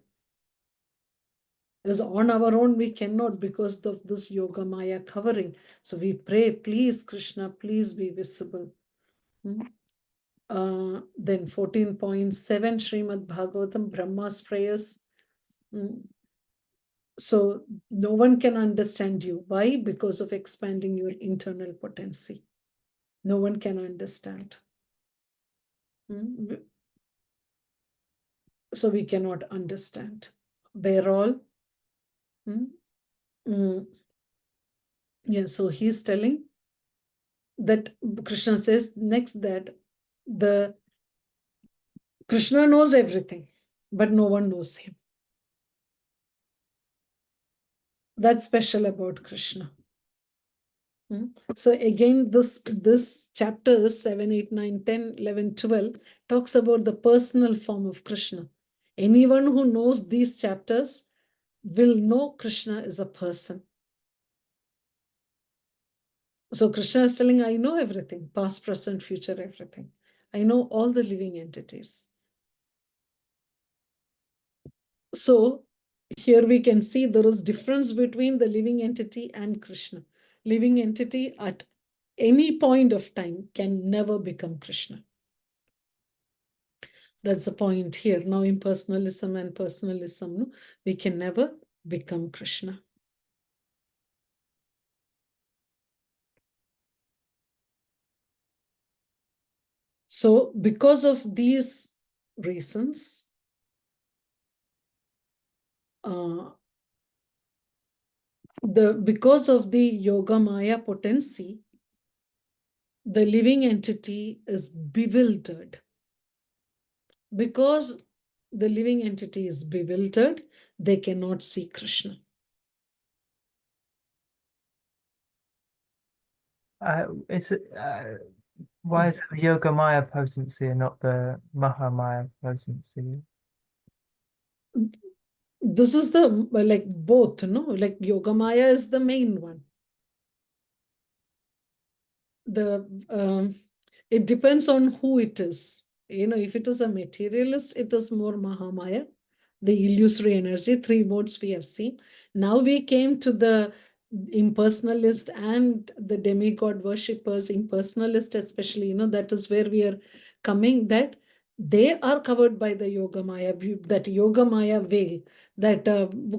Because on our own we cannot, because of this yoga maya covering. So we pray, please Krishna, please be visible. Then 14.7 Srimad Bhagavatam, Brahma's prayers. So no one can understand you. Why? Because of expanding your internal potency. No one can understand. So we cannot understand. Where all? Yeah, so he's telling that Krishna says next that the Krishna knows everything, but no one knows him. That's special about Krishna. So again, this chapters 7, 8, 9, 10, 11, 12 talks about the personal form of Krishna. Anyone who knows these chapters will know Krishna is a person. So Krishna is telling, I know everything, past, present, future, everything. I know all the living entities. So here we can see there is difference between the living entity and Krishna. Living entity at any point of time can never become Krishna. That's the point here. Now impersonalism and personalism, no, we can never become Krishna. So because of these reasons, because of the Yoga Maya potency, the living entity is bewildered. Because the living entity is bewildered, they cannot see Krishna. Why is it the Yoga Maya potency and not the Mahamaya potency? This is the, like both, no? Like Yoga Maya is the main one. It depends on who it is. If it is a materialist, it is more Mahamaya, the illusory energy, 3 modes we have seen. Now we came to the impersonalist and the demigod worshippers, impersonalist especially, that is where we are coming, that they are covered by the Yoga Maya, that Yoga Maya veil, that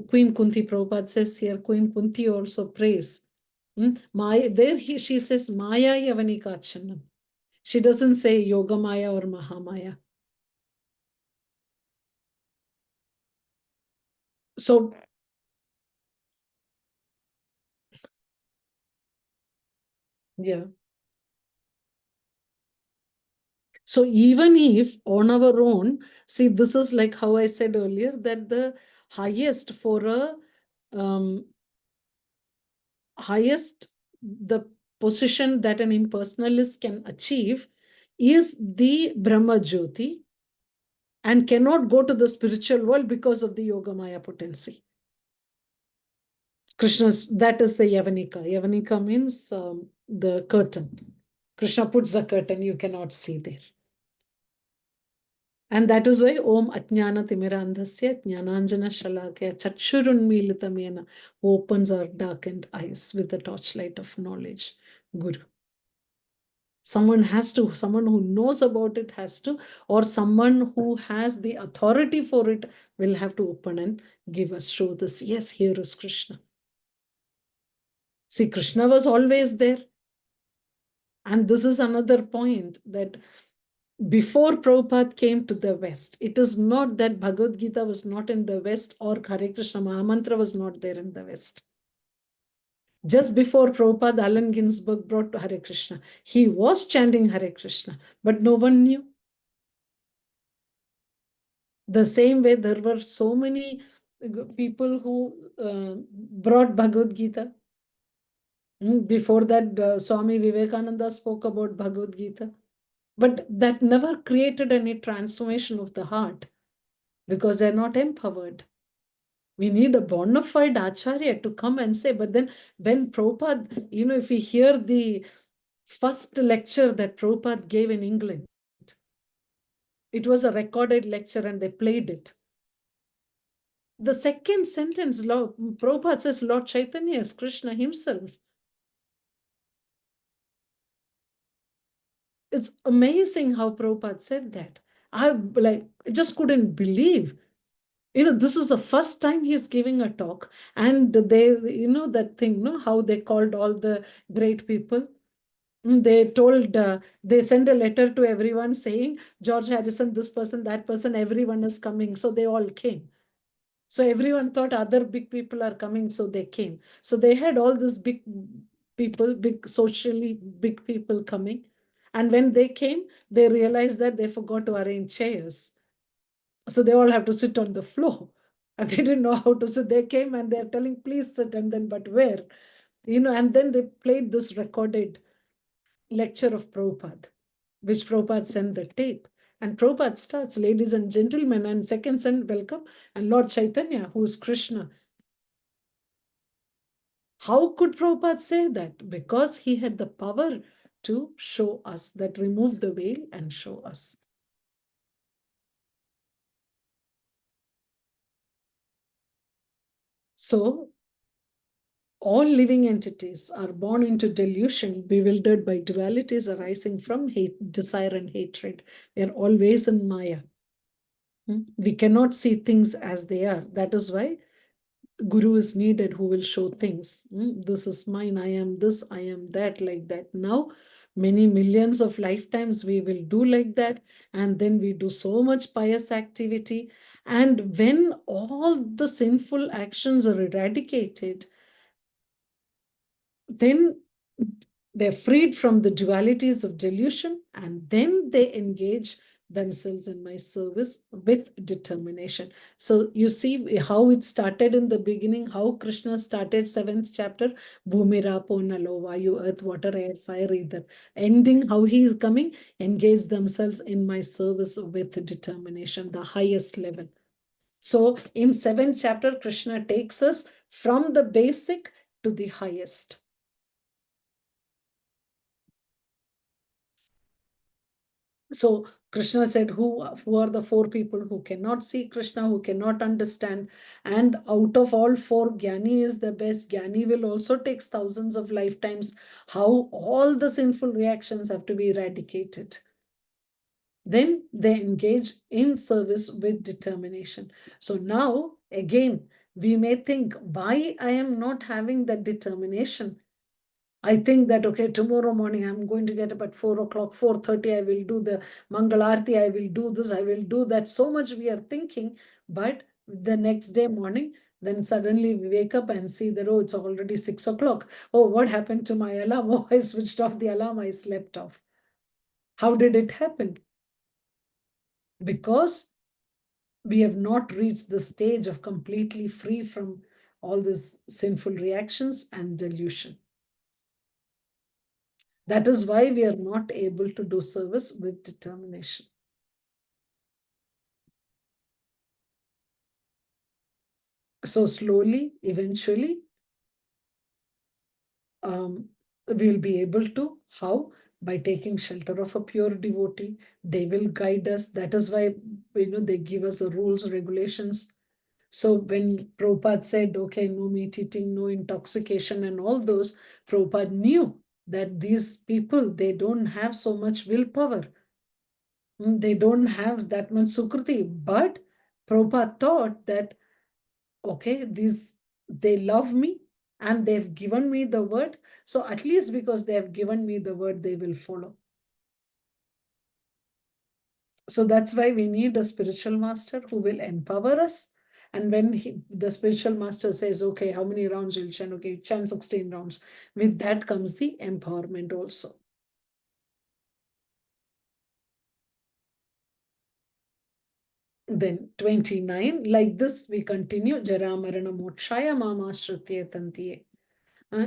Queen Kunti Prabhupada says here, Queen Kunti also prays. There she says Maya Yavanikachanam. She doesn't say Yoga Maya or Mahamaya. So yeah. So even if on our own, see, this is like how I said earlier, that the highest for a the position that an impersonalist can achieve is the Brahma Jyoti, and cannot go to the spiritual world because of the Yoga Maya potency. Krishna's, that is the Yavanika. Yavanika means the curtain. Krishna puts a curtain, you cannot see there. And that is why Om Atnyana Timirandhasya Jnananjana Shalakya Chakshurunmilitamena opens our darkened eyes with the torchlight of knowledge. Guru. Someone who knows about it has to, or someone who has the authority for it will have to open and give us, show this. Yes, here is Krishna. See, Krishna was always there. And this is another point, that before Prabhupada came to the West, it is not that Bhagavad Gita was not in the West or Hare Krishna Mahamantra was not there in the West. Just before Prabhupada, Allen Ginsberg brought to Hare Krishna, he was chanting Hare Krishna, but no one knew. The same way there were so many people who brought Bhagavad Gita. Before that, Swami Vivekananda spoke about Bhagavad Gita. But that never created any transformation of the heart, because they're not empowered. We need a bona fide acharya to come and say. But then when Prabhupada, if we hear the first lecture that Prabhupada gave in England, it was a recorded lecture and they played it. The second sentence, Prabhupada says, Lord Chaitanya is Krishna himself. It's amazing how Prabhupada said that. I just couldn't believe. This is the first time he's giving a talk, and they, that thing, how they called all the great people. They told, they sent a letter to everyone saying, George Harrison, this person, that person, everyone is coming. So they all came. So everyone thought other big people are coming, so they came. So they had all these big people, socially big people coming. And when they came, they realized that they forgot to arrange chairs. So they all have to sit on the floor. And they didn't know how to sit. They came and they're telling, please sit, and then, but where? And then they played this recorded lecture of Prabhupada, which Prabhupada sent the tape. And Prabhupada starts, ladies and gentlemen, and second son, welcome, and Lord Chaitanya, who is Krishna. How could Prabhupada say that? Because he had the power to show us, that remove the veil and show us. So, all living entities are born into delusion, bewildered by dualities arising from hate, desire, and hatred. We are always in Maya. We cannot see things as they are. That is why Guru is needed who will show things. This is mine, I am this, I am that, like that. Now, many millions of lifetimes we will do like that, and then we do so much pious activity. And when all the sinful actions are eradicated, then they're freed from the dualities of delusion, and then they engage themselves in my service with determination. So you see how it started in the beginning, how Krishna started 7th chapter, Bhumira Ponalo, Vayu, earth, water, air, fire, ether. Ending, how he is coming, engage themselves in my service with determination, the highest level. So in 7th chapter, Krishna takes us from the basic to the highest. So Krishna said, who are the 4 people who cannot see Krishna, who cannot understand? And out of all 4, Jnani is the best. Jnani will also take thousands of lifetimes. How all the sinful reactions have to be eradicated. Then they engage in service with determination. So now, again, we may think, why I am not having that determination? I think that, okay, tomorrow morning I'm going to get up at 4 o'clock, 4:30, I will do the Mangalarti, I will do this, I will do that. So much we are thinking, but the next day morning, then suddenly we wake up and see that, oh, it's already 6 o'clock. Oh, what happened to my alarm? Oh, I switched off the alarm, I slept off. How did it happen? Because we have not reached the stage of completely free from all these sinful reactions and delusion. That is why we are not able to do service with determination. So slowly, eventually, we'll be able to. How? By taking shelter of a pure devotee. They will guide us. That is why, they give us the rules, regulations. So when Prabhupada said, okay, no meat eating, no intoxication and all those, Prabhupada knew that these people, they don't have so much willpower. They don't have that much Sukriti. But Prabhupada thought that, okay, they love me and they've given me the word. So at least because they have given me the word, they will follow. So that's why we need a spiritual master who will empower us. And when the spiritual master says, okay, how many rounds you'll chant? Okay, chant 16 rounds. With that comes the empowerment also. Then 29, like this we continue. Jara marana mokshaya mama shrutye tantiye.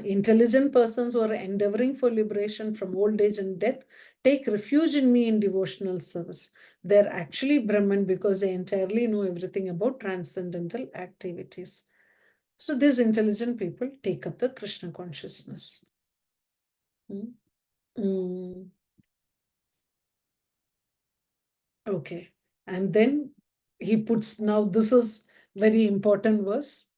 Intelligent persons who are endeavoring for liberation from old age and death take refuge in me in devotional service. They're actually Brahman because they entirely know everything about transcendental activities. So these intelligent people take up the Krishna consciousness. Okay. And then he puts, now this is very important verse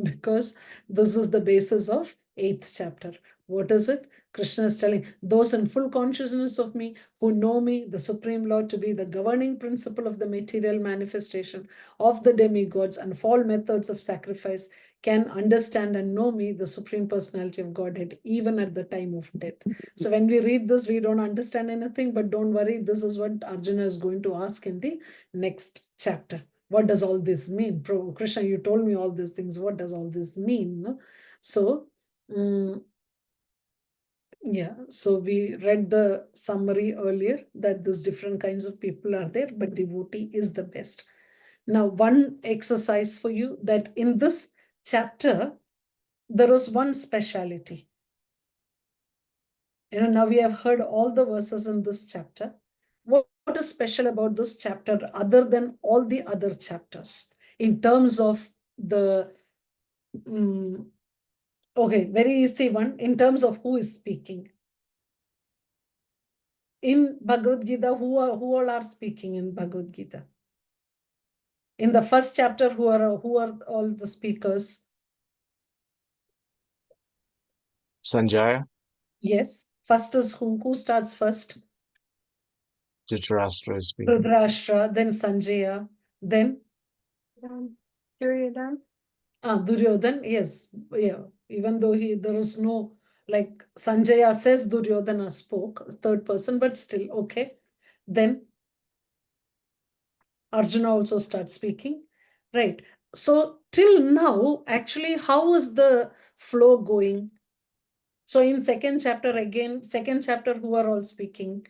because this is the basis of 8th chapter. What is it? Krishna is telling those in full consciousness of me, who know me, the Supreme Lord, to be the governing principle of the material manifestation of the demigods and of all methods of sacrifice, can understand and know me, the Supreme Personality of Godhead, even at the time of death. So when we read this, we don't understand anything, but don't worry, this is what Arjuna is going to ask in the next chapter. What does all this mean? Krishna, you told me all these things. What does all this mean? No? So Yeah, so we read the summary earlier that these different kinds of people are there, but devotee is the best. Now, one exercise for you, that in this chapter, there was one speciality. Now we have heard all the verses in this chapter. What is special about this chapter other than all the other chapters in terms of the, okay, very easy one, in terms of who is speaking. In Bhagavad Gita, who all are speaking in Bhagavad Gita? In the first chapter, who are all the speakers? Sanjaya, Yes. First is who? Who starts first? Dhritarashtra is speaking. Dhritarashtra, then Sanjaya, then Duryodhana. Duryodhan, yes. Yeah. Even though there is no, like Sanjaya says Duryodhana spoke, third person, but still, okay. Then Arjuna also starts speaking, right? So till now, actually, how is the flow going? So in second chapter, again, second chapter, who are all speaking?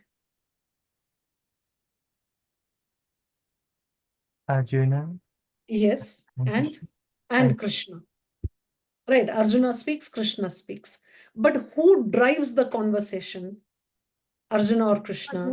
Arjuna. Yes, and And Krishna. Right, Arjuna speaks, Krishna speaks. But who drives the conversation? Arjuna or Krishna?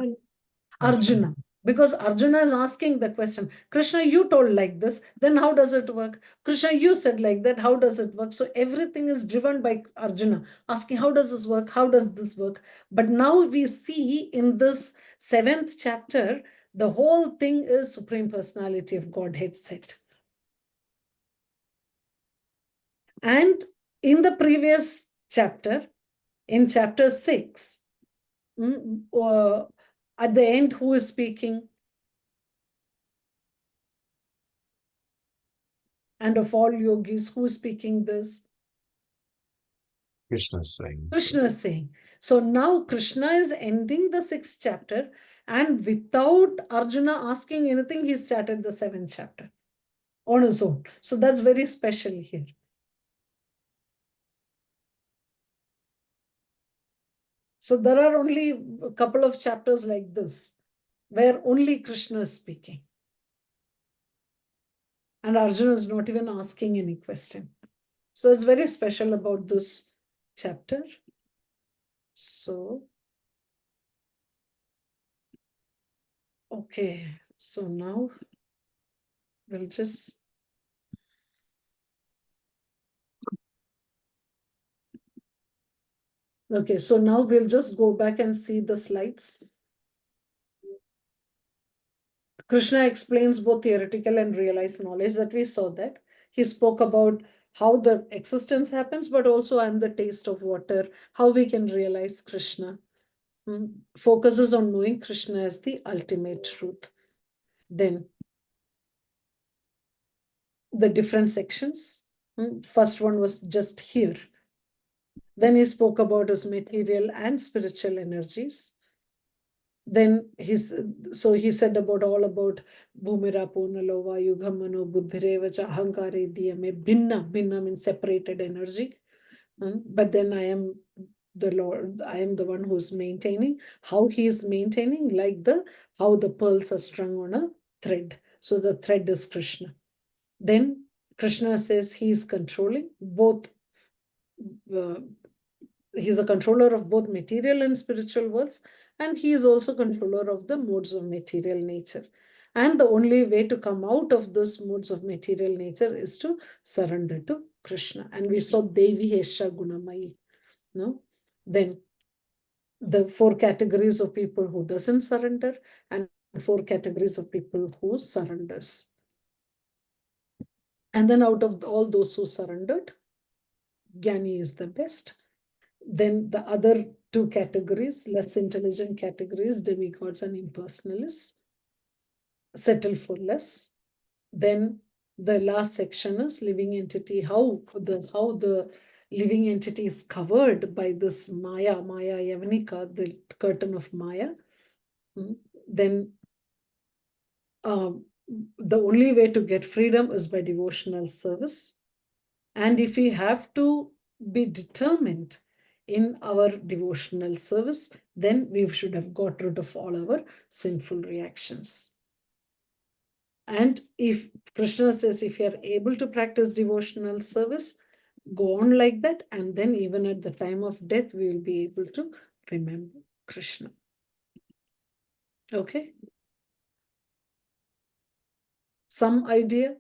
Arjuna. Because Arjuna is asking the question, Krishna, you told like this, then how does it work? Krishna, you said like that, how does it work? So everything is driven by Arjuna, asking, how does this work? How does this work? But now we see in this 7th chapter, the whole thing is Supreme Personality of Godhead set. And in the previous chapter, in chapter 6, at the end, who is speaking? And of all yogis, who is speaking this? Krishna is saying. Krishna is saying. So now Krishna is ending the 6th chapter, and without Arjuna asking anything, he started the 7th chapter on his own. So that's very special here. So there are only a couple of chapters like this, where only Krishna is speaking. And Arjuna is not even asking any question. So it's very special about this chapter. So, okay. So now we'll just... Okay, so now we'll just go back and see the slides. Krishna explains both theoretical and realized knowledge, that we saw that. He spoke about how the existence happens, but also I'm the taste of water, how we can realize Krishna. Focuses on knowing Krishna as the ultimate truth. Then the different sections. First one was just here. Then he spoke about his material and spiritual energies. Then he said about all about Bhumira Punalo Vayu Ghamano Buddhirevacha Ahankare Diyame Bhinna. Bhinna means separated energy. But then I am the Lord, I am the one who's maintaining. How he is maintaining, like how the pearls are strung on a thread. So the thread is Krishna. Then Krishna says he is controlling both. He's a controller of both material and spiritual worlds, and he is also controller of the modes of material nature. And the only way to come out of those modes of material nature is to surrender to Krishna. And we saw Devi Hesha Gunamayi. No? Then the 4 categories of people who doesn't surrender, and 4 categories of people who surrenders. And then out of all those who surrendered, Jnani is the best. Then the other 2 categories, less intelligent categories, demigods and impersonalists, settle for less. Then the last section is living entity, how the living entity is covered by this Maya Yavanika, the curtain of Maya. Then the only way to get freedom is by devotional service. And if we have to be determined in our devotional service, then we should have got rid of all our sinful reactions. And if Krishna says, if you are able to practice devotional service, go on like that, and then even at the time of death, we will be able to remember Krishna. Okay? Some idea?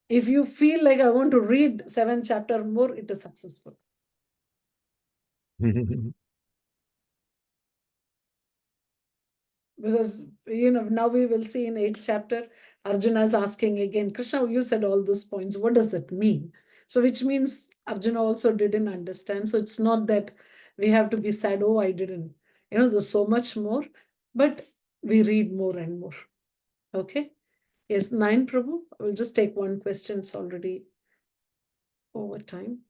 If you feel like I want to read 7th chapter more, it is successful. Because, now we will see in 8th chapter, Arjuna is asking again, Krishna, you said all those points. What does it mean? So which means Arjuna also didn't understand. So it's not that we have to be sad, oh, I didn't. There's so much more, but we read more and more. Okay? Yes, 9, Prabhu. I will just take one question. It's already over time.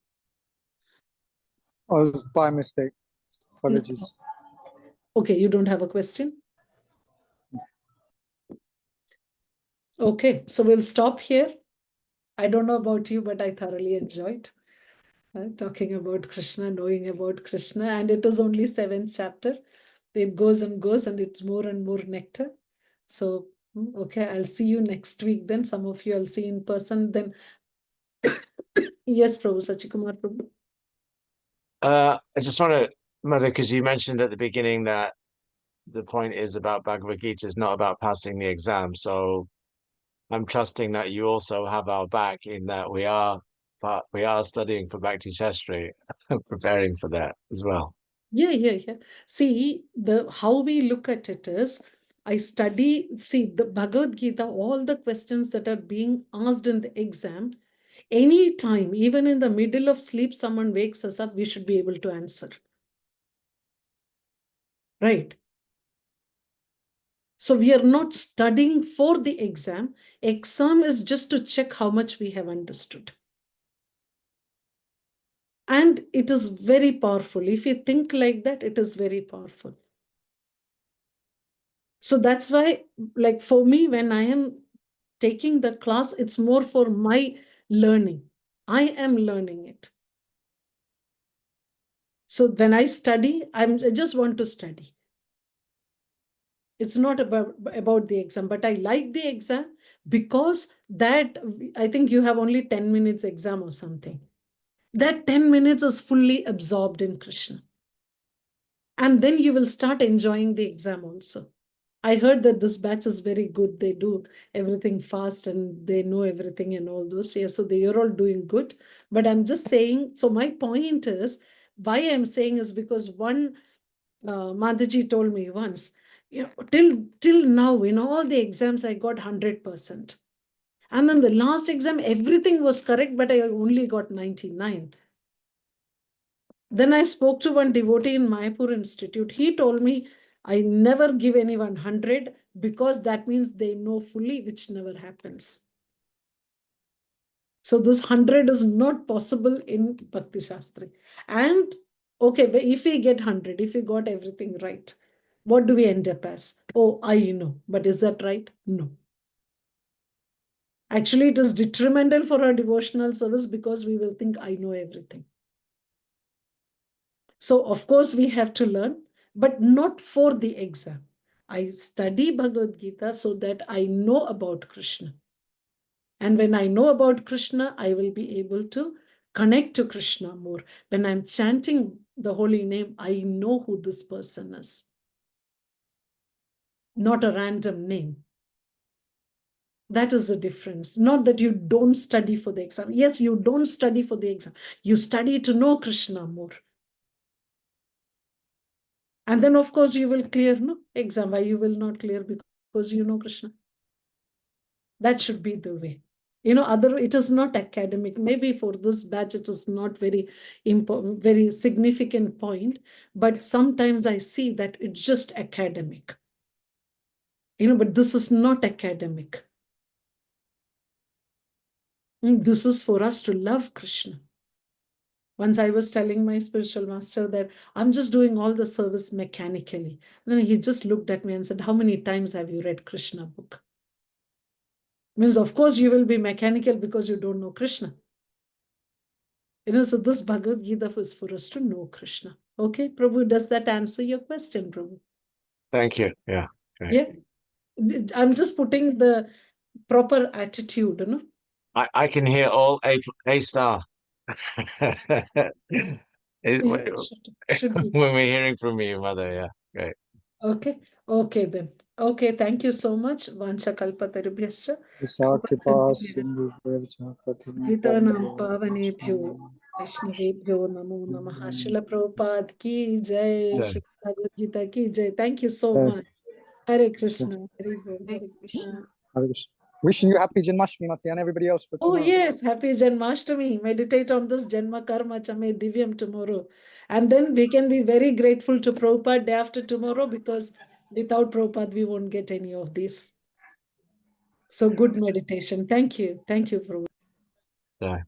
Oh, it was by mistake. Apologies. Okay, you don't have a question? Okay, so we'll stop here. I don't know about you, but I thoroughly enjoyed talking about Krishna, knowing about Krishna, and it is only 7th chapter. It goes and goes, and it's more and more nectar. So, okay, I'll see you next week then. Some of you I'll see in person then. Yes, Prabhu, Sachikumar Prabhu. I just want to, Mother, because you mentioned at the beginning that the point is about Bhagavad Gita is not about passing the exam. So I'm trusting that you also have our back in that we are studying for Bhakti Sastri, preparing for that as well. Yeah. See, how we look at it is, I study, see, the Bhagavad Gita, all the questions that are being asked in the exam, anytime, even in the middle of sleep, someone wakes us up, we should be able to answer. Right? So we are not studying for the exam. Exam is just to check how much we have understood. And it is very powerful. If you think like that, it is very powerful. So that's why, like for me, when I am taking the class, it's more for my learning. I am learning it. So when I study, I just want to study. It's not about the exam, but I like the exam because that, I think you have only 10 minutes exam or something. That 10 minutes is fully absorbed in Krishna. And then you will start enjoying the exam also. I heard that this batch is very good. They do everything fast and they know everything and all those. Yeah, so they are all doing good. But I'm just saying, so my point is, why I'm saying is because one, Madhaji told me once, till now, in all the exams, I got 100%. And then the last exam, everything was correct, but I only got 99. Then I spoke to one devotee in Mayapur Institute. He told me, I never give anyone 100 because that means they know fully, which never happens. So this 100 is not possible in Bhakti Shastri. And okay, if we get 100, if we got everything right, what do we end up as? Oh, I know. But is that right? No. Actually, it is detrimental for our devotional service because we will think I know everything. So, of course, we have to learn, but not for the exam. I study Bhagavad Gita so that I know about Krishna. And when I know about Krishna, I will be able to connect to Krishna more. When I'm chanting the holy name, I know who this person is. Not a random name. That is the difference. Not that you don't study for the exam. Yes, you don't study for the exam. You study to know Krishna more. And then, of course, you will clear no exam. Why you will not clear? Because you know Krishna. That should be the way. It is not academic. Maybe for this batch, it is not very important, very significant point. But sometimes I see that it's just academic. But this is not academic. This is for us to love Krishna. Once I was telling my spiritual master that I'm just doing all the service mechanically. And then he just looked at me and said, how many times have you read Krishna book? Means, of course, you will be mechanical because you don't know Krishna. So this Bhagavad Gita is for us to know Krishna. Okay, Prabhu, does that answer your question, Prabhu? Thank you. Yeah. Great. Yeah. I'm just putting the proper attitude. I can hear all A star. Yeah, should be. When we're hearing from you, Mother. Yeah. Great. Okay then. Okay, thank you so much. Vansha kalpatarubhyascha. Kripa Sindhu Gitanam pavanebhyo Vaishnavebhyo namo namaha. Srila Prabhupada ki jai. Yeah. Srila Bhagavad Gita ki jai. Thank you so much. Hare Krishna. Hare Bol. Hare Krishna. Wishing you happy Janmashtami, Mati, and everybody else for Oh tomorrow. yes, happy Janmashtami. Meditate on this Janma Karma Chame Divyam tomorrow. And then we can be very grateful to Prabhupada day after tomorrow, because without Prabhupada we won't get any of this. So good meditation. Thank you. Thank you, Prabhupada. Yeah.